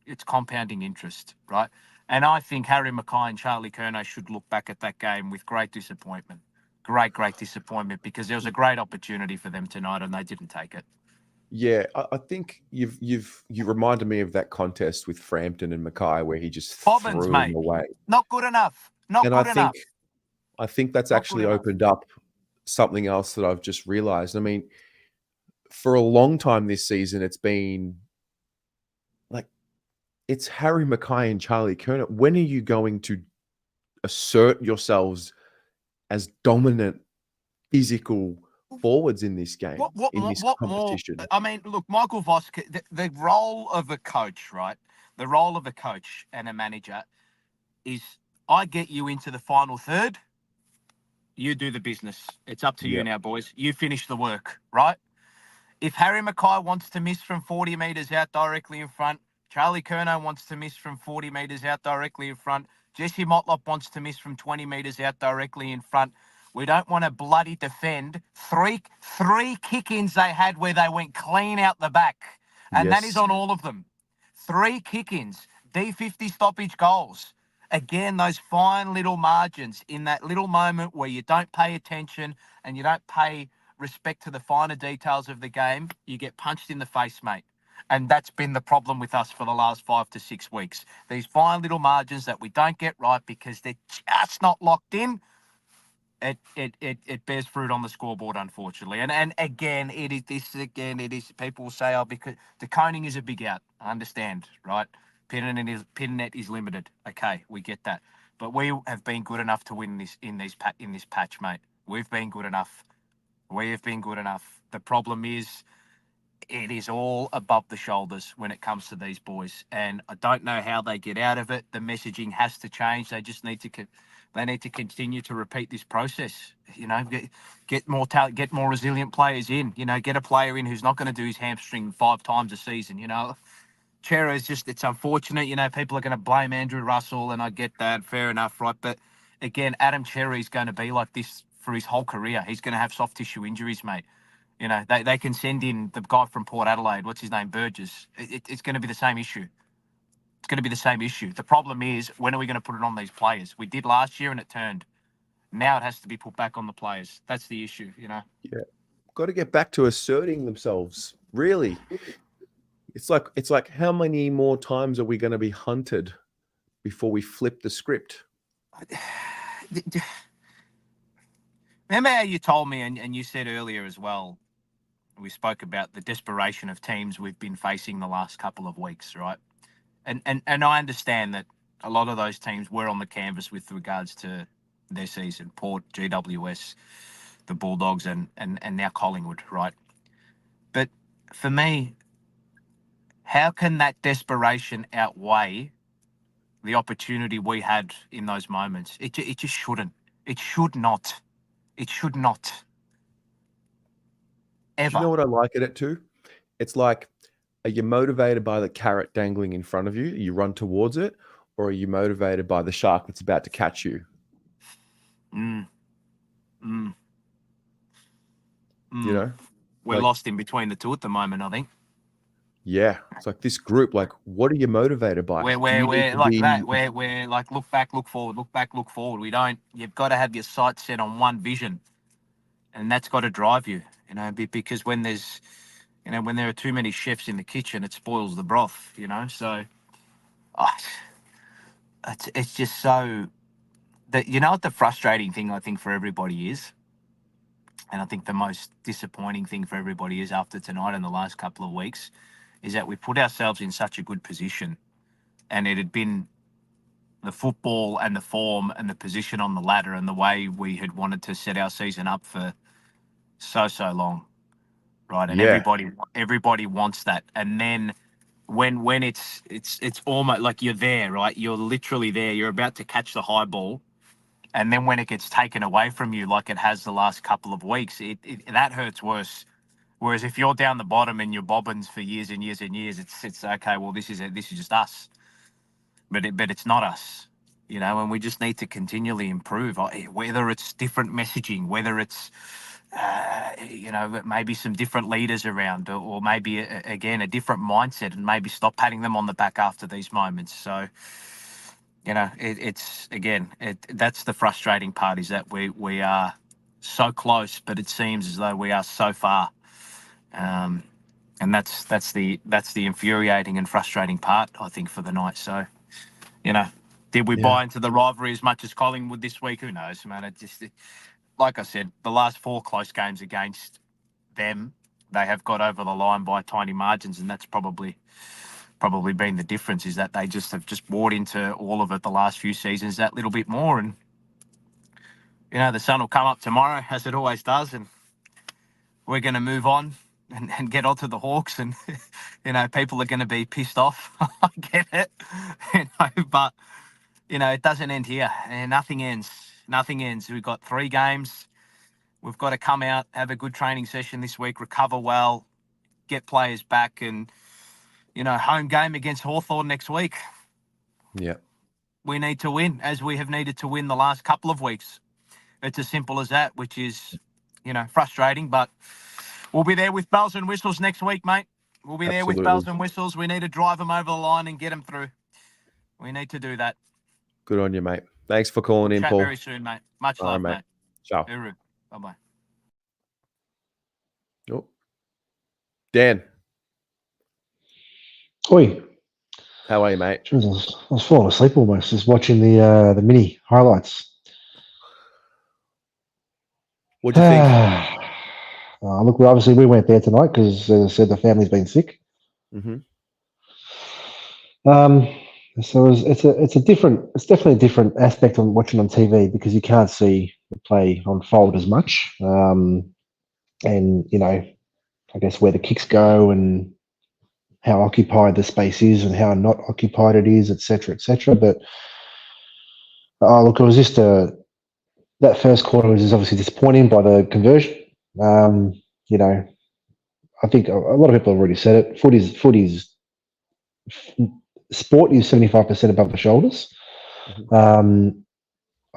it's compounding interest, right? And I think Harry Mackay and Charlie Curnow should look back at that game with great disappointment. Great disappointment, because there was a great opportunity for them tonight and they didn't take it. Yeah, I think you reminded me of that contest with Frampton and Mackay where he just Bobbins, threw mate. him away. Not good enough. Not And good enough. I think that's Not actually good enough. opened up something else that I've just realized. I mean, for a long time this season, it's been like, it's Harry Mackay and Charlie Curnow. When are you going to assert yourselves as dominant physical forwards in this game, in this competition? More? I mean, look, Michael Voss, the role of a coach, right? The role of a coach and a manager is, I get you into the final third, you do the business. It's up to you now, boys. You finish the work, right? If Harry Mackay wants to miss from 40 metres out directly in front, Charlie Curnow wants to miss from 40 metres out directly in front, Jesse Motlop wants to miss from 20 metres out directly in front. We don't want to bloody defend. Three kick-ins they had where they went clean out the back. And that is on all of them. 3 kick-ins, D50 stoppage goals. Again, those fine little margins in that little moment where you don't pay attention and you don't pay respect to the finer details of the game, you get punched in the face, mate. And that's been the problem with us for the last 5 to 6 weeks. These fine little margins that we don't get right because they're just not locked in. It bears fruit on the scoreboard, unfortunately. And again, it is people will say, oh, because the coning is a big out. I understand, right? Pin net is limited. Okay, we get that. But we have been good enough to win this in this patch, mate. We've been good enough. We have been good enough. The problem is, it is all above the shoulders when it comes to these boys, and I don't know how they get out of it. The messaging has to change. They just need to continue to repeat this process. You know, get more talent, get more resilient players in. You know, get a player in who's not going to do his hamstring 5 times a season. You know, Chera is just, it's unfortunate. You know, people are going to blame Andrew Russell, and I get that. Fair enough, right? But again, Adam Cherry is going to be like this for his whole career. He's going to have soft tissue injuries, mate. You know, they can send in the guy from Port Adelaide, what's his name, Burgess. It's going to be the same issue. It's going to be the same issue. The problem is, when are we going to put it on these players? We did last year and it turned. Now it has to be put back on the players. That's the issue, you know? Yeah. Got to get back to asserting themselves. Really. It's like how many more times are we going to be hunted before we flip the script? Remember how you told me, and you said earlier as well, we spoke about the desperation of teams we've been facing the last couple of weeks, right? And I understand that a lot of those teams were on the canvas with regards to their season. Port, GWS, the Bulldogs, and now Collingwood, right? But for me, how can that desperation outweigh the opportunity we had in those moments? It just shouldn't. It should not. It should not. Ever. Do you know what I like at it too? It's like, are you motivated by the carrot dangling in front of you? You run towards it, or are you motivated by the shark that's about to catch you? You know, we're lost in between the two at the moment, I think. Yeah, it's like this group. Like, what are you motivated by? We're like that. We're like, look back, look forward, look back, look forward. We don't. You've got to have your sights set on one vision, and that's got to drive you. You know, because when there's, you know, when there are too many chefs in the kitchen, it spoils the broth. You know, so it's just so that, you know what the frustrating thing I think for everybody is, and I think the most disappointing thing for everybody is after tonight and the last couple of weeks, is that we put ourselves in such a good position, and it had been the football and the form and the position on the ladder and the way we had wanted to set our season up for so long, right? And everybody wants that. And then when it's almost like you're there, right? You're literally there. You're about to catch the high ball, and then when it gets taken away from you, like it has the last couple of weeks, that hurts worse. Whereas if you're down the bottom and you're bobbins for years and years and years, it's okay. Well, this is just us. but it's not us, and we just need to continually improve. Whether it's different messaging, whether it's maybe some different leaders around, or maybe again a different mindset, and maybe stop patting them on the back after these moments. So, that's the frustrating part, is that we are so close, but it seems as though we are so far. And that's the infuriating and frustrating part, I think, for the night. So, did we buy into the rivalry as much as Collingwood this week? Who knows, man? Like I said, the last 4 close games against them, they have got over the line by tiny margins, and that's probably been the difference, is that they have bought into all of it the last few seasons that little bit more. And, the sun will come up tomorrow, as it always does, and we're going to move on and get onto the Hawks, and, people are going to be pissed off. I get it, but, it doesn't end here, and nothing ends. Nothing ends. We've got 3 games. We've got to come out, have a good training session this week, recover well, get players back, and, home game against Hawthorn next week. Yeah. We need to win, as we have needed to win the last couple of weeks. It's as simple as that, which is, frustrating, but we'll be there with bells and whistles next week, mate. We'll be there with bells and whistles. We need to drive them over the line and get them through. We need to do that. Good on you, mate. Thanks for calling in, Chat Paul. very soon, mate. Much love, mate. Ciao. Uru. Bye-bye. Oh. Dan. Oi. How are you, mate? I was falling asleep almost, just watching the mini highlights. What do you think? Look, obviously we went there tonight because, as I said, the family's been sick. Mm-hmm. So it's definitely a different aspect on watching on TV, because you can't see the play unfold as much, and I guess where the kicks go and how occupied the space is and how not occupied it is, etc., etc. But look, it was just that first quarter was obviously disappointing by the conversion. I think a lot of people have already said it. Footy's sport is 75% above the shoulders. Mm-hmm.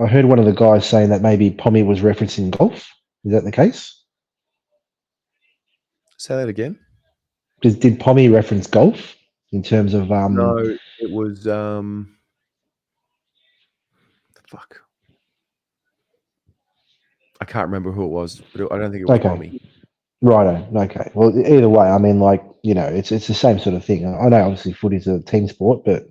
I heard one of the guys saying that maybe Pommy was referencing golf. Is that the case? Say that again. Did Pommy reference golf in terms of? No, it was fuck. I can't remember who it was, but I don't think it was Pommy. Righto. Okay. Well, either way, I mean, it's the same sort of thing. I know obviously footy's a team sport, but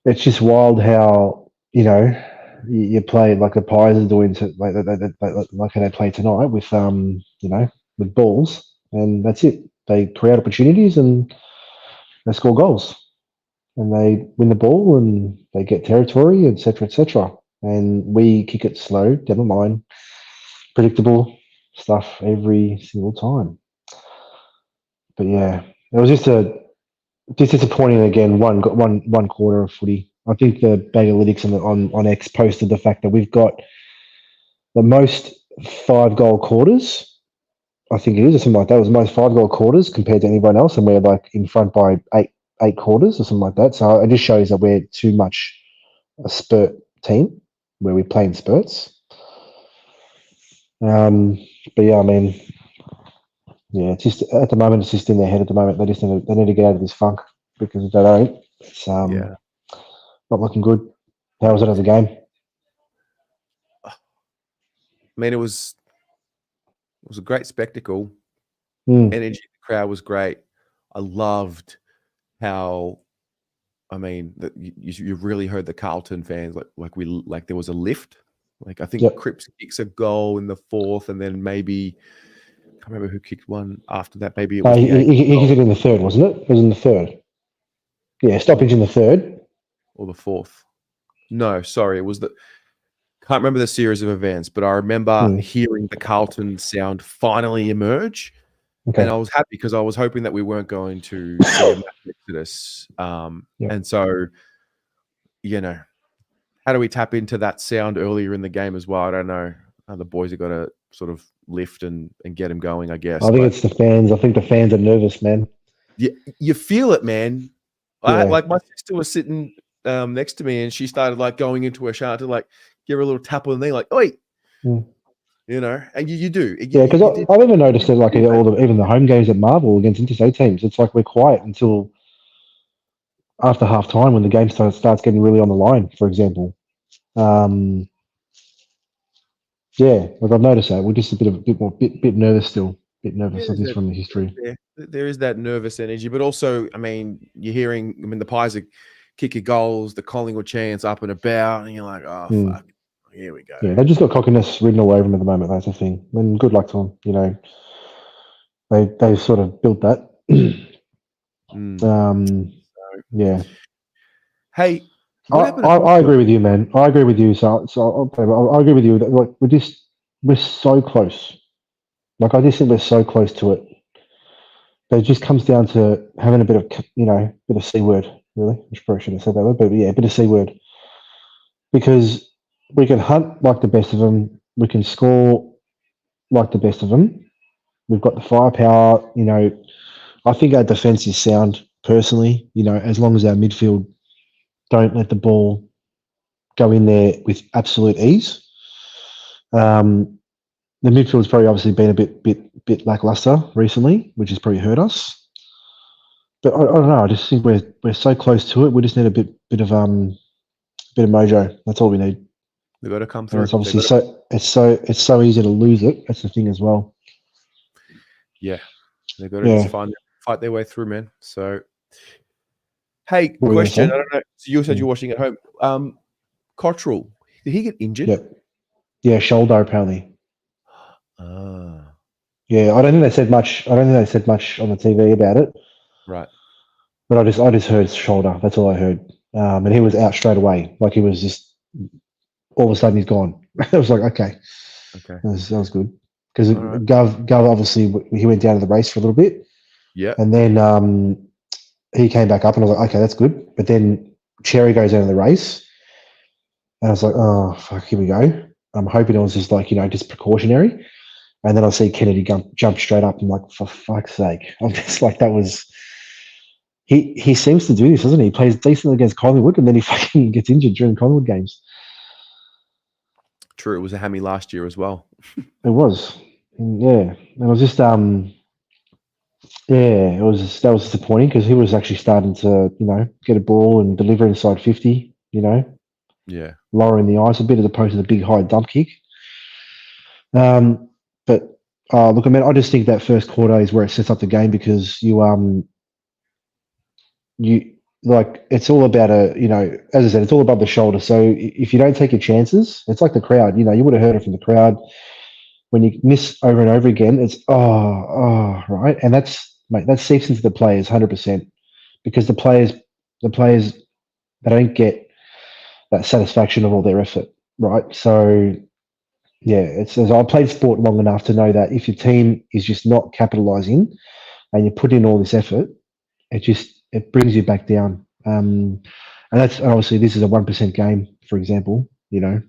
it's just wild how you play like the Pies are doing, like how they play tonight with with balls, and that's it. They create opportunities and they score goals, and they win the ball and they get territory, etc., etc. And we kick it slow, never mind, predictable stuff every single time. But yeah, it was just disappointing again. One quarter of footy. I think the Bagalytics on X posted the fact that we've got the most 5-goal quarters. I think it is, or something like that. It was the most 5-goal quarters compared to anyone else, and we're like in front by eight quarters or something like that. So it just shows that we're too much a spurt team where we play in spurts. But yeah, I mean, yeah, it's just at the moment, it's just in their head at the moment. They need to get out of this funk, because if they don't, it's not looking good. How was it as a game? I mean, it was a great spectacle. Energy in the crowd was great. I loved how, I mean, that you really heard the Carlton fans like there was a lift. Like I think Cripps kicks a goal in the 4th, and then maybe I can't remember who kicked one after that. Maybe it was he kicked it in the 3rd, wasn't it? It was in the 3rd. Yeah, stoppage in the 3rd or the 4th. No, sorry, it was the. Can't remember the series of events, but I remember hearing the Carlton sound finally emerge, and I was happy because I was hoping that we weren't going to see a mass exodus. And so, how do we tap into that sound earlier in the game as well? I don't know. The boys have got to sort of lift and get them going, I guess. I think it's the fans. I think the fans are nervous, man. You feel it, man. Like my sister was sitting next to me, and she started like going into her shower to like give her a little tap on the knee, like, "Oi," you know. And you do, because I've even noticed that like even the home games at Marvel against interstate teams, it's like we're quiet until after half time when the game starts getting really on the line. For example, yeah, like I've noticed that we're just a bit nervous still, bit nervous. I think from the history. There is that nervous energy, but also, I mean, you're hearing. I mean, the Pies are kicking goals, the Collingwood chants up and about, and you're like, oh fuck, here we go. Yeah, they've just got cockiness written all over them at the moment. That's the thing. And good luck to them. You know, they sort of built that. Yeah. Hey, I agree with you, man. I agree with you. So I agree with you. That, like we're so close. Like I just think we're so close to it. But it just comes down to having a bit of bit of C word. Really, I probably shouldn't have said that word, but yeah, a bit of C word. Because we can hunt like the best of them. We can score like the best of them. We've got the firepower. You know, I think our defense is sound. Personally, you know, as long as our midfield don't let the ball go in there with absolute ease. The midfield's probably obviously been a bit lackluster recently, which has probably hurt us. But I don't know. I just think we're so close to it. We just need a bit of mojo. That's all we need. They've got to come through. And it's obviously it's so easy to lose it. That's the thing as well. Yeah, they've got to just fight their way through, man. So, hey, question. I don't know. So you said you're watching at home. Cottrell, did he get injured? Yep. Yeah, shoulder apparently. Yeah, I don't think they said much. I don't think they said much on the TV about it. Right. But I just heard shoulder. That's all I heard. And he was out straight away. Like he was just all of a sudden he's gone. I was like, okay. That was good. Because Gov obviously he went down to the race for a little bit. Yeah. And then he came back up and I was like, okay, that's good. But then Cherry goes out of the race. And I was like, oh fuck, here we go. I'm hoping it was just like, just precautionary. And then I see Kennedy jump straight up. I'm like, for fuck's sake. I'm just like, that was he seems to do this, doesn't he? He plays decently against Collingwood and then he fucking gets injured during Collingwood games. True, it was a hammy last year as well. It was. Yeah. It was just that was disappointing because he was actually starting to, get a ball and deliver inside 50, Yeah. lowering the ice a bit as opposed to the big high dump kick. But look, I mean, I just think that first quarter is where it sets up the game because you like it's all about as I said, it's all above the shoulder. So if you don't take your chances, it's like the crowd. You would have heard it from the crowd when you miss over and over again. It's right, and that seeps into the players 100% because the players they don't get that satisfaction of all their effort, right? So. Yeah, it's as I played sport long enough to know that if your team is just not capitalising and you put in all this effort, it brings you back down. And that's obviously this is a 1% game, for example. You're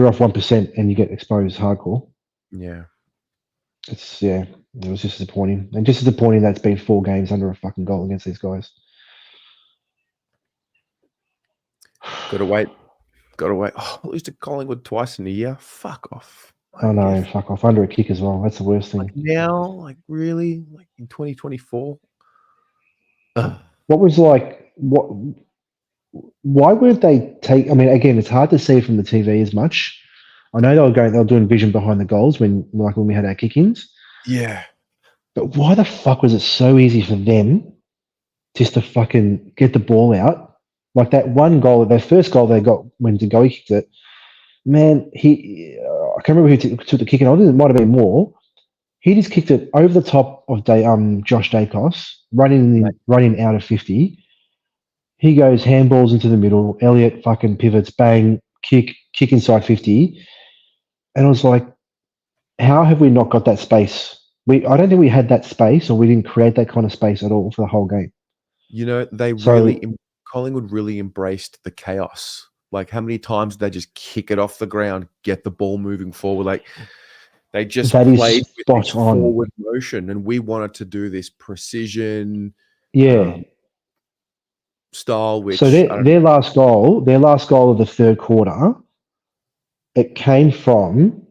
off 1% and you get exposed hardcore. Yeah, it was just disappointing, and just disappointing that it's been 4 games under a fucking goal against these guys. Got to wait. Oh, lose to Collingwood twice in a year. Fuck off. I know, fuck off. Under a kick as well. That's the worst thing. Really? Like in 2024? What was why would they take? I mean, again, it's hard to see from the TV as much. I know they were doing vision behind the goals when we had our kick-ins. Yeah. But why the fuck was it so easy for them just to fucking get the ball out? Like that one goal, their first goal they got when Degoe kicked it, man, I can't remember who took the kick, and I think it might have been Moore. He just kicked it over the top of Josh Dacos, running out of 50. He goes handballs into the middle. Elliott fucking pivots, bang, kick inside 50. And I was like, how have we not got that space? I don't think we had that space, or we didn't create that kind of space at all for the whole game. Collingwood really embraced the chaos. Like, how many times did they just kick it off the ground, get the ball moving forward? Like, they just played with this forward motion, and we wanted to do this precision. Yeah. style, which So their last goal of the third quarter, it came from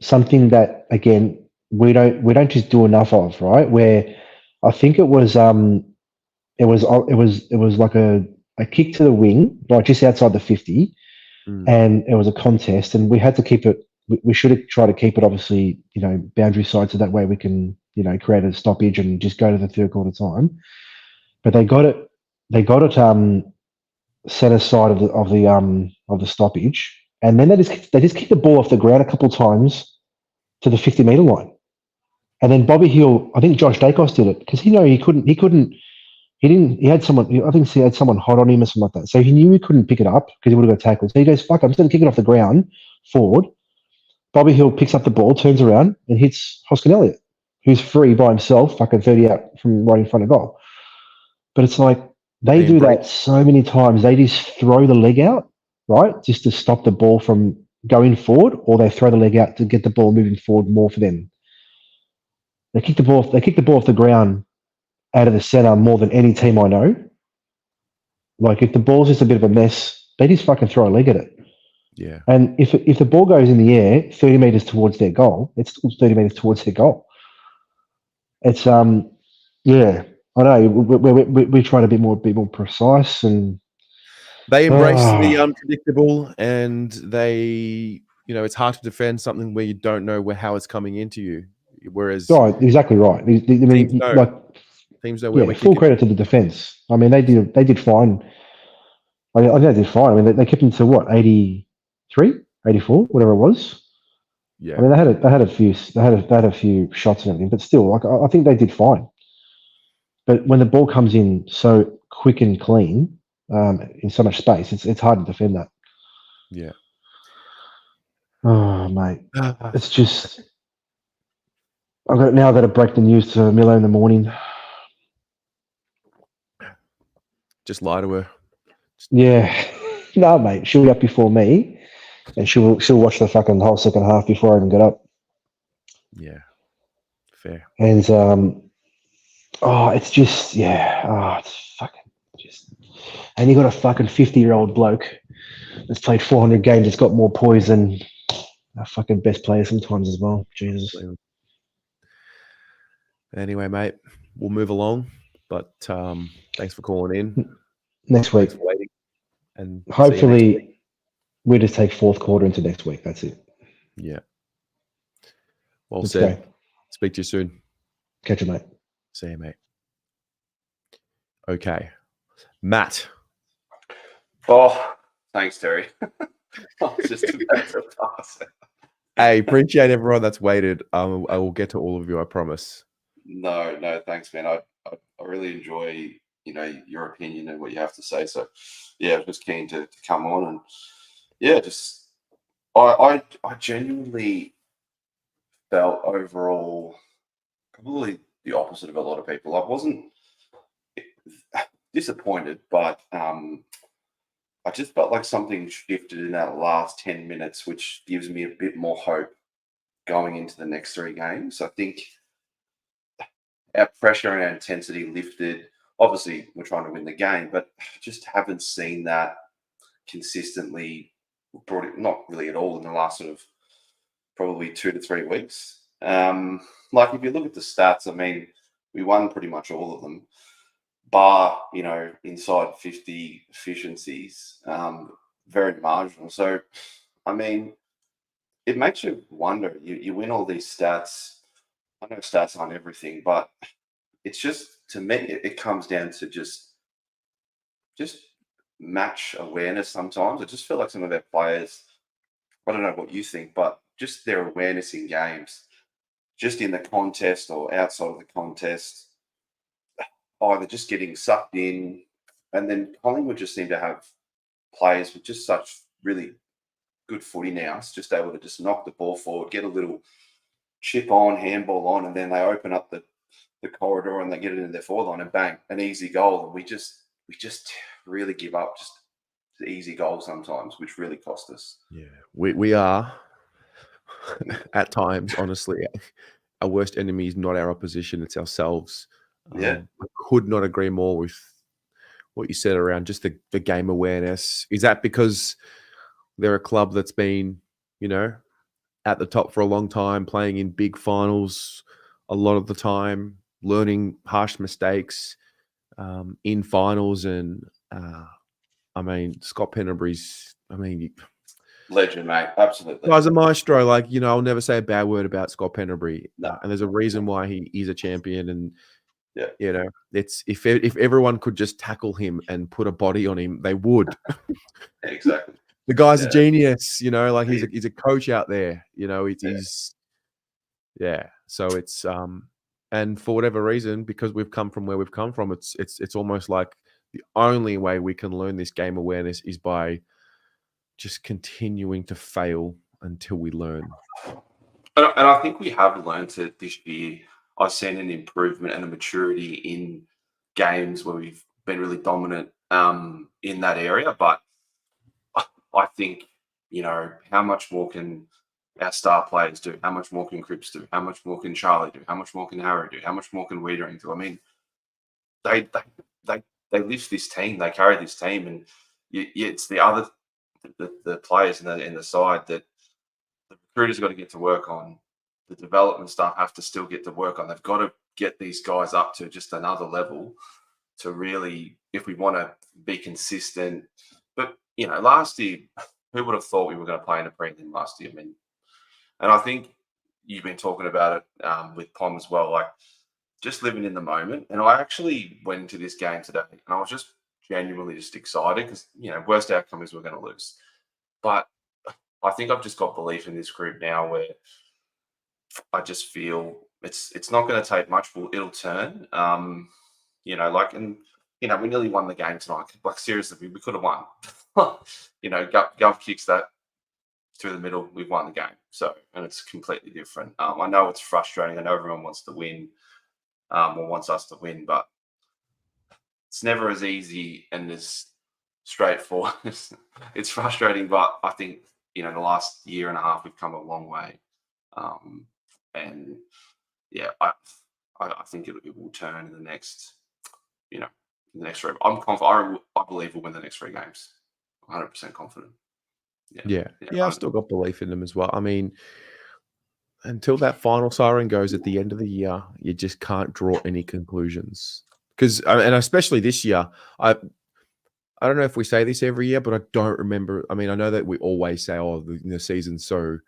something that again we don't just do enough of, right? Where I think it was like a kick to the wing, like just outside the 50, and it was a contest, and we had to keep it. We should have tried to keep it, obviously, boundary side, so that way we can, create a stoppage and just go to the third quarter time. But they got it center side of the stoppage, and then they just kicked the ball off the ground a couple of times to the 50-meter line, and then Bobby Hill, I think Josh Dacos did it because he had someone, I think he had someone hot on him or something like that, so he knew he couldn't pick it up because he would have got tackled. So he goes, "Fuck, I'm just going to kick it off the ground forward." Bobby Hill picks up the ball, turns around, and hits Hoskin Elliott, who's free by himself, fucking 30 out from right in front of goal. But it's like they do that so many times. They just throw the leg out, right, just to stop the ball from going forward, or they throw the leg out to get the ball moving forward more for them. They kick the ball off the ground out of the center more than any team I know. Like if the ball's just a bit of a mess, they just fucking throw a leg at it. Yeah. And if the ball goes in the air 30 meters towards their goal, it's still 30 meters towards their goal. It's yeah, I know we try to be more precise, and they embrace the unpredictable, and they, it's hard to defend something where you don't know how it's coming into you. Whereas, exactly right. I mean, teams know where we're full credit to the defense. I mean, they did fine. I think they did fine. I mean, they kept them to what, 83, 84, whatever it was. Yeah. I mean, they had a few shots and everything, but still, like I think they did fine. But when the ball comes in so quick and clean, in so much space, it's hard to defend that. Yeah. Oh, mate, it's just I've got to break the news to Milo in the morning. Just lie to her. Yeah, no, mate, she'll be up before me, and she'll watch the fucking whole second half before I even get up. Yeah, fair. And it's just it's fucking just, and you got a fucking 50-year-old bloke that's played 400 games. That's got more poise than our fucking best player sometimes as well. Jesus. Anyway, mate, we'll move along. But thanks for calling in. Next week. Thanks for waiting. And hopefully we just take fourth quarter into next week. That's it. Yeah. Well Let's said. go. Speak to you soon. Catch you, mate. See you, mate. Okay. Matt. Oh, thanks, Terry. I was just about to pass it. Hey, appreciate everyone that's waited. I will get to all of you, I promise. No, thanks, man. I really enjoy, your opinion and what you have to say. So, yeah, I was just keen to come on, and yeah, just I genuinely felt overall probably the opposite of a lot of people. I wasn't disappointed, but I just felt like something shifted in that last 10 minutes, which gives me a bit more hope going into the next 3 games. I think our pressure and our intensity lifted. Obviously, we're trying to win the game, but I just haven't seen that consistently, brought it not really at all in the last sort of probably 2 to 3 weeks. Like if you look at the stats, I mean, we won pretty much all of them, bar, inside 50 efficiencies, very marginal. So, I mean, it makes you wonder. You win all these stats. I know stats aren't everything, but it's just, to me, it comes down to just match awareness sometimes. I just feel like some of our players, I don't know what you think, but just their awareness in games, just in the contest or outside of the contest, either just getting sucked in, and then Collingwood just seem to have players with just such really good footy now. It's just able to just knock the ball forward, get a little chip on, handball on, and then they open up the corridor and they get it in their forward line and bang, an easy goal. And we just really give up just the easy goals sometimes, which really cost us. Yeah, we are at times, honestly, our worst enemy is not our opposition, it's ourselves. Yeah. I could not agree more with what you said around just the game awareness. Is that because they're a club that's been, at the top for a long time, playing in big finals a lot of the time, learning harsh mistakes in finals? And Scott Pendlebury's, legend, mate. Absolutely. Guy's a maestro. I'll never say a bad word about Scott Pendlebury. No. And there's a reason why he's a champion. And yeah, it's if everyone could just tackle him and put a body on him, they would. Exactly. The guy's a genius. He's a coach out there. He's So it's and for whatever reason, because we've come from where we've come from, it's almost like the only way we can learn this game awareness is by just continuing to fail until we learn. And I think we have learned it this year. I've seen an improvement and a maturity in games where we've been really dominant in that area. But I think, how much more can our star players do? How much more can Cripps do? How much more can Charlie do? How much more can Harry do? How much more can Wiedering do? I mean, they lift this team. They carry this team, and it's the other the players in the side that the recruiters got to get to work on. The development staff have to still get to work on. They've got to get these guys up to just another level to really, if we want to be consistent. But, last year, who would have thought we were going to play in a prelim last year? And I think you've been talking about it with Pom as well, like just living in the moment. And I actually went into this game today and I was just genuinely just excited because, worst outcome is we're going to lose. But I think I've just got belief in this group now where I just feel it's not going to take much. It'll turn. We nearly won the game tonight. Like seriously, we could have won. Gov kicks that through the middle. We've won the game. So, and it's completely different. I know it's frustrating. I know everyone wants to win, or wants us to win, but it's never as easy and as straightforward. It's frustrating, but I think the last year and a half we've come a long way. I think it will turn in the next, the next 3. I'm confident. I believe we'll win the next 3 games. 100% confident. Yeah. I've still got belief in them as well. I mean, until that final siren goes at the end of the year, you just can't draw any conclusions. Because, and especially this year, I don't know if we say this every year, but I don't remember. I mean, I know that we always say, "Oh, the season's so."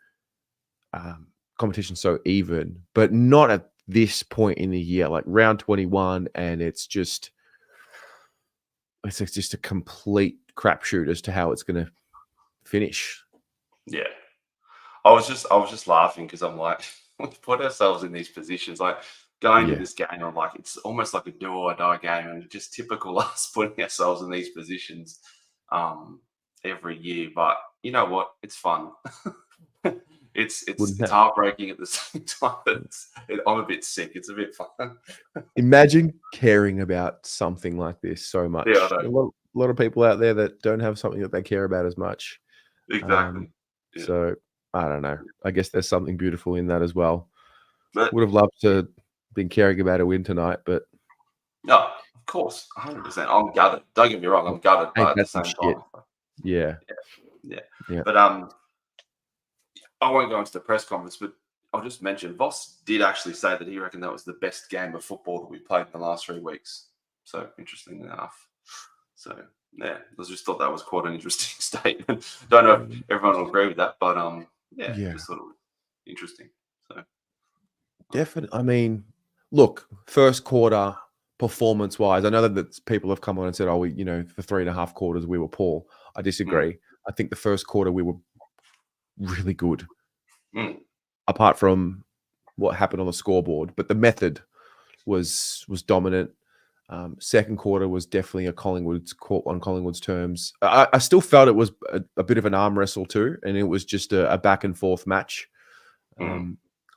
Competition so even, but not at this point in the year, like round 21, and it's just a complete crapshoot as to how it's going to finish. Yeah, I was just laughing because I'm like, we put ourselves in these positions, like going to this game. I'm like, it's almost like a do or die game, and just typical us putting ourselves in these positions every year. But you know what? It's fun. It's heartbreaking at the same time. I'm a bit sick. It's a bit fun. Imagine caring about something like this so much. Yeah, a lot of people out there that don't have something that they care about as much. Exactly. So I don't know. I guess there's something beautiful in that as well. But, would have loved to been caring about a win tonight, but no, of course, 100%. I'm gutted. Don't get me wrong. I'm gutted, but at the same time, yeah. But I won't go into the press conference, but I'll just mention Voss did actually say that he reckoned that was the best game of football that we played in the last 3 weeks. So interesting enough. So I just thought that was quite an interesting statement. Don't know if everyone will agree with that, but just thought it was interesting. So definitely. I mean, look, first quarter performance-wise, I know that people have come on and said, "Oh, for 3.5 quarters we were poor." I disagree. I think the first quarter we were really good, apart from what happened on the scoreboard. But the method was dominant. Second quarter was definitely on Collingwood's terms. I still felt it was a bit of an arm wrestle too, and it was just a back and forth match.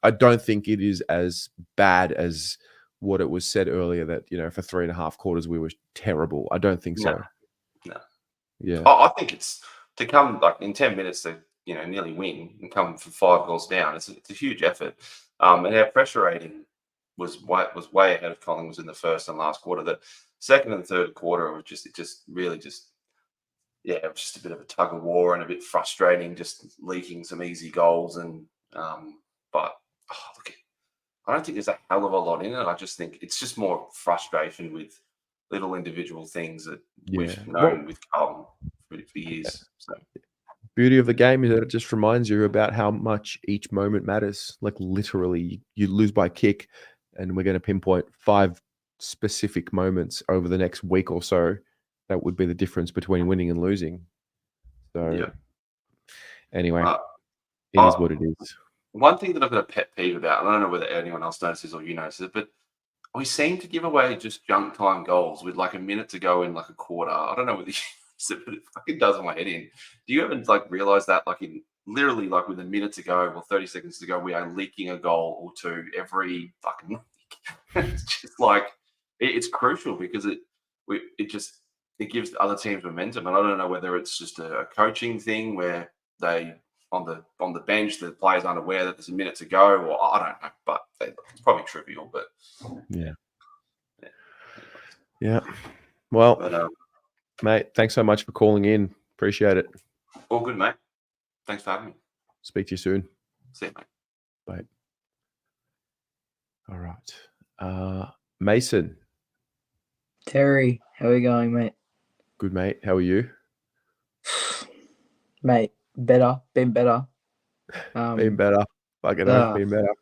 I don't think it is as bad as what it was said earlier that for 3.5 quarters we were terrible. I don't think so. No. Yeah. I think it's to come like in 10 minutes to nearly win and come from 5 goals down. It's a huge effort, and our pressure rating was way ahead of Collingwood in the first and last quarter. The second and third quarter, it was it was just a bit of a tug of war and a bit frustrating, just leaking some easy goals. And but look, I don't think there's a hell of a lot in it. I just think it's just more frustration with little individual things that we've known with Carlton for years. So. Beauty of the game is that it just reminds you about how much each moment matters. Like literally, you lose by kick, and we're going to pinpoint 5 specific moments over the next week or so that would be the difference between winning and losing. So, anyway, it is what it is. One thing that I've got a pet peeve about, and I don't know whether anyone else notices or you notice it, but we seem to give away just junk time goals with like a minute to go in like a quarter. I don't know whether but it fucking does my head in. Do you ever like realize that like in literally like with a minute to go or 30 seconds to go, we are leaking a goal or two every fucking week? It's just like it's crucial because it gives other teams momentum. And I don't know whether it's just a coaching thing where they on the bench the players aren't aware that there's a minute to go, or I don't know, but it's probably trivial. But yeah. Well. Mate, thanks so much for calling in. Appreciate it. All good, mate. Thanks for having me. Speak to you soon. See you, mate. Bye. All right. Mason. Terry, how are you going, mate? Good, mate. How are you? Mate, better. Been better. Been better. Fucking hell, been better.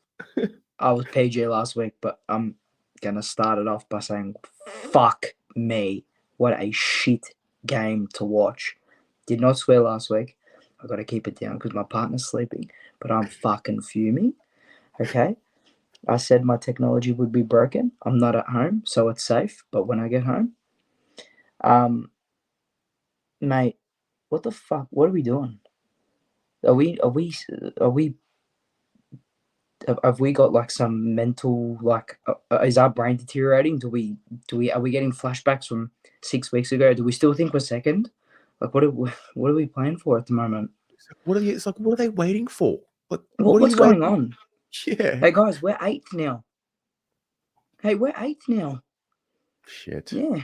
I was PG last week, but I'm going to start it off by saying, fuck me. What a shit game to watch. Did not swear last week. I got to keep it down because my partner's sleeping. But I'm fucking fuming. Okay? I said my technology would be broken. I'm not at home, so it's safe. But when I get home, mate, what the fuck? What are we doing? Have we got like some mental like? Is our brain deteriorating? Are we getting flashbacks from 6 weeks ago? Do we still think we're second? Like what are we playing for at the moment? What are they waiting for? Like, what's going on? Yeah. Hey guys, we're 8th now. Shit. Yeah.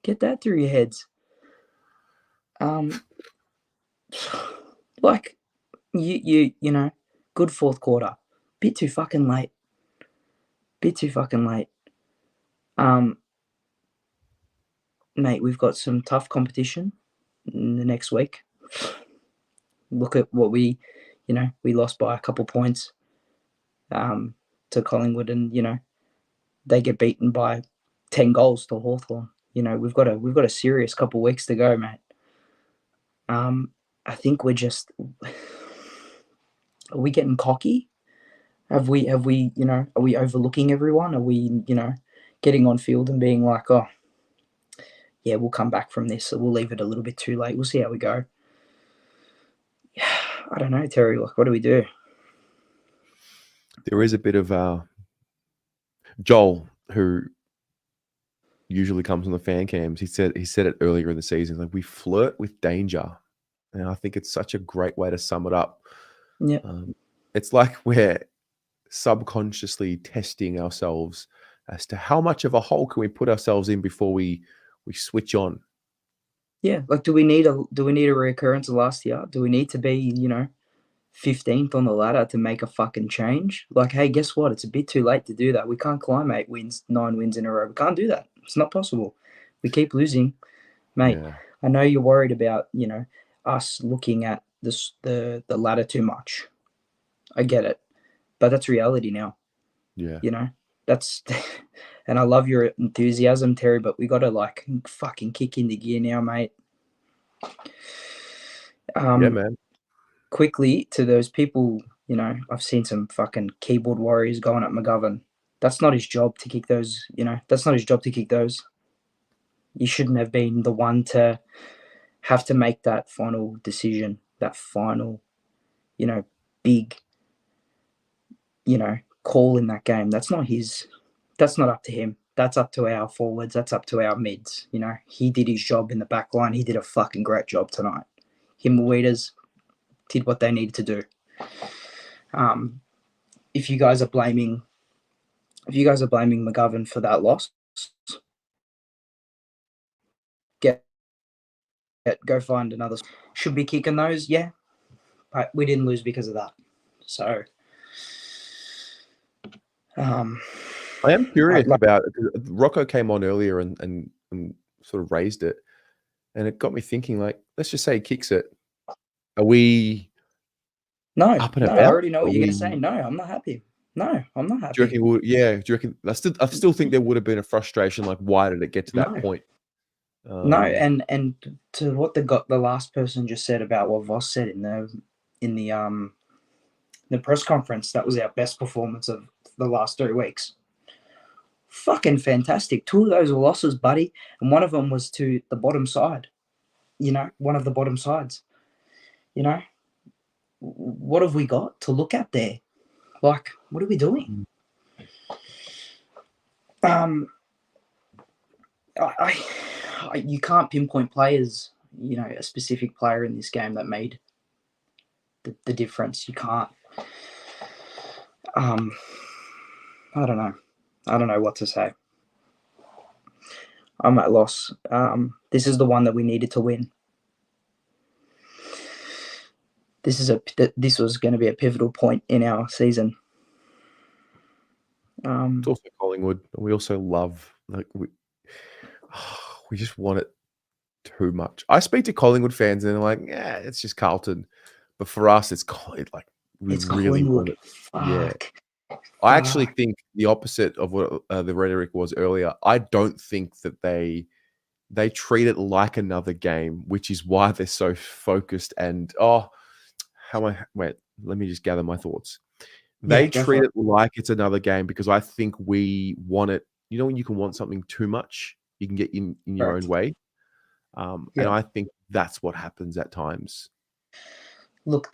Get that through your heads. Like you know, good fourth quarter. Bit too fucking late. Mate, we've got some tough competition in the next week. Look at what we lost by a couple points to Collingwood, and they get beaten by 10 goals to Hawthorn. We've got a serious couple weeks to go, mate. I think we're just are we getting cocky? Have we are we overlooking everyone? Are we getting on field and being like, oh yeah, we'll come back from this, so we'll leave it a little bit too late. We'll see how we go. I don't know, Terry. Like, what do we do? There is a bit of Joel, who usually comes on the fan cams. He said it earlier in the season. Like, we flirt with danger, and I think it's such a great way to sum it up. Yeah, it's like we're subconsciously testing ourselves as to how much of a hole can we put ourselves in before we switch on. Yeah, like do we need a reoccurrence of last year? Do we need to be 15th on the ladder to make a fucking change? Like, hey, guess what? It's a bit too late to do that. We can't climb 9 wins in a row. We can't do that. It's not possible. We keep losing, mate. Yeah. I know you're worried about us looking at the ladder too much. I get it, but that's reality now. Yeah, that's. And I love your enthusiasm, Terry, but we got to fucking kick into gear now, mate. Yeah, man. Quickly to those people, I've seen some fucking keyboard warriors going at McGovern. That's not his job to kick those, that's not his job to kick those. You shouldn't have been the one to have to make that final decision, that final, big, call in that game. That's not up to him. That's up to our forwards. That's up to our mids. He did his job in the back line. He did a fucking great job tonight. Him and Weeders did what they needed to do. If you guys are blaming McGovern for that loss, go find another. Should be kicking those, yeah. But we didn't lose because of that. So, I am curious about it. Rocco came on earlier and sort of raised it, and it got me thinking. Like, let's just say he kicks it. Are we? No, up and no. about? I already know what Are you're going to we- say. No, I'm not happy. No, I'm not Do you happy. reckon? Do you reckon? I still think there would have been a frustration. Like, why did it get to that No. point? No, and to what the last person just said about what Voss said in the press conference, that was our best performance of the last 3 weeks. Fucking fantastic. 2 of those were losses, buddy, and one of them was to the bottom side. You know, one of the bottom sides. You know, what have we got to look at there? Like, what are we doing? You can't pinpoint players, you know, a specific player in this game that made the difference. You can't. I don't know. I don't know what to say. I'm at loss. This is the one that we needed to win. This was going to be a pivotal point in our season. It's also Collingwood. We also love we just want it too much. I speak to Collingwood fans and they're like, "Yeah, it's just Carlton," but for us, it's like we It's really want Collingwood. it. Yeah, Fuck. I actually think the opposite of what the rhetoric was earlier. I don't think that they treat it like another game, which is why they're so focused. And wait, let me just gather my thoughts. They treat it like it's another game because I think we want it. You know, when you can want something too much, you can get in your own way. And I think that's what happens at times. Look,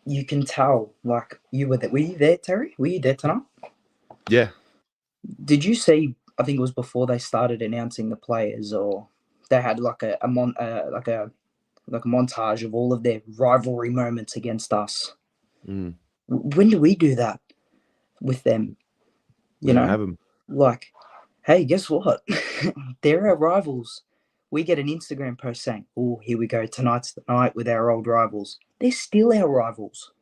you can tell, like, were you there, Terry? Were you there tonight? Yeah. Did you see, I think it was before they started announcing the players, or they had like a montage of all of their rivalry moments against us. When do we do that with them? You know, have them. Like, hey, guess what? They're our rivals. We get an Instagram post saying, "Oh, here we go. Tonight's the night with our old rivals." They're still our rivals.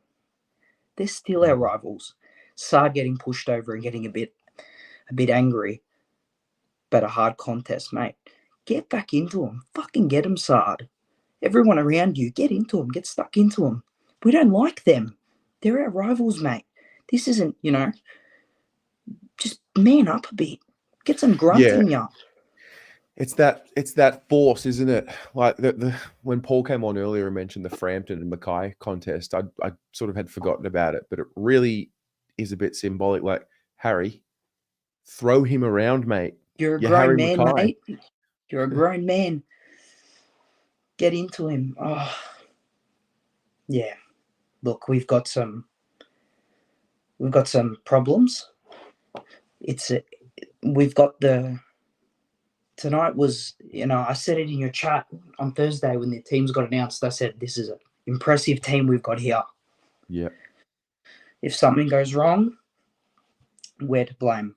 They're still our rivals. Sard getting pushed over and getting a bit angry, but a hard contest, mate. Get back into them. Fucking get them, Sard. Everyone around you, get into them. Get stuck into them. We don't like them. They're our rivals, mate. This isn't, just man up a bit. Get some grunt in you. It's that force, isn't it? Like when Paul came on earlier and mentioned the Frampton and Mackay contest, I sort of had forgotten about it, but it really is a bit symbolic. Like, Harry, throw him around, mate. You're a grown man, mate. You're a grown man. Get into him. Oh, yeah. Look, we've got some problems. Tonight was, I said it in your chat on Thursday when the teams got announced. I said, this is an impressive team we've got here. Yeah. If something goes wrong, we're to blame.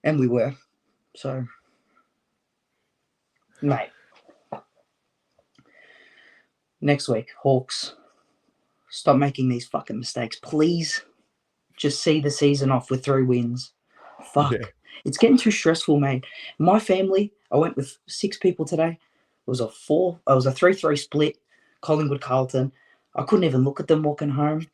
And we were. So, mate. Next week, Hawks. Stop making these fucking mistakes, please. Just see the season off with 3 wins. Fuck. Yeah. It's getting too stressful, mate. My family, I went with 6 people today. It was a 3-3 split, Collingwood, Carlton. I couldn't even look at them walking home.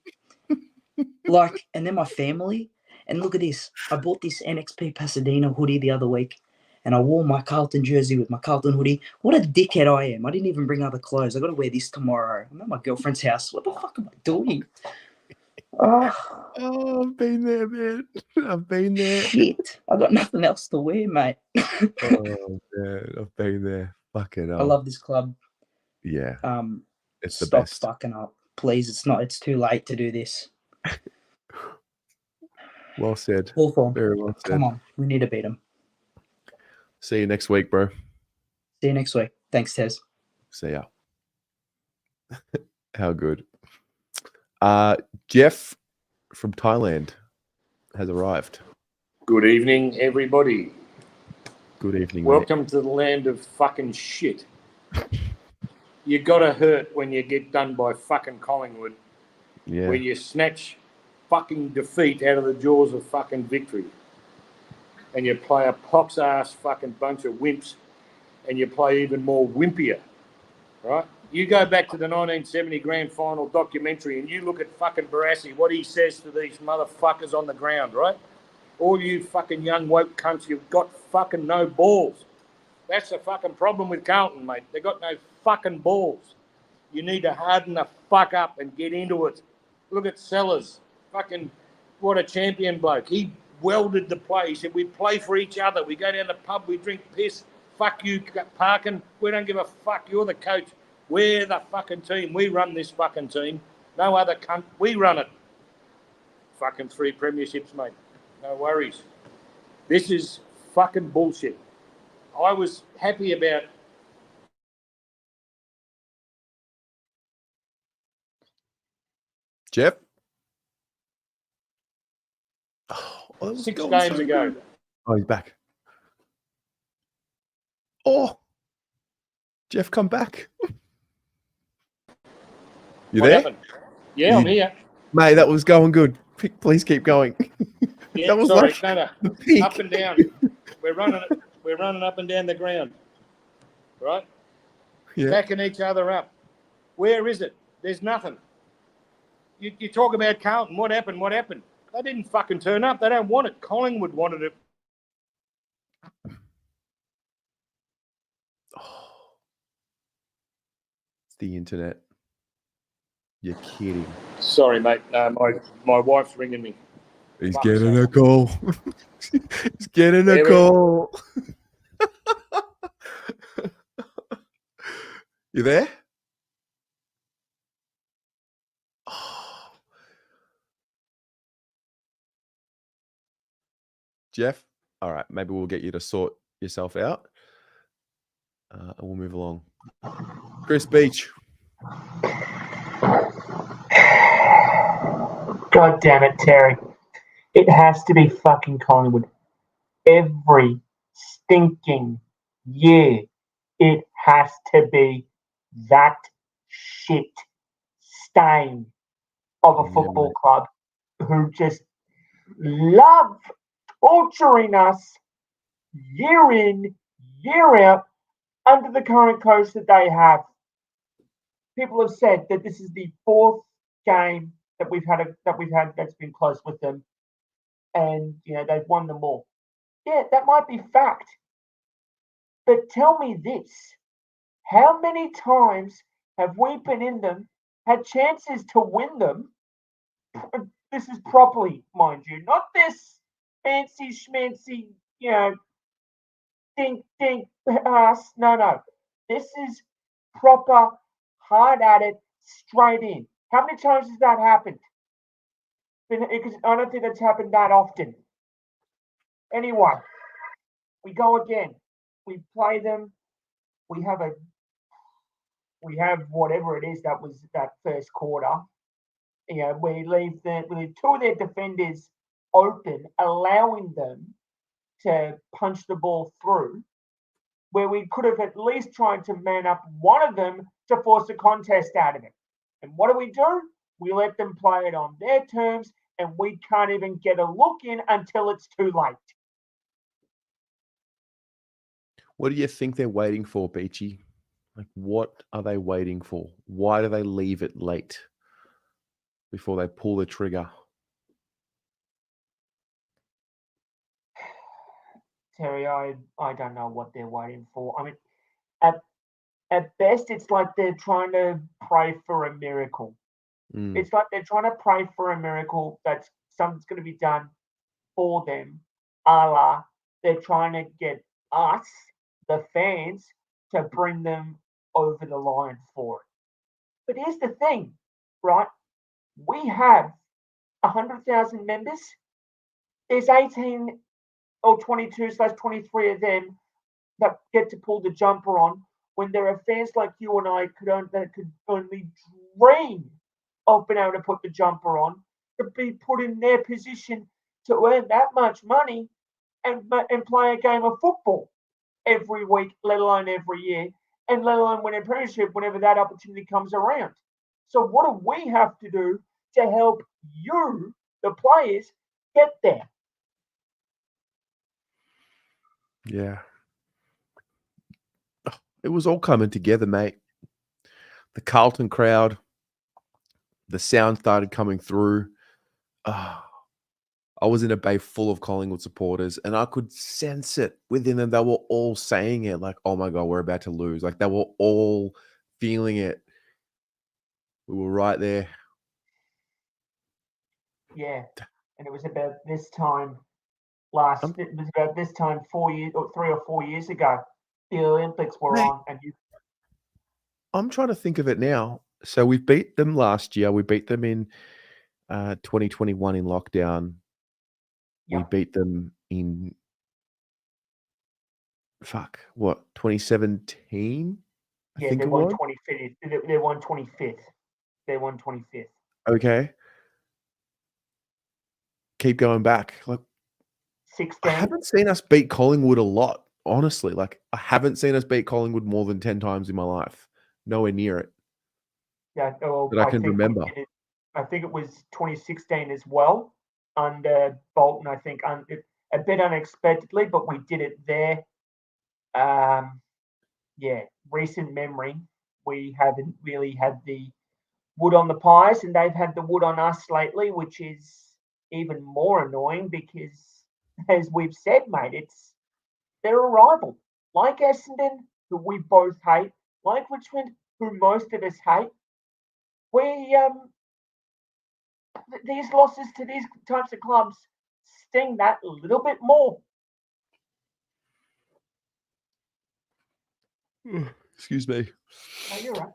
And then my family, and look at this. I bought this NXP Pasadena hoodie the other week, and I wore my Carlton jersey with my Carlton hoodie. What a dickhead I am. I didn't even bring other clothes. I got to wear this tomorrow. I'm at my girlfriend's house. What the fuck am I doing? Oh, I've been there, man. I've been there. Shit. I got nothing else to wear, mate. Oh, man. I've been there. Fucking hell. I love this club. Yeah. It's the Stop best. fucking up. Please, it's too late to do this. Well said. Hawthorn. Very well said. Come on. We need to beat them. See you next week, bro. See you next week. Thanks, Tez. See ya. How good. Jeff from Thailand has arrived. Good evening, everybody. Good evening, Welcome to the land of fucking shit. You gotta hurt when you get done by fucking Collingwood. Yeah. Where you snatch fucking defeat out of the jaws of fucking victory. And you play a pox-ass fucking bunch of wimps, and you play even more wimpier, right? You go back to the 1970 grand final documentary and you look at fucking Barassi, what he says to these motherfuckers on the ground, right? All you fucking young woke cunts, you've got fucking no balls. That's the fucking problem with Carlton, mate. They got no fucking balls. You need to harden the fuck up and get into it. Look at Sellers. Fucking, what a champion bloke. He welded the play. He said, we play for each other. We go down the pub, we drink piss. Fuck you, Parkin. We don't give a fuck. You're the coach. We're the fucking team. We run this fucking team. No other cunt. We run it. Fucking 3 premierships, mate. No worries. This is fucking bullshit. I was happy about... Jeff? 6 games ago. Oh, he's back. Oh! Jeff, come back. You What there? happened? Yeah, I'm here. Mate, that was going good. Please keep going. Yeah, that was sorry, like no. the peak. Up and down. We're running up and down the ground. Right? Yeah. Backing each other up. Where is it? There's nothing. You talk about Carlton. What happened? What happened? They didn't fucking turn up. They don't want it. Collingwood wanted it. It's the internet. You're kidding. Sorry, mate. My wife's ringing me. He's getting a call. He's getting a call. You there? Jeff? All right. Maybe we'll get you to sort yourself out. And we'll move along. Chris Beach. God damn it, Terry. It has to be fucking Collingwood. Every stinking year, it has to be that shit stain of a football club who just love torturing us year in, year out under the current coach that they have. People have said that this is the 4th game that we've had that's been close with them, and they've won them all. Yeah, that might be fact, but tell me this: how many times have we been in them, had chances to win them? This is properly, mind you, not this fancy schmancy, dink pass. No, this is proper, hard at it, straight in. How many times has that happened? Because I don't think that's happened that often. Anyway, we go again. We play them. We have whatever it is that was that first quarter. We leave 2 of their defenders open, allowing them to punch the ball through, where we could have at least tried to man up one of them to force a contest out of it. And what do? We let them play it on their terms, and we can't even get a look in until it's too late. What do you think they're waiting for, Beachy? Like, what are they waiting for? Why do they leave it late before they pull the trigger? Terry, I don't know what they're waiting for. I mean, at best, it's like they're trying to pray for a miracle. It's like they're trying to pray for a miracle that something's going to be done for them, a la they're trying to get us, the fans, to bring them over the line for it. But here's the thing, right? We have 100,000 members. There's 18 or 22/23 of them that get to pull the jumper on, when there are fans like you and I that could only dream of being able to put the jumper on, to be put in their position to earn that much money and play a game of football. every week, let alone every year, and let alone win a premiership whenever that opportunity comes around. So what do we have to do to help you, the players, get there? Yeah. It was all coming together, mate. The Carlton crowd, the sound started coming through. I was in a bay full of Collingwood supporters, and I could sense it within them. They were all saying it like, oh my God, we're about to lose. Like they were all feeling it. We were right there. Yeah. And it was about this time it was about this time 3 or 4 years ago. The Olympics were on, and I'm trying to think of it now. So we beat them last year. We beat them in 2021 in lockdown. We beat them in 2017? I think they it won was. 25th. They won 25th. They won 25th. Okay. Keep going back. Like 16. I haven't seen us beat Collingwood a lot, honestly. Like I haven't seen us beat Collingwood more than 10 times in my life. Nowhere near it. Yeah, well, that I can remember. I think it was 2016 as well under Bolton. I think a bit unexpectedly, but we did it there. Recent memory, we haven't really had the wood on the pies, and they've had the wood on us lately, which is even more annoying because, as we've said, mate, they're a rival. Like Essendon, who we both hate, like Richmond, who most of us hate. These losses to these types of clubs sting that a little bit more. Excuse me. No, you're right.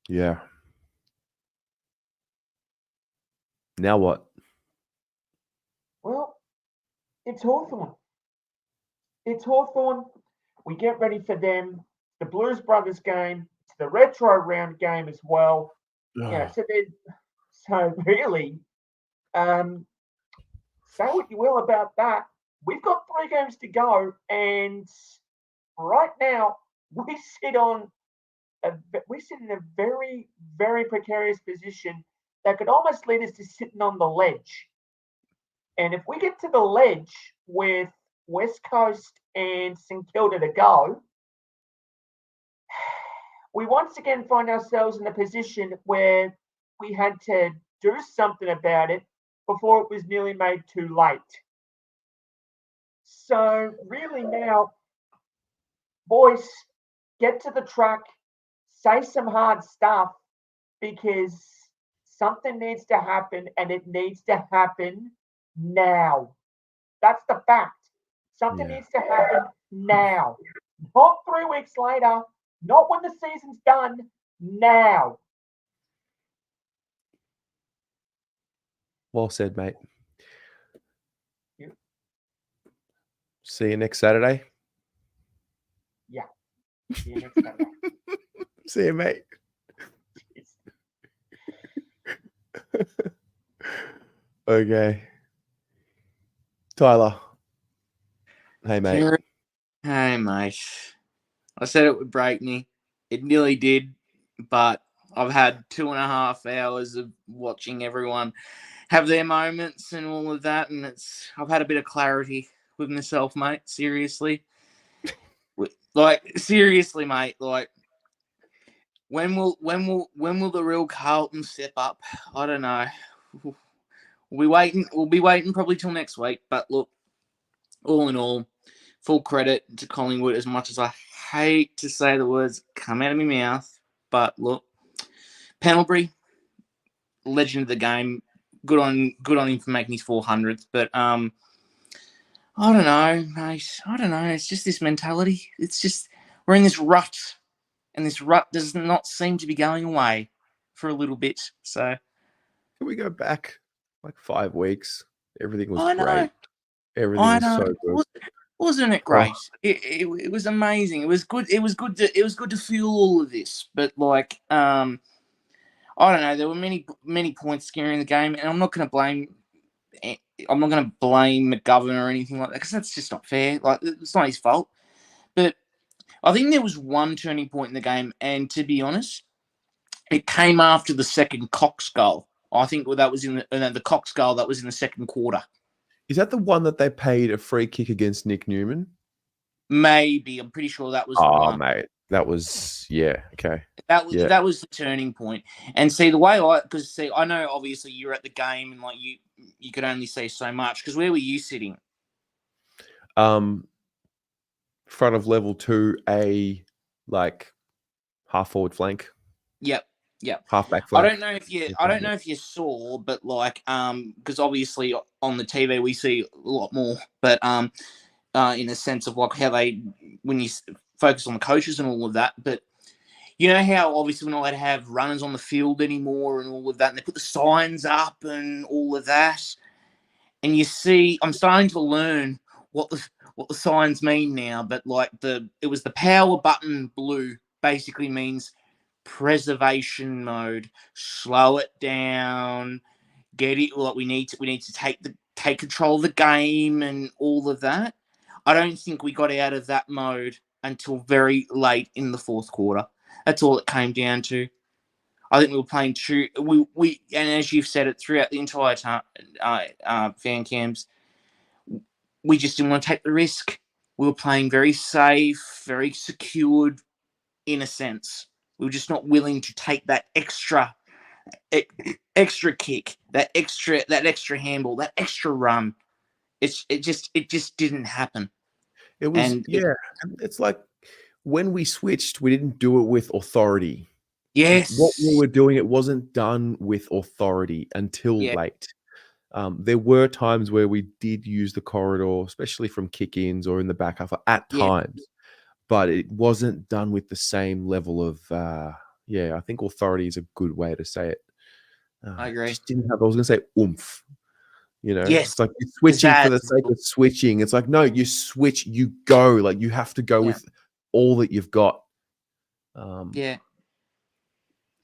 Yeah. Now what? Well, it's Hawthorn. It's Hawthorn. We get ready for them. The Blues Brothers game. It's the retro round game as well. Yeah, so really, say what you will about that. We've got 3 games to go, and right now we sit in a very, very precarious position that could almost lead us to sitting on the ledge. And if we get to the ledge with West Coast and St Kilda to go, we once again find ourselves in a position where we had to do something about it before it was nearly made too late. So really now, boys, get to the track, say some hard stuff, because something needs to happen, and it needs to happen now. That's the fact. Something needs to happen now. Not 3 weeks later, not when the season's done, now. Well said, mate. Yeah. See you next Saturday. Yeah. See you next Saturday. See you, mate. Okay. Tyler. Hey, mate. Hey, mate. I said it would break me. It nearly did, but I've had 2.5 hours of watching everyone have their moments and all of that, and I've had a bit of clarity with myself, mate. Seriously. Seriously, mate. When will the real Carlton step up? I don't know. We'll be waiting probably till next week. But look, all in all, full credit to Collingwood, as much as I hate to say the words come out of my mouth. But look, Pendlebury, legend of the game. Good on him for making his 400th. But I don't know, mate. I don't know. It's just this mentality. It's just we're in this rut, and this rut does not seem to be going away for a little bit. So can we go back like 5 weeks? Everything was I know. great. Everything was so good. Wasn't it great? It was amazing. It was good. It was good to feel all of this. But I don't know. There were many points scaring the game, and I'm not going to blame I'm not going to blame McGovern or anything like that because that's just not fair. Like, it's not his fault. But I think there was one turning point in the game, and to be honest, it came after the second Cox goal. I think that was in the Cox goal that was in the second quarter. Is that the one that they paid a free kick against Nick Newman? Maybe. I'm pretty sure that was the one. Mate, that was okay. That was the turning point. And see, the way I know obviously you're at the game and like you could only see so much because where were you sitting? Front of level 2A, like half forward flank. Yep. Half back flank. I don't know if you saw, but like because obviously on the TV we see a lot more, but in a sense of like how when you focus on the coaches and all of that, but you know how obviously we're not allowed to have runners on the field anymore and all of that, and they put the signs up and all of that, and you see, I'm starting to learn what the signs mean now, but like it was the power button blue basically means preservation mode, slow it down, get it. Like we need to take control of the game and all of that. I don't think we got out of that mode until very late in the fourth quarter. That's all it came down to. I think we were playing we and as you've said it throughout the entire time, fan cams, we just didn't want to take the risk. We were playing very safe, very secured, in a sense. We were just not willing to take that extra kick, that extra handball, that extra run. It just didn't happen. It was it's like when we switched, we didn't do it with authority. Yes. What we were doing, it wasn't done with authority until late. There were times where we did use the corridor, especially from kick-ins or in the back half at times, but it wasn't done with the same level of, I think authority is a good way to say it. I agree. Just didn't have, I was going to say oomph. You know, yes. It's like you're switching for the sake of switching. It's like, no, you switch, you go. Like you have to go with all that you've got. No,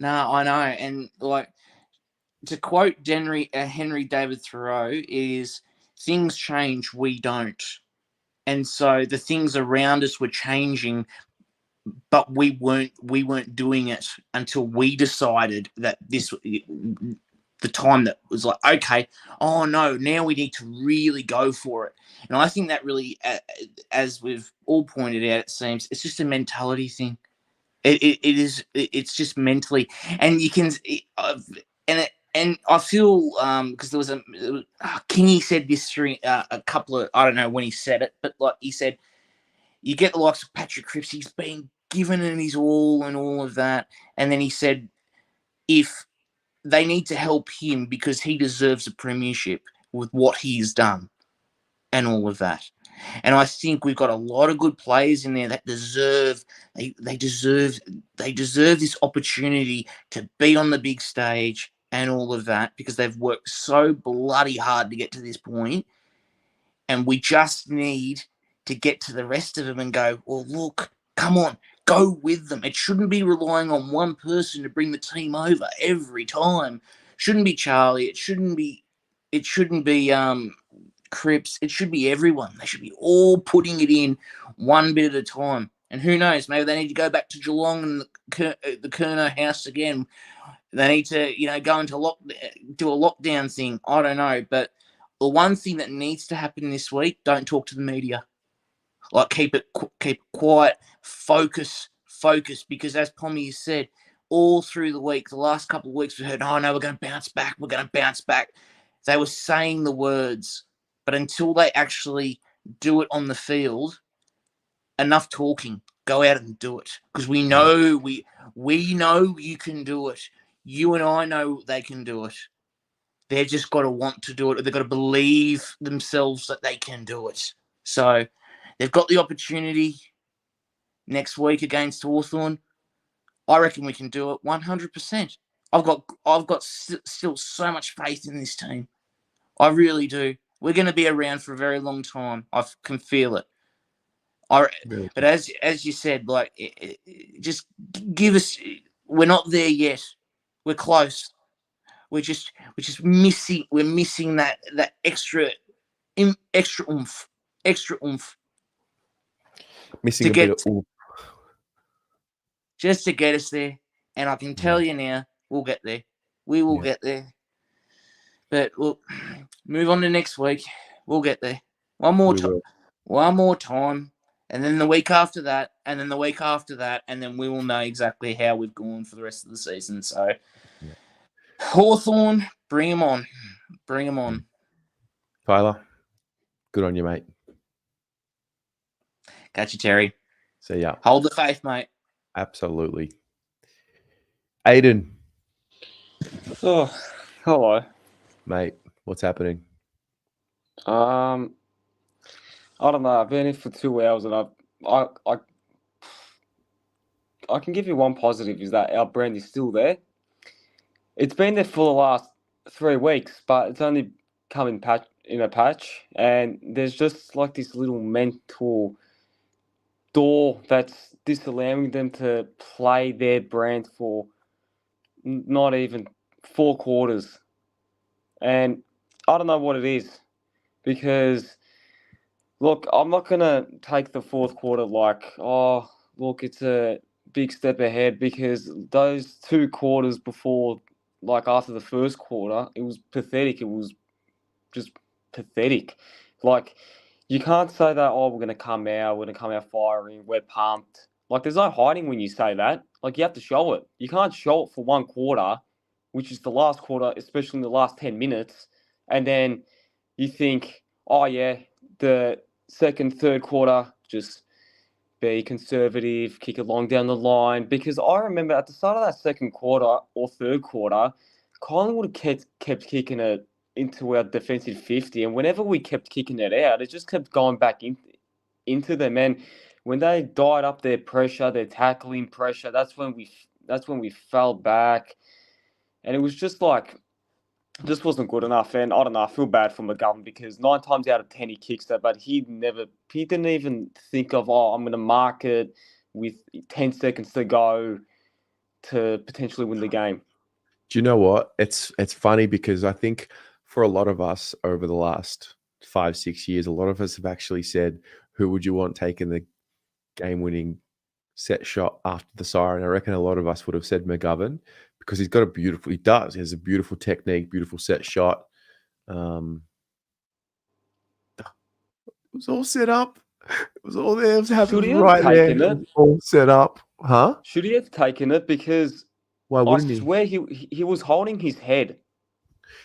I know. And like to quote Henry David Thoreau is things change, we don't. And so the things around us were changing, but we weren't doing it until we decided that the time that was like, okay, oh no, now we need to really go for it. And I think that really, as we've all pointed out, it seems it's just a mentality thing. It's just mentally, and you can, and I feel because there was Kingy said this through a couple of, I don't know when he said it, but like he said, you get the likes of Patrick Cripps, he's been given in his all and all of that, and then he said if they need to help him because he deserves a premiership with what he's done and all of that. And I think we've got a lot of good players in there that deserve this opportunity to be on the big stage and all of that because they've worked so bloody hard to get to this point. And we just need to get to the rest of them and go, well, look, come on, go with them. It shouldn't be relying on one person to bring the team over every time. Shouldn't be Charlie. It shouldn't be Cripps. It should be everyone. They should be all putting it in one bit at a time. And who knows? Maybe they need to go back to Geelong and the Kerner house again. They need to, go into do a lockdown thing. I don't know. But the one thing that needs to happen this week, don't talk to the media. Like keep it quiet, focus, because as Pommy said, all through the week, the last couple of weeks, we heard, oh no, we're going to bounce back. They were saying the words, but until they actually do it on the field, enough talking. Go out and do it because we know we know you can do it. You and I know they can do it. They've just got to want to do it. They've got to believe themselves that they can do it. So they've got the opportunity next week against Hawthorn. I reckon we can do it 100%. I've got still so much faith in this team. I really do. We're going to be around for a very long time. I can feel it. But as you said, like, just give us. We're not there yet. We're close. we're just missing. We're missing that extra oomph, Missing to a bit get of oomph. just to get us there. And I can tell you now, we'll get there. We will get there. But we'll move on to next week. We'll get there. One more time. And then the week after that, and then the week after that, and then we will know exactly how we've gone for the rest of the season. So, Hawthorn, bring him on. Bring him on. Tyler, good on you, mate. Catch you, Terry. See ya. Hold the faith, mate. Absolutely. Aiden. Oh, hello. Mate, what's happening? I don't know. I've been here for 2 hours and I can give you one positive is that our brand is still there. It's been there for the last 3 weeks, but it's only come in a patch, and there's just like this little mental door that's disallowing them to play their brand for not even 4 quarters. And I don't know what it is, because look, I'm not going to take the fourth quarter like, oh, look, it's a big step ahead, because those 2 quarters before, like after the first quarter, it was pathetic. It was just pathetic. Like, you can't say that, oh, we're going to come out firing, we're pumped. Like, there's no hiding when you say that. Like, you have to show it. You can't show it for 1 quarter, which is the last quarter, especially in the last 10 minutes, and then you think, oh, yeah, the second, third quarter, just be conservative, kick it long down the line. Because I remember at the start of that second quarter or third quarter, Collingwood kept kicking it into our defensive 50, and whenever we kept kicking it out, it just kept going back into them. And when they died up their pressure, their tackling pressure, that's when we fell back, and it was just like, this wasn't good enough. And I don't know, I feel bad for McGovern, because 9 times out of 10 he kicks that, but he didn't even think of, oh, I'm going to mark it with 10 seconds to go to potentially win the game. Do you know what? It's funny, because I think for a lot of us over the last 5-6 years, a lot of us have actually said, who would you want taking the game-winning set shot after the siren? I reckon a lot of us would have said McGovern, because he has a beautiful technique, beautiful set shot. It was all set up. It was all there. It was happening right there. It was all set up. Huh? Should he have taken it? Because why wouldn't I swear he was holding his head.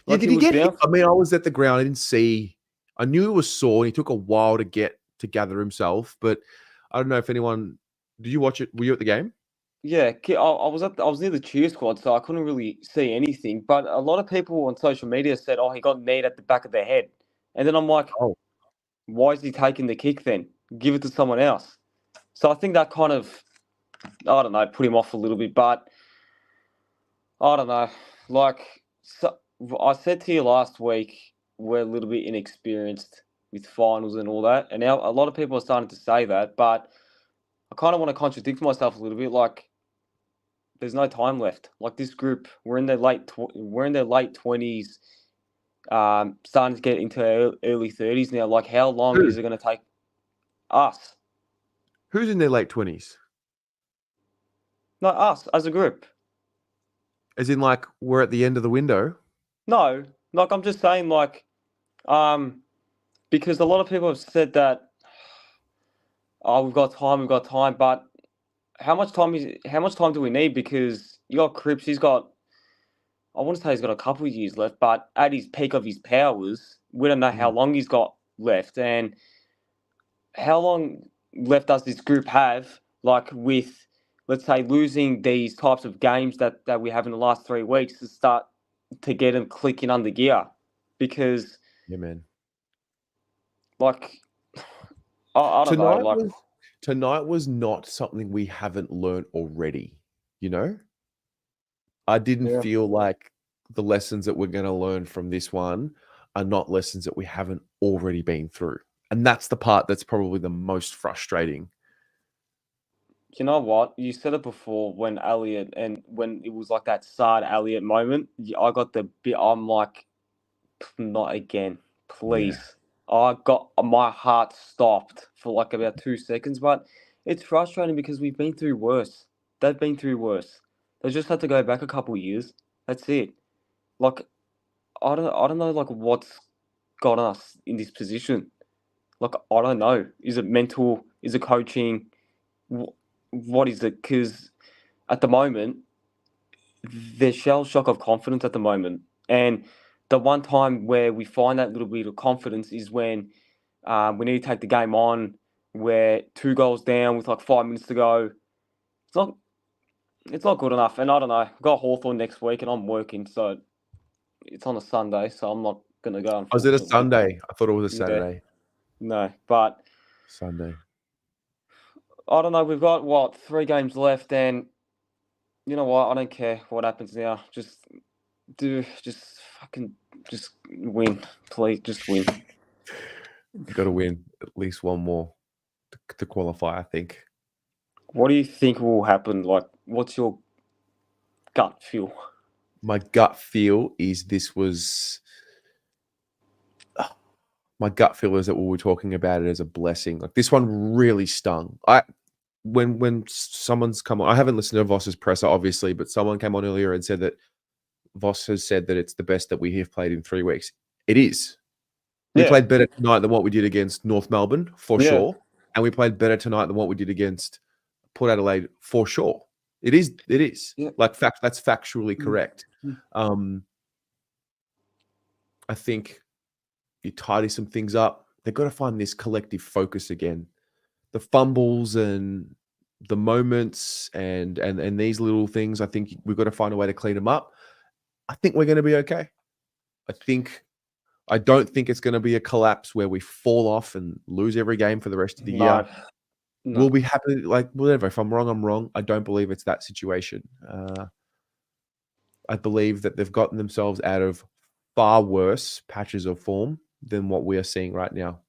Yeah, did he get hit? I mean, I was at the ground. I didn't see. I knew he was sore, and he took a while to gather himself. But I don't know if anyone. Did you watch it? Were you at the game? Yeah, I was near the cheer squad, so I couldn't really see anything. But a lot of people on social media said, "Oh, he got kneed at the back of the head," and then I'm like, "Oh, why is he taking the kick then? Give it to someone else." So I think that kind of, I don't know, put him off a little bit. But I don't know. Like, so I said to you last week, we're a little bit inexperienced with finals and all that, and now a lot of people are starting to say that. But I kind of want to contradict myself a little bit. Like, there's no time left. Like, this group, we're in their late 20s, starting to get into early 30s now. Like, how long is it going to take us? Who's in their late 20s? No, us as a group. As in, like, we're at the end of the window? No, like, I'm just saying, like, because a lot of people have said that, oh, we've got time, but how much time do we need? Because you got Cripps, I want to say he's got a couple of years left, but at his peak of his powers, we don't know how long he's got left. And how long left does this group have, like, with, let's say, losing these types of games that we have in the last 3 weeks, to start to get them clicking under gear? Because, yeah, man, like, I don't know. Like, tonight was not something we haven't learned already, you know? I didn't feel like the lessons that we're going to learn from this one are not lessons that we haven't already been through. And that's the part that's probably the most frustrating. You know what? You said it before when Elliot and when it was like that sad Elliot moment. I got the bit. I'm like, not again, please. I got my heart stopped for like about 2 seconds, but it's frustrating because we've been through worse. They've been through worse. They just had to go back a couple of years. That's it. Like I don't know like what's got us in this position. Like I don't know. Is it mental? Is it coaching? What is it? Because at the moment, there's shell shock of confidence at the moment, and the one time where we find that little bit of confidence is when we need to take the game on. We're 2 goals down with like 5 minutes to go. It's not. It's not good enough, and I don't know. I've got Hawthorn next week, and I'm working, so it's on a Sunday, so I'm not gonna go. Oh, is it a Unfortunately. Sunday? I thought it was a Yeah. Saturday. No, but Sunday. I don't know. We've got what 3 games left, and you know what? I don't care what happens now. Just fucking win, please. Just win. You've got to win at least one more to qualify, I think. What do you think will happen? Like, what's your gut feel? My gut feel is this was. My gut feel is that we were talking about it as a blessing. Like this one really stung. When someone's come on, I haven't listened to Voss's presser, obviously, but someone came on earlier and said that Voss has said that it's the best that we have played in 3 weeks. It is. We played better tonight than what we did against North Melbourne, for sure. And we played better tonight than what we did against Port Adelaide, for sure. It is. It is. Yeah. Like that's factually correct. I think you tidy some things up. They've got to find this collective focus again. The fumbles and the moments and these little things, I think we've got to find a way to clean them up. I think we're going to be okay. I don't think it's going to be a collapse where we fall off and lose every game for the rest of the year. No. We'll be happy, like whatever. If I'm wrong, I'm wrong. I don't believe it's that situation. I believe that they've gotten themselves out of far worse patches of form than what we are seeing right now.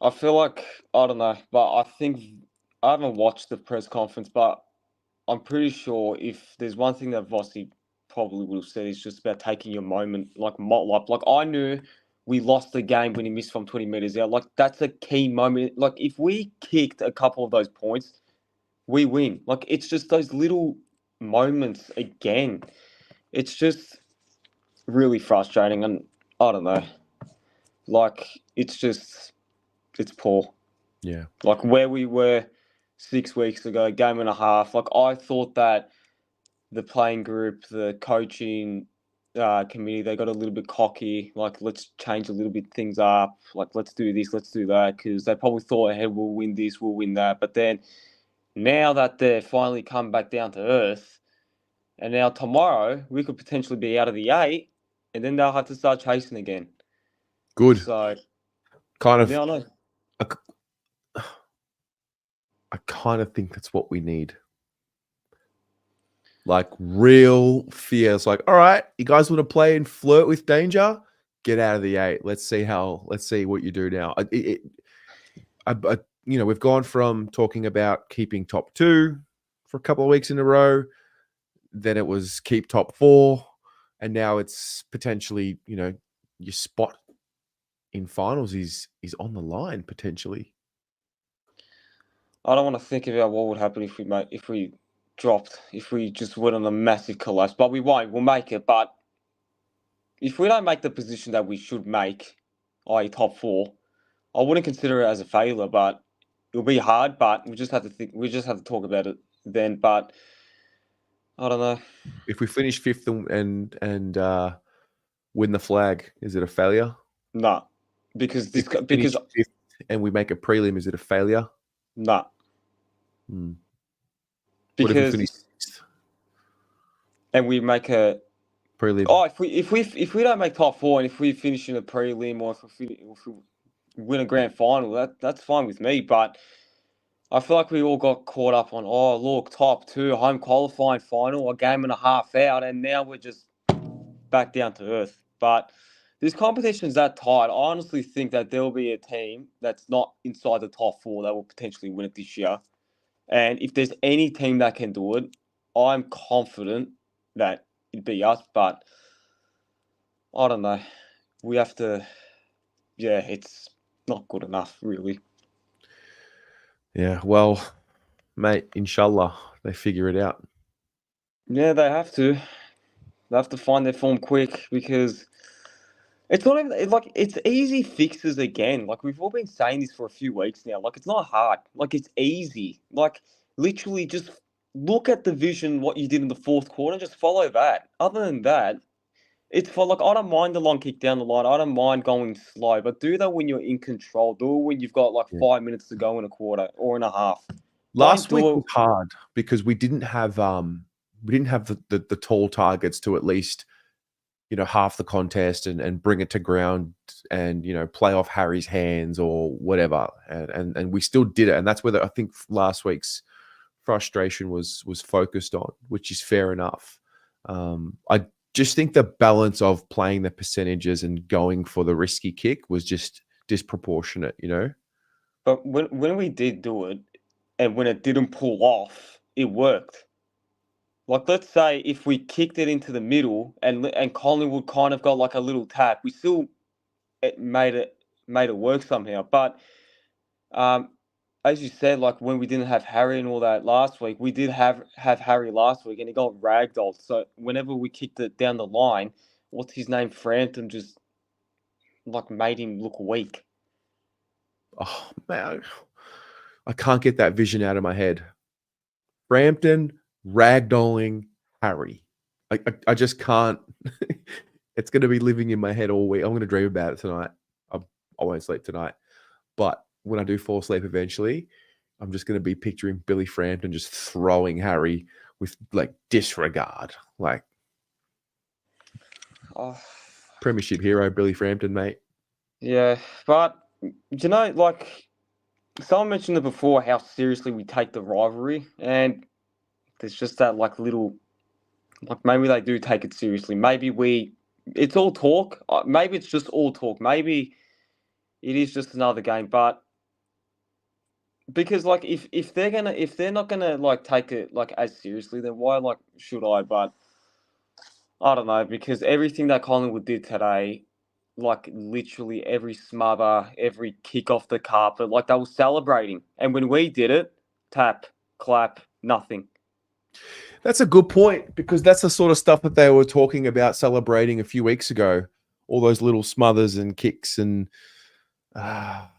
I feel like, I don't know, but I think I haven't watched the press conference, but I'm pretty sure if there's one thing that Vossi probably would have said is just about taking your moment, like Motlop. Like I knew we lost the game when he missed from 20 meters out. Like that's a key moment. Like if we kicked a couple of those points, we win. Like it's just those little moments again. It's just really frustrating, and I don't know. Like it's poor. Yeah. Like where we were 6 weeks ago, game and a half. Like I thought that the playing group, the coaching committee, they got a little bit cocky. Like let's change a little bit things up. Like let's do this, let's do that, because they probably thought, hey, we'll win this, we'll win that. But then now that they're finally come back down to earth, and now tomorrow we could potentially be out of the 8, and then they'll have to start chasing again. Good. So kind of. Yeah, I know. I kind of think that's what we need. Like real fear. It's like, all right, you guys want to play and flirt with danger? Get out of the 8. Let's see what you do now. We've gone from talking about keeping top 2 for a couple of weeks in a row. Then it was keep top 4. And now it's potentially, your spot in finals is on the line potentially. I don't want to think about what would happen if we just went on a massive collapse, but we won't. We'll make it. But if we don't make the position that we should make, i.e. top 4, I wouldn't consider it as a failure, but it'll be hard. But we just have to think. We just have to talk about it then. But I don't know. If we finish 5th and win the flag, is it a failure? No, because 5th and we make a prelim, is it a failure? No. What if we Because finish 6th? And we make a prelim. Oh, if we don't make top 4 and if we finish in a prelim or if we win a grand final, that's fine with me. But I feel like we all got caught up on, oh, look, top 2, home qualifying final, a game and a half out, and now we're just back down to earth. But this competition is that tight. I honestly think that there'll be a team that's not inside the top 4 that will potentially win it this year. And if there's any team that can do it, I'm confident that it'd be us. But I don't know. We have to. Yeah, it's not good enough, really. Yeah, well, mate, inshallah, they figure it out. Yeah, they have to. They have to find their form quick because it's not even like it's easy fixes again. Like we've all been saying this for a few weeks now. Like it's not hard. Like it's easy. Like literally just look at the vision, what you did in the fourth quarter, and just follow that. Other than that, it's for like I don't mind the long kick down the line. I don't mind going slow, but do that when you're in control. Do it when you've got like 5 minutes to go in a quarter or in a half. Last week was hard because we didn't have the tall targets to at least, half the contest and bring it to ground and, play off Harry's hands or whatever. And we still did it. And that's where I think last week's frustration was focused on, which is fair enough. I just think the balance of playing the percentages and going for the risky kick was just disproportionate, But when we did do it and when it didn't pull off, it worked. Like, let's say if we kicked it into the middle and Collingwood kind of got like a little tap, we still made it work somehow. But as you said, like when we didn't have Harry and all that last week, we did have Harry last week and he got ragdolled. So whenever we kicked it down the line, what's his name, Frampton, just like made him look weak. Oh man, I can't get that vision out of my head. Frampton ragdolling Harry. I just can't. It's going to be living in my head all week. I'm going to dream about it tonight. I won't sleep tonight. But when I do fall asleep eventually, I'm just going to be picturing Billy Frampton just throwing Harry with like disregard. Like premiership hero Billy Frampton, mate. Yeah, but like someone mentioned it before, how seriously we take the rivalry, and there's just that like little, like maybe they do take it seriously. Maybe it's all talk. Maybe it's just all talk. Maybe it is just another game. But because like if they're not gonna like take it like as seriously, then why like should I? But I don't know, because everything that Collingwood did today, like literally every smother, every kick off the carpet, like they were celebrating. And when we did it, tap, clap, nothing. That's a good point because that's the sort of stuff that they were talking about celebrating a few weeks ago. All those little smothers and kicks and got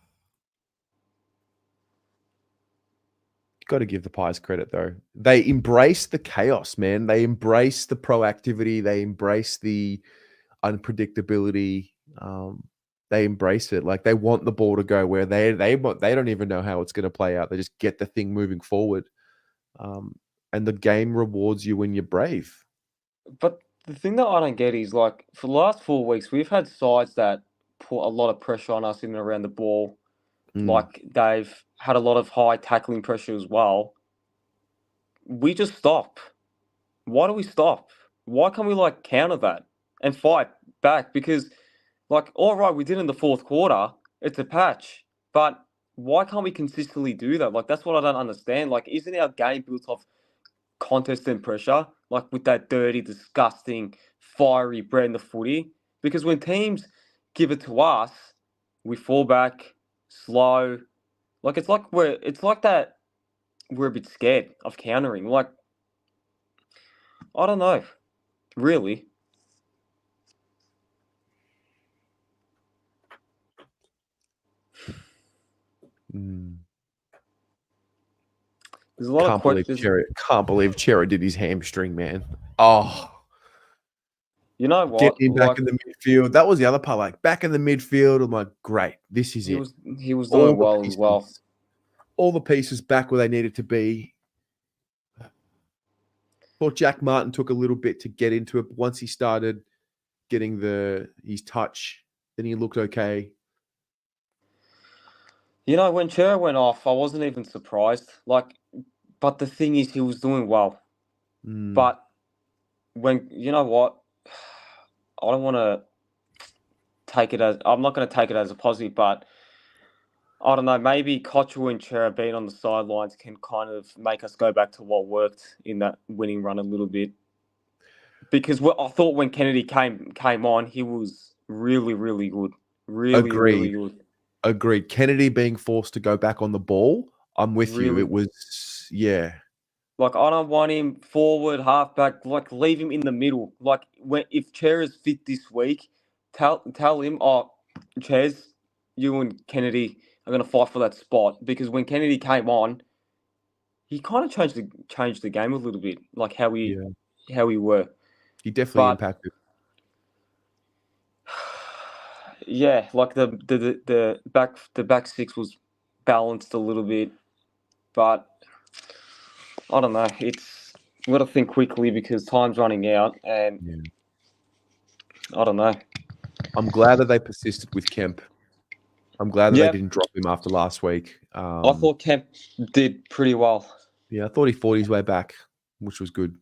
to give the Pies credit though. They embrace the chaos, man. They embrace the proactivity. They embrace the unpredictability. They embrace it. Like they want the ball to go where they don't even know how it's going to play out. They just get the thing moving forward. And the game rewards you when you're brave. But the thing that I don't get is like for the last 4 weeks, we've had sides that put a lot of pressure on us in and around the ball. Like they've had a lot of high tackling pressure as well. We just stop. Why do we stop? Why can't we like counter that and fight back? Because like, all right, we did in the fourth quarter. It's a patch. But why can't we consistently do that? Like, that's what I don't understand. Like, isn't our game built off contest and pressure? Like, with that dirty, disgusting, fiery bread in the footy? Because when teams give it to us, we fall back, slow. Like, it's like we're a bit scared of countering. Like, I don't know. Really. There's a lot of questions. Can't believe Chera did his hamstring, man. Oh. You know what? Get him back in the midfield. That was the other part. Like back in the midfield, I'm like, great. This is it. He was doing well as well. All the pieces back where they needed to be. Thought Jack Martin took a little bit to get into it. Once he started getting his touch, then he looked okay. You know, when Chera went off, I wasn't even surprised. Like, but the thing is, he was doing well. But when, you know what? I don't want to... I'm not going to take it as a positive, but I don't know. Maybe Cottrell and Chera being on the sidelines can kind of make us go back to what worked in that winning run a little bit. Because I thought when Kennedy came on, he was really, really good. Really good. Agreed. Kennedy being forced to go back on the ball, I'm with you. It was, yeah. Like, I don't want him forward, halfback. Like, leave him in the middle. Like, if Chera's fit this week, tell him, Ches, you and Kennedy are going to fight for that spot. Because when Kennedy came on, he kind of changed the game a little bit, like how we were. He definitely impacted. Yeah, like the back six was balanced a little bit, but I don't know. It's got to think quickly because time's running out, and I don't know. I'm glad that they persisted with Kemp. I'm glad that they didn't drop him after last week. I thought Kemp did pretty well. Yeah, I thought he fought his way back, which was good.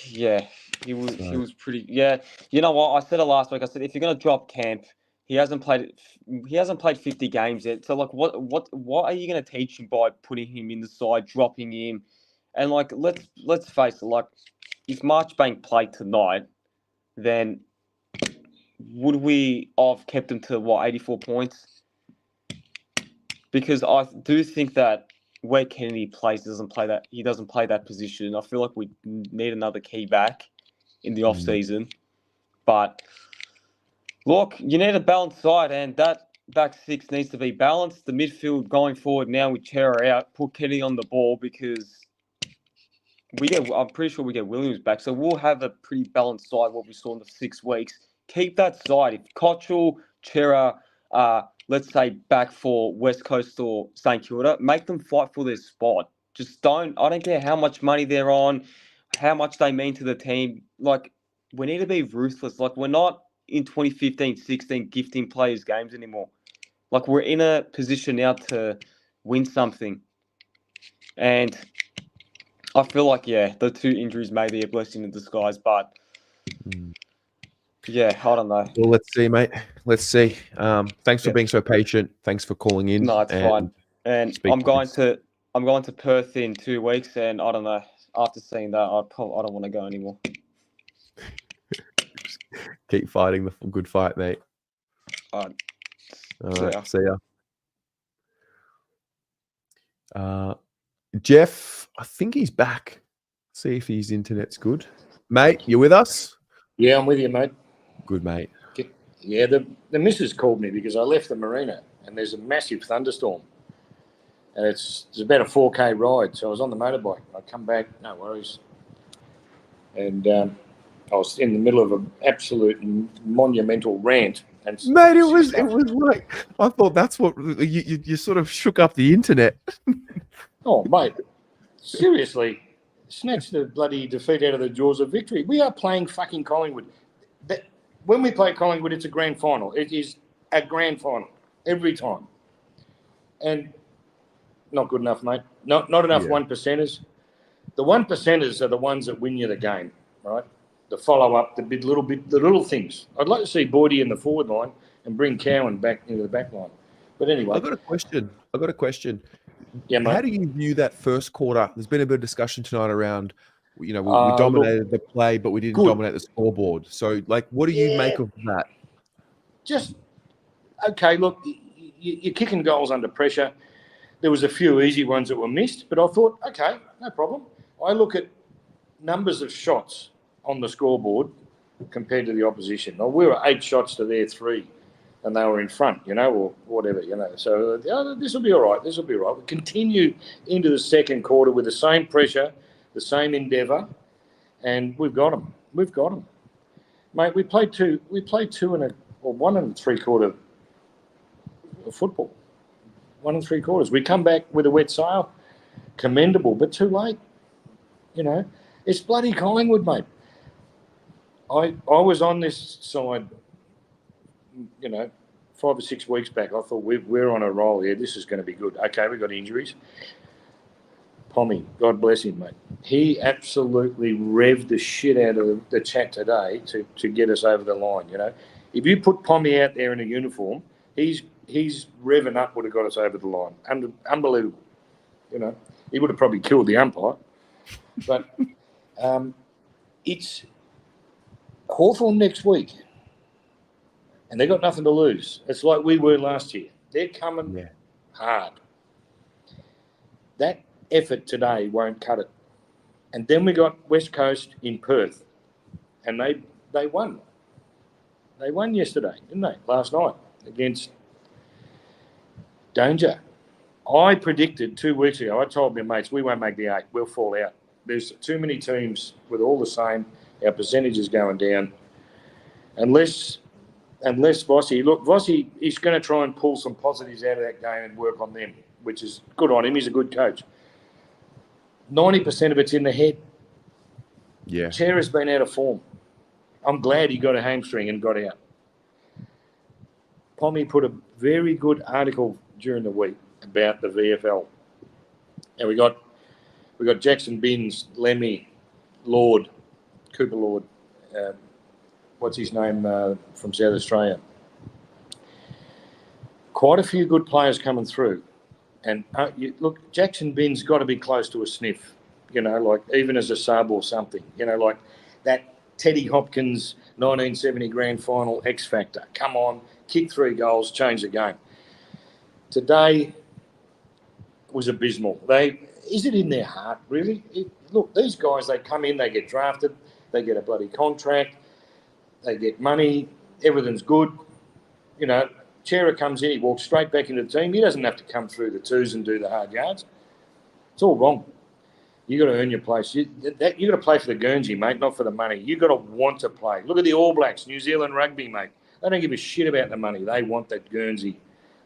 Yeah, he was pretty. Yeah, you know what? I said it last week. I said if you're gonna drop Kemp, he hasn't played 50 games yet. So like, what are you gonna teach him by putting him in the side, dropping him, and like let's face it, like if Marchbank played tonight, then would we have kept him to 84 points? Because I do think that where Kennedy plays he doesn't play that position. I feel like we need another key back in the off season. But look, you need a balanced side, and that back six needs to be balanced. The midfield going forward now with Chera out, put Kennedy on the ball because I'm pretty sure we get Williams back, so we'll have a pretty balanced side. What we saw in the 6 weeks. Keep that side. If Cottrell, Chera, let's say back for West Coast or St Kilda, make them fight for their spot. Just I don't care how much money they're on, how much they mean to the team. Like, we need to be ruthless. Like, we're not in 2015-16 gifting players games anymore. Like, we're in a position now to win something. And I feel like, the 2 injuries may be a blessing in disguise, but yeah, I don't know. Well, let's see, mate. Let's see. Thanks for being so patient. Thanks for calling in. No, it's fine. And I'm going to Perth in 2 weeks, and I don't know. After seeing that, I don't want to go anymore. Keep fighting the good fight, mate. All right. See ya. Jeff, I think he's back. See if his internet's good. Mate, you with us? Yeah, I'm with you, mate. Good, mate. Yeah, the missus called me because I left the marina and there's a massive thunderstorm. And it's about a 4K ride. So I was on the motorbike. I come back, no worries. And I was in the middle of an absolute monumental rant. And mate, it was like, I thought that's what you sort of shook up the internet. Oh, mate, seriously, snatched the bloody defeat out of the jaws of victory. We are playing fucking Collingwood. When we play Collingwood, it's a grand final. It is a grand final every time. And not good enough, mate. Not enough 1%ers. The 1%ers are the ones that win you the game, right? The follow-up, the little things. I'd like to see Boydie in the forward line and bring Cowan back into the back line. But anyway. I've got a question. Yeah, mate. How do you view that first quarter? There's been a bit of discussion tonight around, we dominated the play, but we didn't dominate the scoreboard. So, like, what do you make of that? Just, okay, look, you're kicking goals under pressure. There was a few easy ones that were missed, but I thought, okay, no problem. I look at numbers of shots on the scoreboard compared to the opposition. Well, we were 8 shots to their 3, and they were in front, or whatever, So this will be all right. This will be all right. We continue into the second quarter with the same pressure, the same endeavour, and we've got them. We've got them, mate. We played 1 3/4 of football. 1 3/4. We come back with a wet sail, commendable, but too late. It's bloody Collingwood, mate. I was on this side, 5 or 6 weeks back. I thought we're on a roll here. This is going to be good. Okay, we got injuries. Pommy, God bless him, mate. He absolutely revved the shit out of the chat today to get us over the line. If you put Pommy out there in a uniform, he's revving up would have got us over the line. Unbelievable. You know, he would have probably killed the umpire. But it's Hawthorn next week, and they've got nothing to lose. It's like we were last year. They're coming hard. That effort today won't cut it. And then we got West Coast in Perth, and they won. They won yesterday, didn't they? Last night against Danger. I predicted 2 weeks ago, I told my mates, we won't make the 8. We'll fall out. There's too many teams with all the same. Our percentage is going down. Unless Vossi, look, Vossi is going to try and pull some positives out of that game and work on them, which is good on him. He's a good coach. 90% of it's in the head. Yeah. Chera's been out of form. I'm glad he got a hamstring and got out. Pommy put a very good article during the week about the VFL. And we got Jackson Binns, Lemmy, Lord, Cooper Lord, what's his name from South Australia. Quite a few good players coming through. And look, Jackson Binns got to be close to a sniff, you know, like even as a sub or something, you know, like that Teddy Hopkins 1970 grand final X Factor. Come on, kick 3 goals, change the game. Today was abysmal. Is it in their heart, really? Look, these guys, they come in, they get drafted, they get a bloody contract, they get money, everything's good. You know, Chera comes in, he walks straight back into the team. He doesn't have to come through the twos and do the hard yards. It's all wrong. You got to earn your place. You got to play for the Guernsey, mate, not for the money. You got to want to play. Look at the All Blacks, New Zealand rugby, mate. They don't give a shit about the money. They want that Guernsey.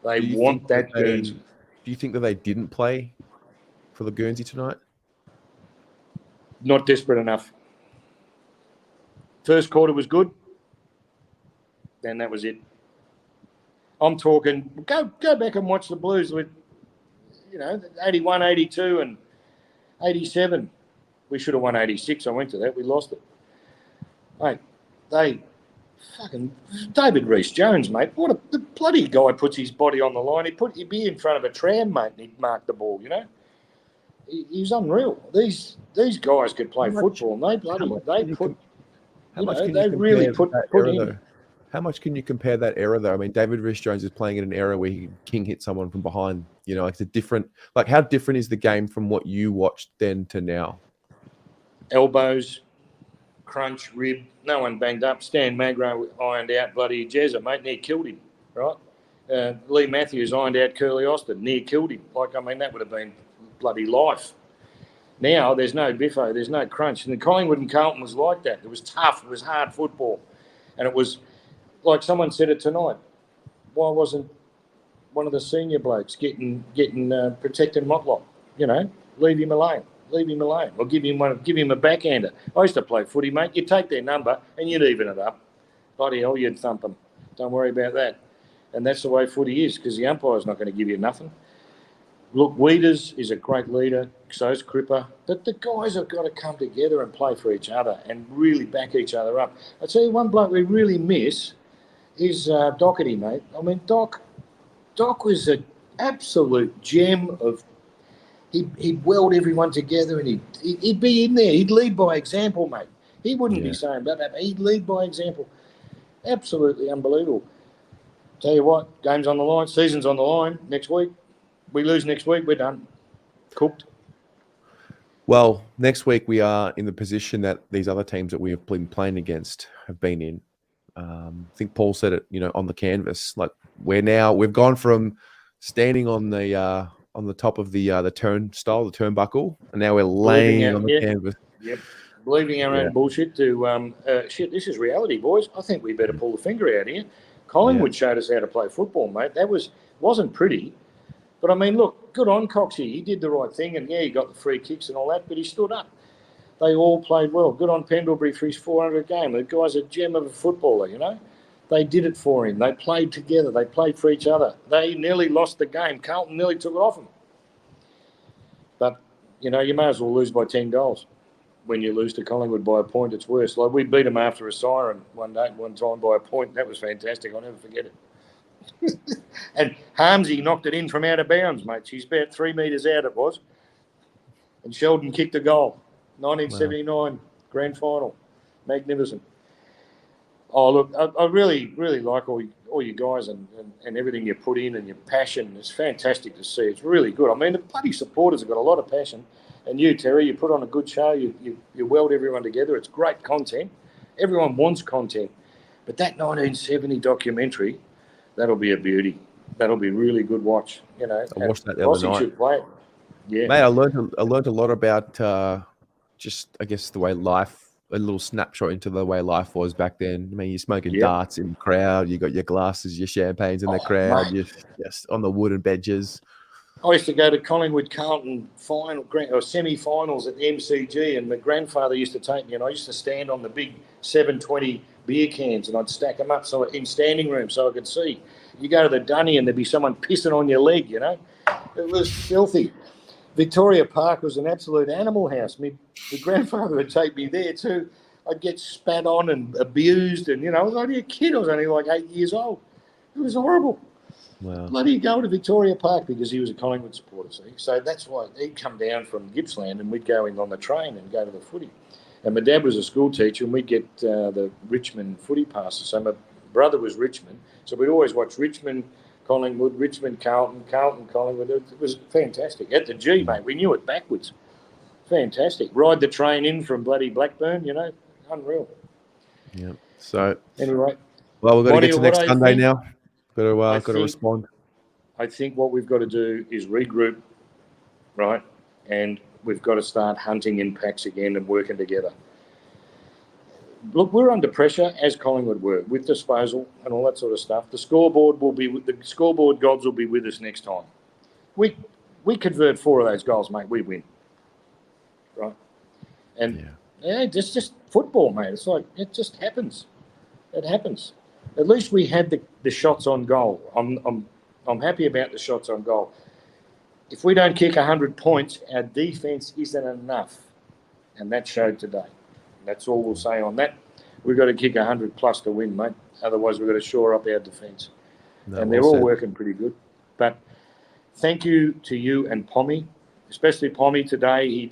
They want that Guernsey. Do you think that they didn't play for the Guernsey tonight? Not desperate enough. First quarter was good. Then that was it. I'm talking, go back and watch the Blues with, you know, 81, 82 and 87. We should have won 86. I went to that. We lost it. Mate, they fucking David Rees-Jones, mate. The bloody guy puts his body on the line. He'd be in front of a tram, mate, and he'd mark the ball, you know. He's unreal. These guys could play football, and they really put in. How much can you compare that era, though? I mean, David Rees-Jones is playing in an era where he can king hit someone from behind. You know, it's a different. Like, how different is the game from what you watched then to now? Elbows, crunch, rib. No one banged up. Stan Magro ironed out bloody Jezza, mate. Near killed him, right? Lee Matthews ironed out Curly Austin. Near killed him. Like, I mean, that would have been bloody life. Now there's no biffo. There's no crunch. And the Collingwood and Carlton was like that. It was tough. It was hard football, and it was. Like someone said it tonight, why wasn't one of the senior blokes getting protecting Motlop? You know, leave him alone, or give him a backhander. I used to play footy, mate. You take their number and you'd even it up. Bloody hell, you'd thump them. Don't worry about that. And that's the way footy is, because the umpire's not going to give you nothing. Look, Weeders is a great leader, so's Cripper, but the guys have got to come together and play for each other and really back each other up. I tell you, one bloke we really miss is Doherty, mate. I mean, Doc was an absolute gem of. He'd weld everyone together, and he'd be in there. He'd lead by example, mate. He wouldn't be saying blah, blah, blah. He'd lead by example. Absolutely unbelievable. Tell you what, game's on the line, season's on the line next week. We lose next week, we're done. Cooked. Well, next week we are in the position that these other teams that we have been playing against have been in. I think Paul said it, you know, on the canvas. Like we've gone from standing on the top of the turnstile, the turnbuckle, and now we're laying on the canvas. Yep, believing our own bullshit. To shit, this is reality, boys. I think we better pull the finger out here. Collingwood showed us how to play football, mate. That wasn't pretty, but I mean, look, good on Coxie. He did the right thing, and he got the free kicks and all that, but he stood up. They all played well. Good on Pendlebury for his 400 game. The guy's a gem of a footballer, you know. They did it for him. They played together. They played for each other. They nearly lost the game. Carlton nearly took it off them. But, you know, you may as well lose by 10 goals. when you lose to Collingwood by a point, it's worse. Like we beat them after a siren one time by a point. That was fantastic. I'll never forget it. And Harmsy knocked it in from out of bounds, mate. She's about 3 metres out, it was. And Sheldon kicked a goal. 1979 grand final. Magnificent. Oh, look, I really, really like all you guys and everything you put in and your passion. It's fantastic to see. It's really good. I mean, the bloody supporters have got a lot of passion. And you, Terry, you put on a good show. You weld everyone together. It's great content. Everyone wants content. But that 1970 documentary, that'll be a beauty. That'll be really good watch. You know, I watched that the other night. Should play it. Yeah, mate. I learned a lot about just, I guess, the way life. A little snapshot into the way life was back then. I mean, you're smoking darts in the crowd. You got your glasses, your champagnes in the crowd. You're just on the wooden benches. I used to go to Collingwood Carlton semi-finals at the MCG, and my grandfather used to take me, and I used to stand on the big 720 beer cans, and I'd stack them up so in standing room so I could see. You go to the dunny, and there'd be someone pissing on your leg. You know, it was filthy. Victoria Park was an absolute animal house. The grandfather would take me there too. I'd get spat on and abused, and I was only a kid. I was only like 8 years old. It was horrible. Wow. Bloody go to Victoria Park because he was a Collingwood supporter, see. So that's why he'd come down from Gippsland and we'd go in on the train and go to the footy. And my dad was a school teacher and we'd get the Richmond footy passes. So my brother was Richmond. So we'd always watch Richmond, Collingwood, Richmond, Carlton, Collingwood. It was fantastic. At the G, mate, we knew it backwards. Fantastic. Ride the train in from bloody Blackburn, unreal. Yeah. So anyway, well, we've got to get to next Sunday now. Got to respond. I think what we've got to do is regroup, right? And we've got to start hunting in packs again and working together. Look, we're under pressure, as Collingwood were, with disposal and all that sort of stuff. The scoreboard gods will be with us next time. We convert 4 of those goals, mate. We win, right? And it's just football, mate. It's like it just happens. It happens. At least we had the shots on goal. I'm happy about the shots on goal. If we don't kick 100 points, our defence isn't enough, and that showed today. That's all we'll say on that. We've got to kick 100 plus to win, mate. Otherwise, we've got to shore up our defence. And they're all working pretty good. But thank you to you and Pommy, especially Pommy today.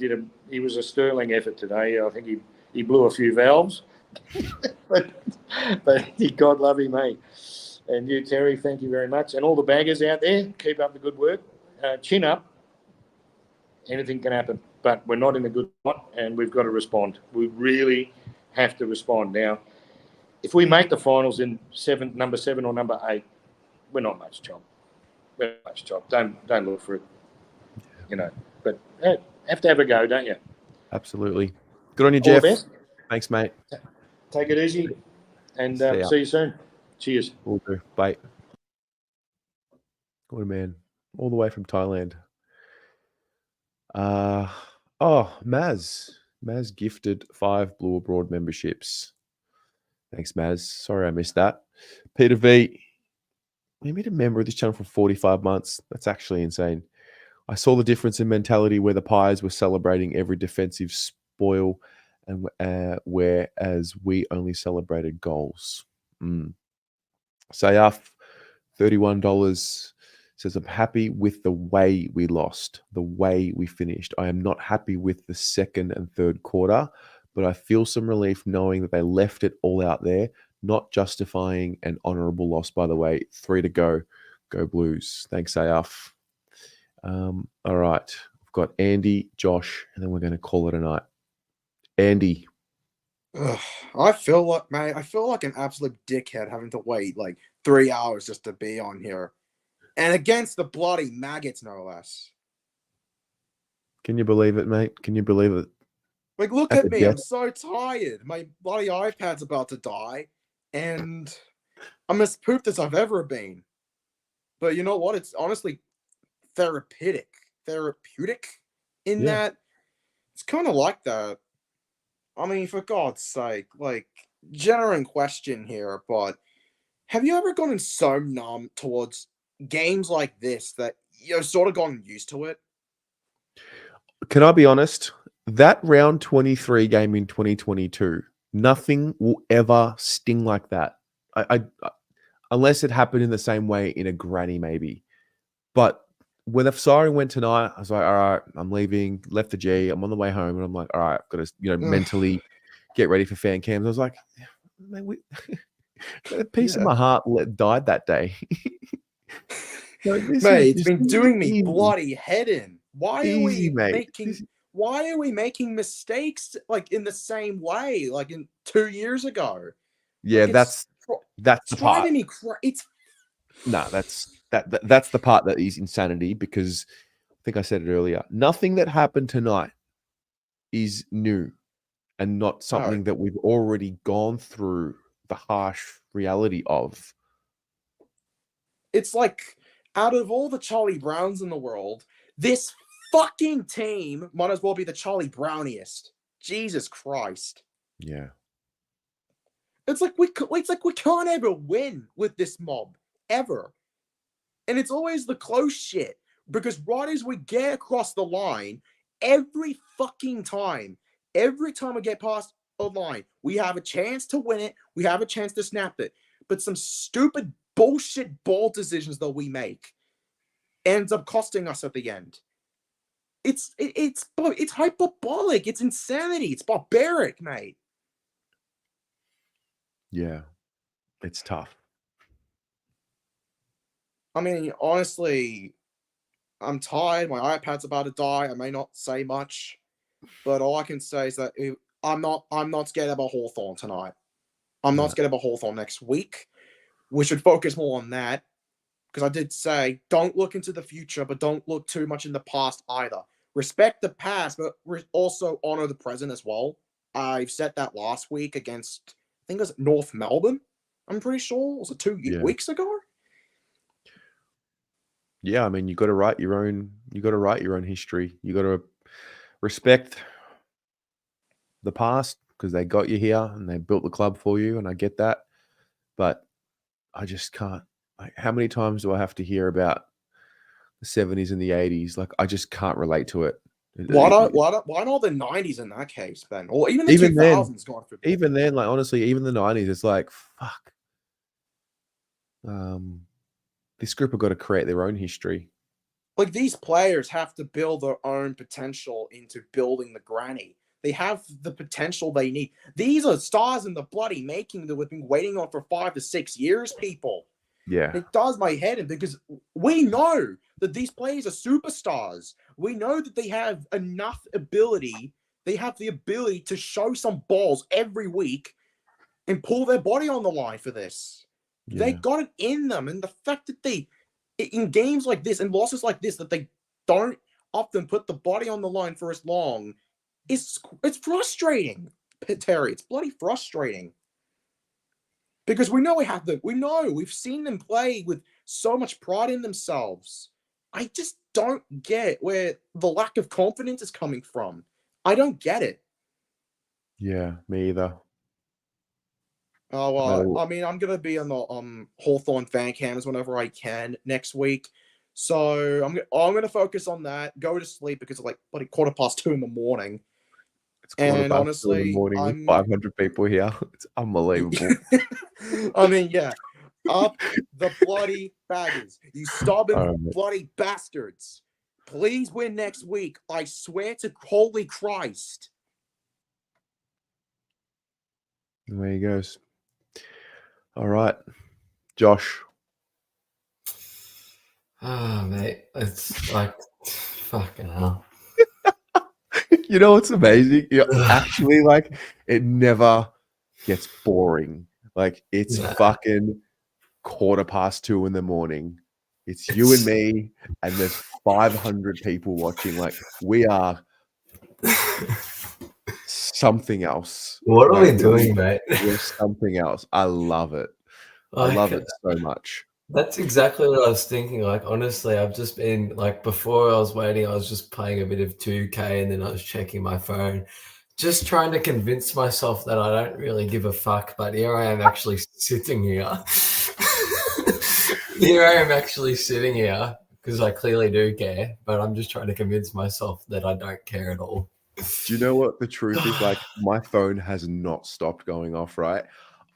He was a sterling effort today. I think he blew a few valves, but God love him, mate. And you, Terry, thank you very much. And all the baggers out there, keep up the good work. Chin up. Anything can happen. But we're not in a good spot, and we've got to respond. We really have to respond. Now, if we make the finals in number 7 or number 8, we're not much chop. We're not much chop. Don't look for it, But have to have a go, don't you? Absolutely. Good on you, Jeff. All the best. Thanks, mate. Take it easy, and see you soon. Cheers. Will do. Bye. What a man. All the way from Thailand. Maz. Maz gifted 5 Blue Abroad memberships. Thanks, Maz. Sorry I missed that. Peter V. We made a member of this channel for 45 months. That's actually insane. I saw the difference in mentality where the Pies were celebrating every defensive spoil and whereas we only celebrated goals. Sayaf, $31, says, I'm happy with the way we lost, the way we finished. I am not happy with the second and third quarter, but I feel some relief knowing that they left it all out there, not justifying an honourable loss, by the way. 3 to go. Go Blues. Thanks, Sayaf. All right. We've got Andy, Josh, and then we're going to call it a night. Andy. I feel like, mate, an absolute dickhead having to wait like 3 hours just to be on here. And against the bloody maggots, no less. Can you believe it, mate? Can you believe it? Like, look at me. I'm so tired. My bloody iPad's about to die. And I'm as pooped as I've ever been. But you know what? It's honestly therapeutic in that it's kind of like that. I mean, for God's sake, like, genuine question here, but have you ever gotten so numb towards games like this that you've sort of gotten used to it? Can I be honest? that round 23 game in 2022, nothing will ever sting like that. I unless it happened in the same way in a granny, maybe. But when the siren went tonight, I was like, all right, I'm leaving, left the G, I'm on the way home, and I'm like, all right, I've got to, mentally get ready for fan cams. I was like, man, a piece of my heart died that day. Mate, it's been doing me bloody head in. Why are we mate. Why are we making mistakes like in the same way, like in 2 years ago? Yeah, like, that's the part. Driving me it's No, that's the part that is insanity, because I think I said it earlier. Nothing that happened tonight is new and not something that we've already gone through the harsh reality of. It's like, out of all the Charlie Browns in the world, this fucking team might as well be the Charlie Browniest. Jesus Christ. Yeah. It's like we can't ever win with this mob. Ever. And it's always the close shit. Because right as we get across the line, every time we get past a line, we have a chance to win it, we have a chance to snap it. But some stupid bullshit ball decisions that we make ends up costing us at the end. It's hyperbolic, it's insanity, it's barbaric, mate. Yeah. It's tough. I mean, honestly, I'm tired. My iPad's about to die. I may not say much, but all I can say is that I'm not scared about Hawthorn tonight. I'm not scared about Hawthorn next week. We should focus more on that, because I did say don't look into the future, but don't look too much in the past either. Respect the past, but also honor the present as well. I've said that last week against, I think it was North Melbourne. I'm pretty sure. Was it 2 weeks ago? Yeah, I mean, you got to write your own history. You got to respect the past, because they got you here and they built the club for you, and I get that. But I just can't. Like, how many times do I have to hear about the 70s and the 80s? Like, I just can't relate to it. Why not the 90s in that case, then? Or even the 2000s? Even then, like, honestly, even the 90s, it's like, fuck. This group have got to create their own history. Like, these players have to build their own potential into building the granny. They have the potential they need. These are stars in the bloody making that we've been waiting on for 5 to 6 years, people. Yeah. It does my head in, because we know that these players are superstars. We know that they have enough ability. They have the ability to show some balls every week and pull their body on the line for this. Yeah. They got it in them. And the fact that they, in games like this and losses like this, that they don't often put the body on the line for as long, it's frustrating, Terry. It's bloody frustrating. Because we know we've seen them play with so much pride in themselves. I just don't get where the lack of confidence is coming from. I don't get it. Yeah, me either. Oh, well, I mean, I'm going to be on the Hawthorn fan cams whenever I can next week. So I'm going to focus on that, go to sleep, because it's like 2:15 in the morning. It's 2:15 in the morning with 500 people here. It's unbelievable. I mean, yeah. Up the bloody baggers. You stubborn bloody bastards. Please win next week. I swear to holy Christ. There he goes. All right. Josh. Oh, mate. It's like, fucking hell. You know what's amazing? Actually, like, it never gets boring. Like, it's fucking 2:15 in the morning. It's you and me, and there's 500 people watching. Like, we are something else. What are we doing, mate? We're something else. I love it. I love it so much. That's exactly what I was thinking. Like, honestly, I've just been, like, before I was waiting, I was just playing a bit of 2K, and then I was checking my phone, just trying to convince myself that I don't really give a fuck. But here I am actually sitting here. Here I am actually sitting here, because I clearly do care, but I'm just trying to convince myself that I don't care at all. Do you know what the truth is? Like, my phone has not stopped going off, right?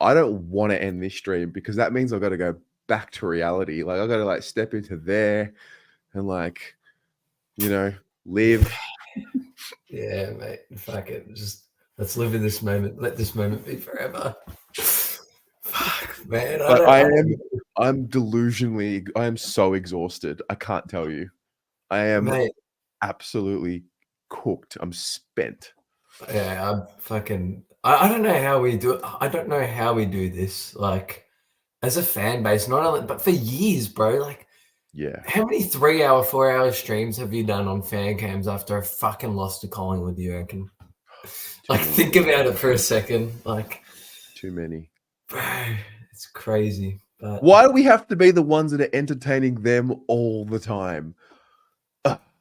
I don't want to end this stream because that means I've got to go back to reality. Like, I've got to like step into there and like, live. Yeah, mate. Fuck it. Just let's live in this moment. Let this moment be forever. Fuck, man. But I'm delusionally, I am so exhausted. I can't tell you. I am Mate. absolutely cooked. I'm spent. Yeah, I'm fucking. I don't know how we do it. I don't know how we do this. Like, as a fan base, not only, but for years, bro. Like, yeah. How many 3-hour, 4-hour streams have you done on fan cams after a fucking loss to Collingwood, do you reckon? Like, think about it for a second. Like, too many. Bro, it's crazy. But why do we have to be the ones that are entertaining them all the time?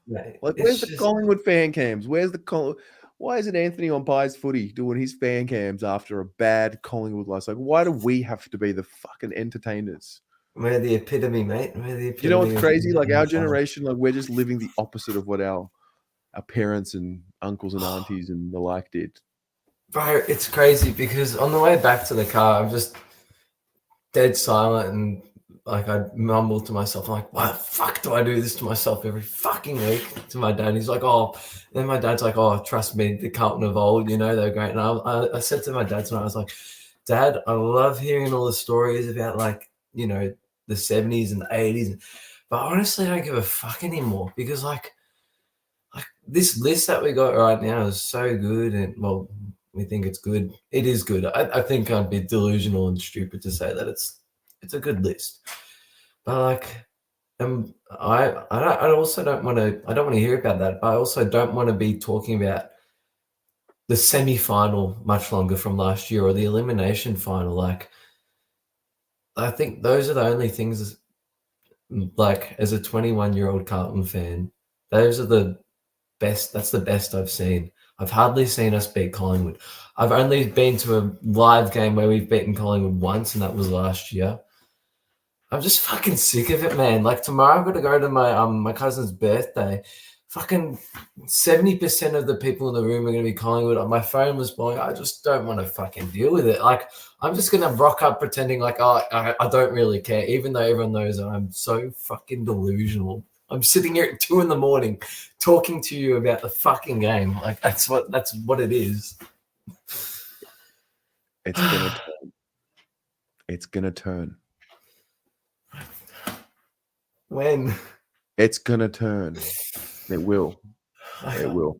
Mate, like, where's the Collingwood fan cams? Why isn't Anthony on Pies Footy doing his fan cams after a bad Collingwood loss? Like, why do we have to be the fucking entertainers? We're the epitome, mate. We're the epitome. You know what's crazy? Like, our generation, like, we're just living the opposite of what our parents and uncles and aunties and the like did. Bro, it's crazy because on the way back to the car, I'm just dead silent and like I mumble to myself. I'm like, why the fuck do I do this to myself every fucking week? To my dad, he's like, oh. Then my dad's like, oh, trust me, the Carlton of old, they're great. And I said to my dad tonight, I was like, Dad, I love hearing all the stories about like, the 70s and the 80s. But honestly, I don't give a fuck anymore because like this list that we got right now is so good. And well, we think it's good. It is good. I think I'd be delusional and stupid to say that it's a good list. But like, I also don't want to hear about that. But I also don't want to be talking about the semi-final much longer from last year or the elimination final. Like, I think those are the only things. Like, as a 21-year-old Carlton fan, those are the best. That's the best I've seen. I've hardly seen us beat Collingwood. I've only been to a live game where we've beaten Collingwood once, and that was last year. I'm just fucking sick of it, man. Like, tomorrow I've got to go to my cousin's birthday. Fucking 70% of the people in the room are going to be Collingwood. My phone was blowing. I just don't want to fucking deal with it. Like, I'm just going to rock up pretending like, oh, I don't really care, even though everyone knows that I'm so fucking delusional. I'm sitting here at 2 a.m. talking to you about the fucking game. Like, that's what it is. It's gonna turn. It's gonna turn. When? It's gonna turn. It will. It will.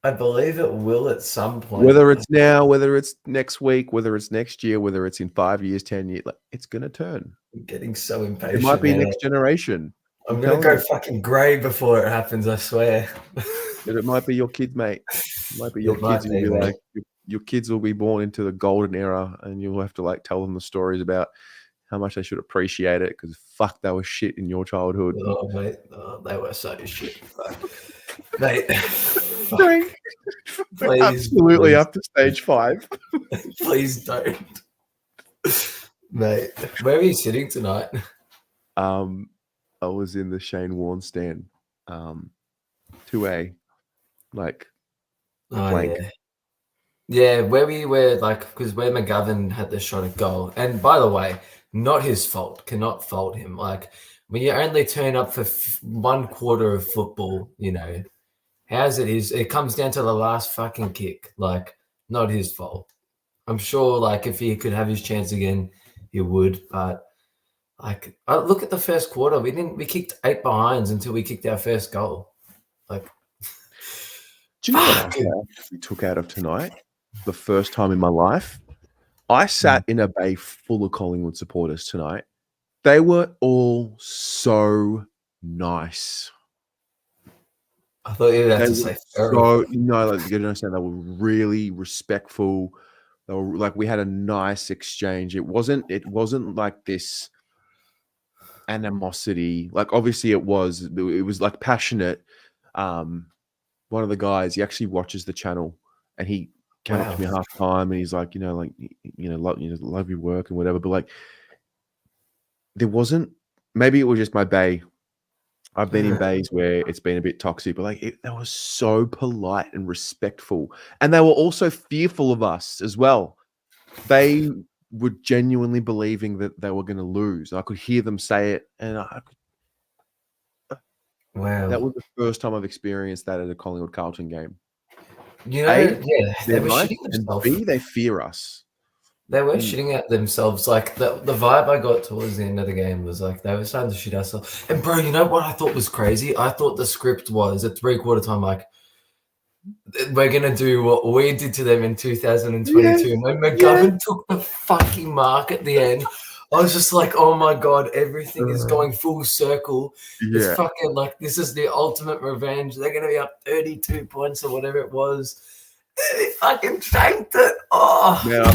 I believe it will at some point. Whether it's now, whether it's next week, whether it's next year, whether it's in 5 years, 10 years, like, it's gonna turn. I'm getting so impatient. It might be man. next generation. I'm gonna go fucking grey before it happens. I swear. It might be your kids, mate. It might be your kids. Might be, You'll be mate. like, your kids will be born into the golden era, and you'll have to like tell them the stories about how much they should appreciate it because fuck, that was shit in your childhood. Oh, mate, they were so shit, mate. We're absolutely up to stage 5. Please don't, mate. Where are you sitting tonight? I was in the Shane Warne stand, 2A, like plank. Yeah, where we were like, because where McGovern had the shot at goal, and by the way, not his fault. Cannot fault him. Like, when you only turn up for 1 quarter of football, how's it is? It comes down to the last fucking kick. Like, not his fault. I'm sure, like, if he could have his chance again, he would. But like, look at the first quarter. We kicked 8 behinds until we kicked our first goal. Like, do you know what I actually took out of tonight? The first time in my life, I sat in a bay full of Collingwood supporters tonight. They were all so nice. I thought you were about to say so, no, like, you don't understand. They were really respectful. They were like, we had a nice exchange. It wasn't like this animosity. Like, obviously it was like passionate. One of the guys, he actually watches the channel, and he came up to me half time, and he's like, love your work and whatever. But like, there wasn't. Maybe it was just my bay I've been in bays where it's been a bit toxic, but like they were so polite and respectful, and they were also fearful of us as well. They were genuinely believing that they were going to lose. I could hear them say it, and Wow. that was the first time I've experienced that at a Collingwood Carlton game. You know, A, yeah, they they're were nice, shitting and themselves. B, they fear us. They were shitting at themselves. Like the vibe I got towards the end of the game was like they were starting to shit ourselves. And bro, you know what I thought was crazy? I thought the script was at 3/4 time, like we're gonna do what we did to them in 2022. Yes, And when McGovern took the fucking mark at the end, I was just like, oh my god, everything is going full circle. It's Yeah. fucking like this is the ultimate revenge. They're gonna be up 32 points or whatever it was. They fucking shanked it. Oh Man,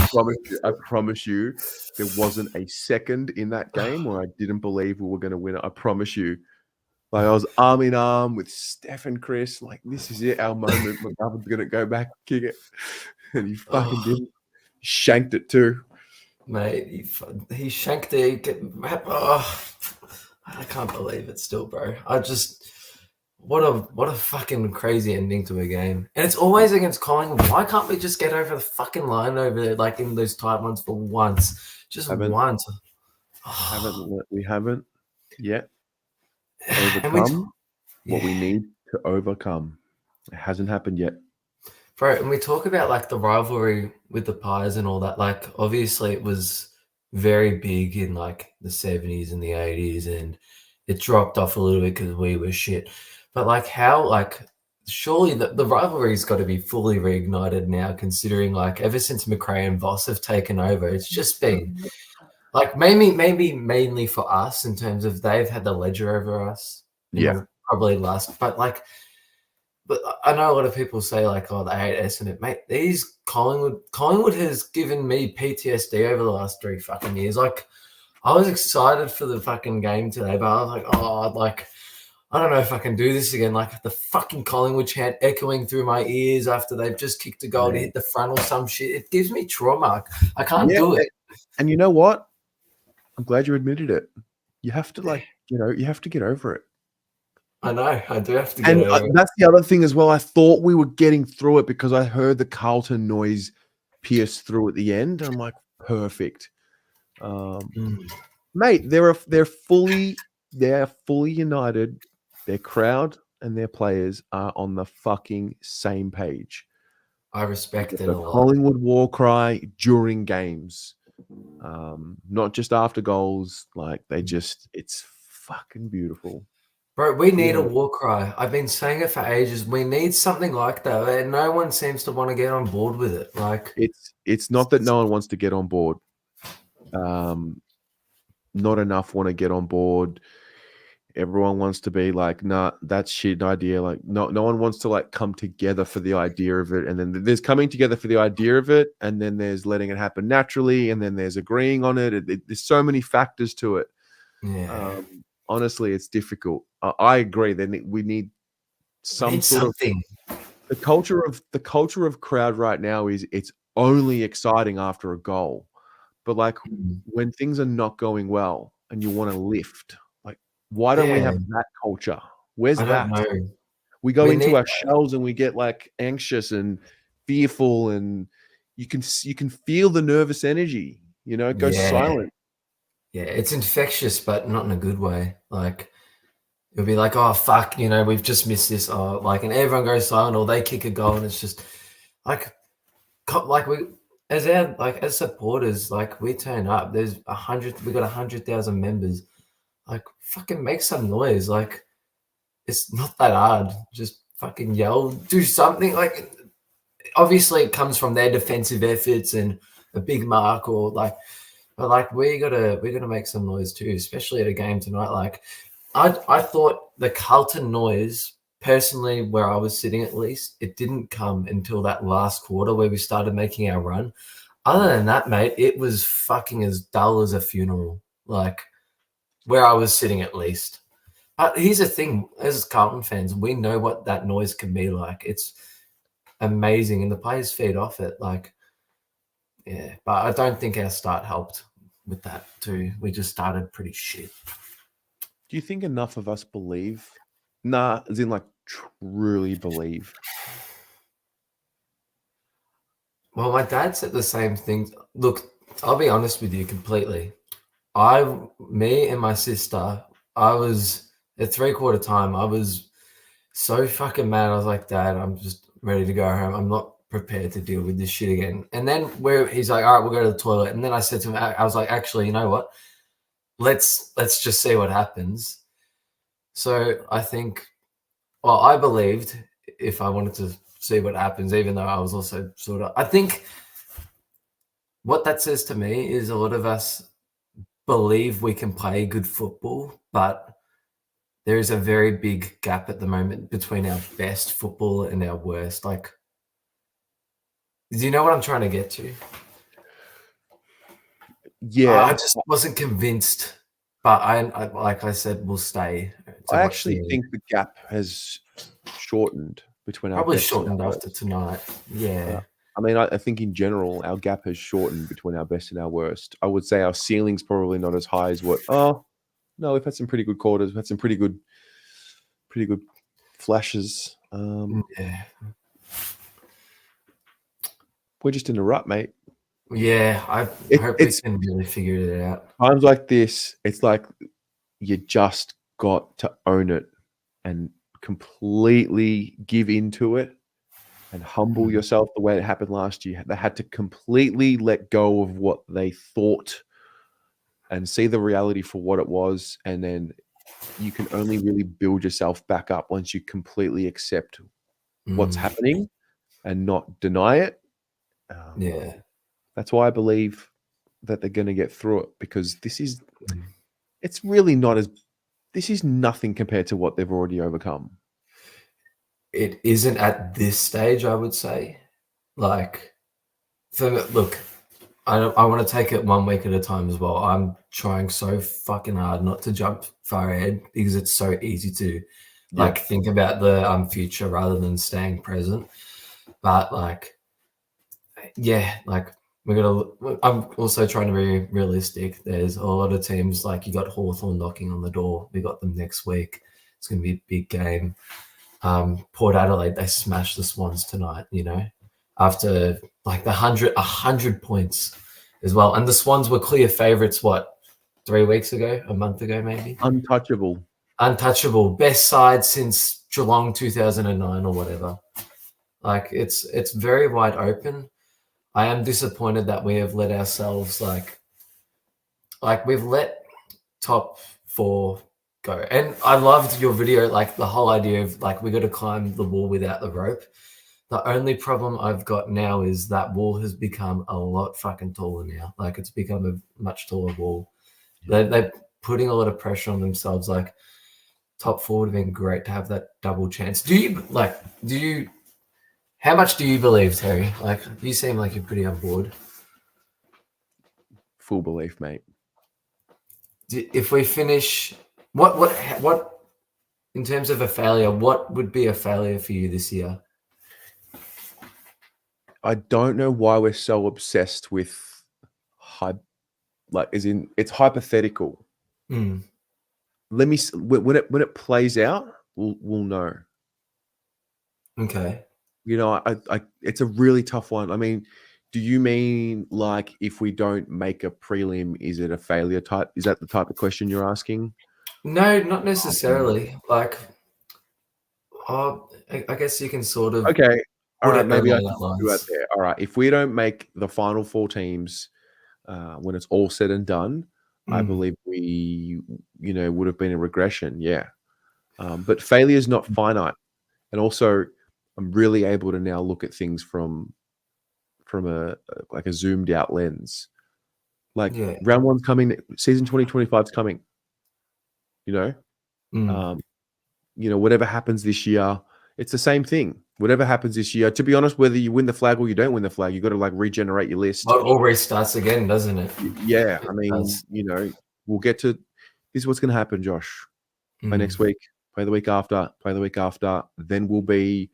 I promise you, there wasn't a second in that game where I didn't believe we were going to win it. I promise you. Like I was arm in arm with Steph and Chris. Like this is it, our moment. McGovern's going to go back and kick it, and he fucking didn't. He shanked it too, mate. He shanked it. Oh, I can't believe it still, bro. What a fucking crazy ending to a game. And it's always against Collingwood. Why can't we just get over the fucking line over there, like in those tight ones for once? Just once. We haven't yet overcome what we need to overcome. It hasn't happened yet. Bro, and we talk about like the rivalry with the Pies and all that. Like obviously it was very big in like the 70s and the 80s, and it dropped off a little bit because we were shit. But like how, like surely the rivalry's got to be fully reignited now, considering like ever since McRae and Voss have taken over, it's just been like maybe mainly for us in terms of they've had the ledger over us. Probably last, but I know a lot of people say like, oh, they hate us and it, mate. These Collingwood has given me PTSD over the last 3 fucking years. Like I was excited for the fucking game today, but I was like, oh, like I don't know if I can do this again. Like the fucking Collingwood chant echoing through my ears after they've just kicked a goal to hit the front or some shit. It gives me trauma. I can't do it. And you know what? I'm glad you admitted it. You have to you have to get over it. I know. I do have to get over it. That's the other thing as well. I thought we were getting through it because I heard the Carlton noise pierce through at the end. I'm like, perfect. Mate, they're fully united. Their crowd and their players are on the fucking same page. I respect it a lot. Collingwood war cry during games, not just after goals. Like it's fucking beautiful. Bro, we need a war cry. I've been saying it for ages. We need something like that. And no one seems to want to get on board with it. Like it's not that no one wants to get on board. Not enough want to get on board. Everyone wants to be like, nah, that's shit idea. Like, no one wants to like come together for the idea of it. And then there's coming together for the idea of it, and then there's letting it happen naturally, and then there's agreeing on it. There's so many factors to it. Yeah. Honestly, it's difficult. I agree. Then we need some sort of the culture of crowd right now is it's only exciting after a goal, but like when things are not going well and you want to lift. Why don't we have that culture? Where's that? We go into our shells and we get like anxious and fearful, and you can feel the nervous energy. You know, it goes silent. Yeah, it's infectious, but not in a good way. Like you'll be like, oh fuck, you know, we've just missed this. Oh, like, and everyone goes silent, or they kick a goal, and it's just like we as supporters, like we turn up. There's 100. We got 100,000 members. Like, fucking make some noise. Like, it's not that hard. Just fucking yell, do something. Like, obviously, it comes from their defensive efforts and a big mark, or like, but like, we gotta make some noise too, especially at a game tonight. Like, I thought the Carlton noise, personally, where I was sitting at least, it didn't come until that last quarter where we started making our run. Other than that, mate, it was fucking as dull as a funeral. Like, where I was sitting at least. But here's the thing, as Carlton fans, we know what that noise can be like. It's amazing, and the players feed off it. Like, yeah, but I don't think our start helped with that too. We just started pretty shit. Do you think enough of us believe? Nah, as in like truly believe. Well, my dad said the same thing. Look, I'll be honest with you completely. Me and my sister, I was at 3/4 time. I was so fucking mad. I was like, Dad, I'm just ready to go home. I'm not prepared to deal with this shit again. And then he's like, all right, we'll go to the toilet. And then I said to him, I was like, actually, you know what? Let's just see what happens. So I think, well, I believed if I wanted to see what happens, even though I was also sort of, I think what that says to me is a lot of us believe we can play good football, but there is a very big gap at the moment between our best football and our worst. Like, do you know what I'm trying to get to? Yeah. I just wasn't convinced, but I like I said, we'll stay. I actually think the gap has shortened between our probably best and shortened our after worst. tonight. Yeah. I mean, I think in general, our gap has shortened between our best and our worst. I would say our ceiling's probably not as high as what. Oh, no, we've had some pretty good quarters. We've had some pretty good flashes. Yeah. We're just in a rut, mate. Yeah, I hope we can really figure it out. Times like this, it's like you just got to own it and completely give into it and humble yourself the way it happened last year. They had to completely let go of what they thought and see the reality for what it was. And then you can only really build yourself back up once you completely accept what's happening and not deny it. Yeah. That's why I believe that they're going to get through it, because this is, it's really not as, this is nothing compared to what they've already overcome. It isn't at this stage, I would say. Like, look, I want to take it 1 week at a time as well. I'm trying so fucking hard not to jump far ahead because it's so easy to like think about the future rather than staying present. But like, yeah, like I'm also trying to be realistic. There's a lot of teams, like you got Hawthorn knocking on the door. We got them next week. It's going to be a big game. Port Adelaide, they smashed the Swans tonight, you know, after like the 100 points as well. And the Swans were clear favourites, what, 3 weeks ago, a month ago, maybe? Untouchable. Best side since Geelong 2009 or whatever. Like, it's very wide open. I am disappointed that we have let ourselves like we've let top 4 go. And I loved your video, like the whole idea of like we got to climb the wall without the rope. The only problem I've got now is that wall has become a lot fucking taller now. Like it's become a much taller wall. They're putting a lot of pressure on themselves. Like top 4 would have been great to have that double chance. How much do you believe, Terry? Like, you seem like you're pretty on board. Full belief, mate. If we finish, what in terms of a failure, what would be a failure for you this year? I don't know why we're so obsessed with it's hypothetical. Let me when it plays out, we'll know. Okay. You know, I it's a really tough one. I mean, do you mean like if we don't make a prelim, is it a failure type? Is that the type of question you're asking? No, not necessarily. Like, I guess you can sort of. Okay. All right. Maybe I can can do it there. All right. If we don't make the final 4 teams when it's all said and done, I believe we, would have been a regression. Yeah. But failure is not finite. And also, I'm really able to now look at things from a zoomed out lens. Like round 1's coming, season 2025 is coming. Whatever happens this year, it's the same thing. Whatever happens this year, to be honest, whether you win the flag or you don't win the flag, you got to like regenerate your list. Well, it all restarts again, doesn't it? Yeah, I mean, we'll get to. This is what's going to happen, Josh. Play next week. Play the week after. Play the week after. Then we'll be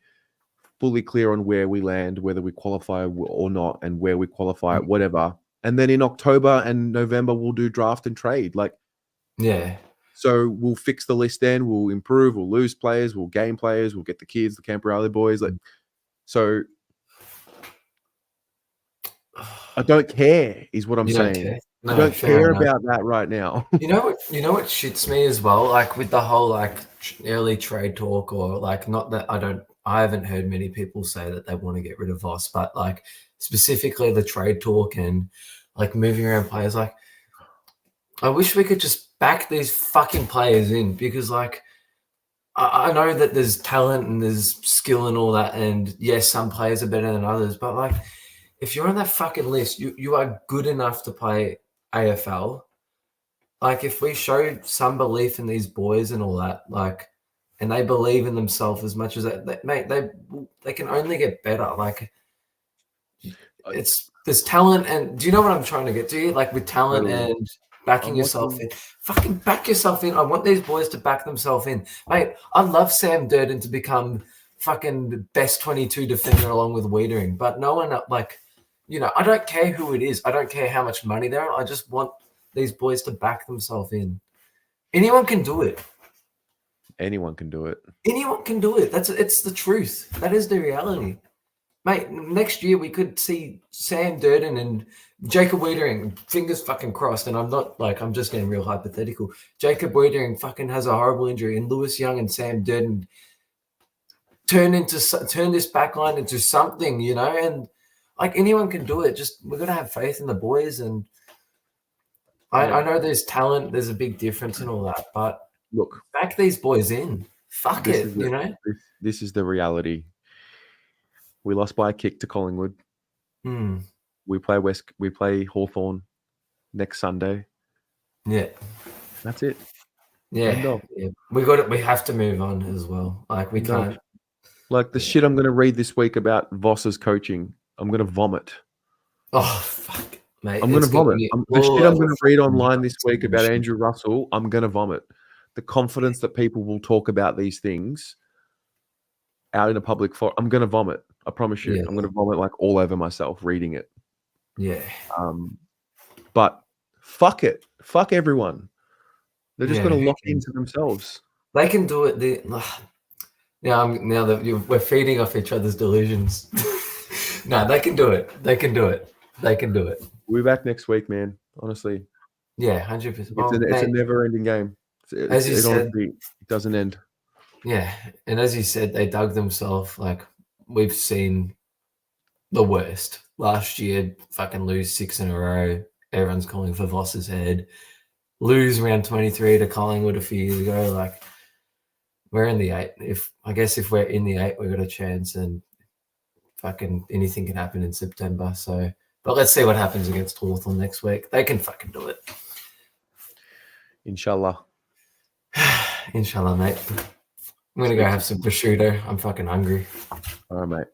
fully clear on where we land, whether we qualify or not, and where we qualify at whatever. And then in October and November, we'll do draft and trade. Like, yeah. So we'll fix the list then. We'll improve. We'll lose players. We'll gain players. We'll get the kids, the Camperale boys. Like, so I don't care, is what I'm You don't saying. care? I No, don't fair care enough. about that right now. You know what shits me as well, like with the whole like early trade talk, or like, not that I haven't heard many people say that they want to get rid of Voss, but like specifically the trade talk and like moving around players. Like, I wish we could just back these fucking players in, because like I know that there's talent and there's skill and all that, and yes, some players are better than others, but like, if you're on that fucking list, you are good enough to play AFL. Like, if we show some belief in these boys and all that, like, and they believe in themselves as much as that, mate, they can only get better. Like, there's talent, and do you know what I'm trying to get to? Like, with talent Totally. and backing yourself in, fucking back yourself in. I want these boys to back themselves in, mate. I love Sam Durden to become fucking best 22 defender along with Wiedering, but no one, like, you know, I don't care who it is. I don't care how much money they're on. I just want these boys to back themselves in. Anyone can do it. Anyone can do it. Anyone can do it. It's the truth. That is the reality. Mate, next year we could see Sam Durden and Jacob Wiedering, fingers fucking crossed, and I'm not like, I'm just getting real hypothetical. Jacob Wiedering fucking has a horrible injury, and Lewis Young and Sam Durden turn this back line into something, you know, and like, anyone can do it. Just, we're gonna have faith in the boys, and I know there's talent, there's a big difference and all that, but look, back these boys in. Fuck it, you know? This is the reality. We lost by a kick to Collingwood. Hmm. We play Hawthorn next Sunday. Yeah. That's it. Yeah. We have to move on as well. Like, we can't. Like, the shit I'm going to read this week about Voss's coaching, I'm going to vomit. Oh, fuck, mate. I'm going to vomit. The shit I'm going to read online this week about Andrew Russell, I'm going to vomit. The confidence that people will talk about these things out in a public forum, I'm going to vomit. I promise you. Yeah. I'm going to vomit like all over myself reading it. Yeah. But fuck it. Fuck everyone. They're just going to lock into themselves. They can do it. Now that we're feeding off each other's delusions. No, they can do it. They can do it. They can do it. We'll be back next week, man. Honestly. Yeah, 100%. It's a never-ending game. As you said, honestly, it doesn't end. Yeah, and as you said, they dug themselves. Like, we've seen the worst. Last year, fucking lose 6 in a row. Everyone's calling for Voss's head. Lose round 23 to Collingwood a few years ago. Like, we're in the 8. If we're in the 8, we've got a chance, and fucking anything can happen in September. So, but let's see what happens against Hawthorn next week. They can fucking do it. Inshallah. Inshallah, mate. I'm going to go have some prosciutto. I'm fucking hungry. All right, mate.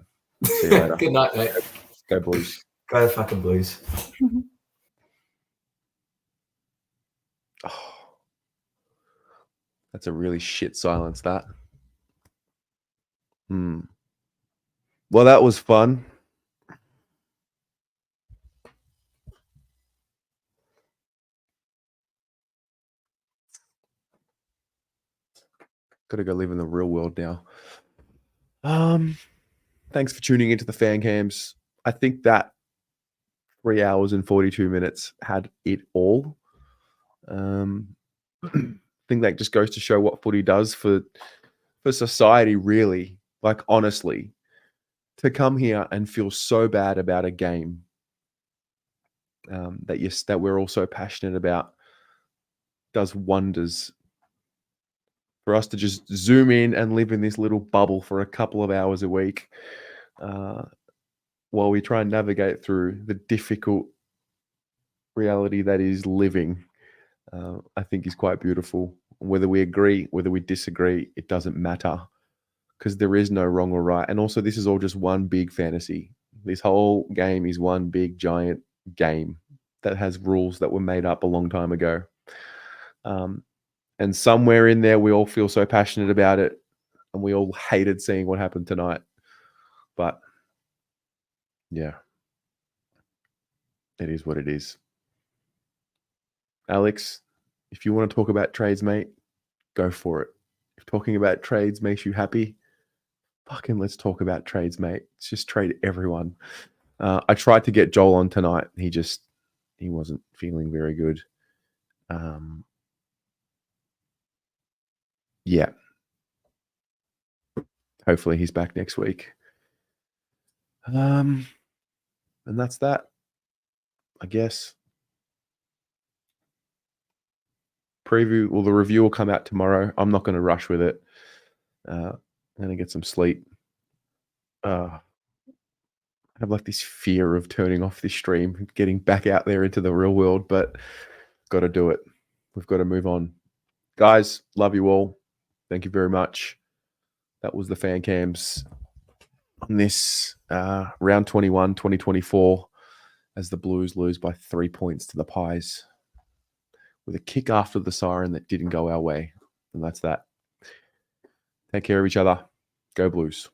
See you later. Good night, mate. Go Blues. Go the fucking Blues. Oh, that's a really shit silence, that. Well, that was fun. Gotta go live in the real world now. Thanks for tuning into the fan cams. I think that 3 hours and 42 minutes had it all. I think that just goes to show what footy does for society, really. Like, honestly, to come here and feel so bad about a game that we're all so passionate about does wonders. For us to just zoom in and live in this little bubble for a couple of hours a week while we try and navigate through the difficult reality that is living, I think is quite beautiful. Whether we agree, whether we disagree, it doesn't matter, because there is no wrong or right. And also, this is all just one big fantasy. This whole game is one big giant game that has rules that were made up a long time ago. And somewhere in there, we all feel so passionate about it, and we all hated seeing what happened tonight. But yeah, it is what it is. Alex, If you want to talk about trades, mate, go for it. If talking about trades makes you happy, fucking let's talk about trades, mate. Let's just trade everyone. I tried to get Joel on tonight. He wasn't feeling very good. Yeah. Hopefully he's back next week. And that's that, I guess. The review will come out tomorrow. I'm not going to rush with it. I'm going to get some sleep. I have like this fear of turning off this stream, getting back out there into the real world, but got to do it. We've got to move on. Guys, love you all. Thank you very much. That was the fan cams on this round 21, 2024, as the Blues lose by 3 points to the Pies with a kick after the siren that didn't go our way. And that's that. Take care of each other. Go Blues.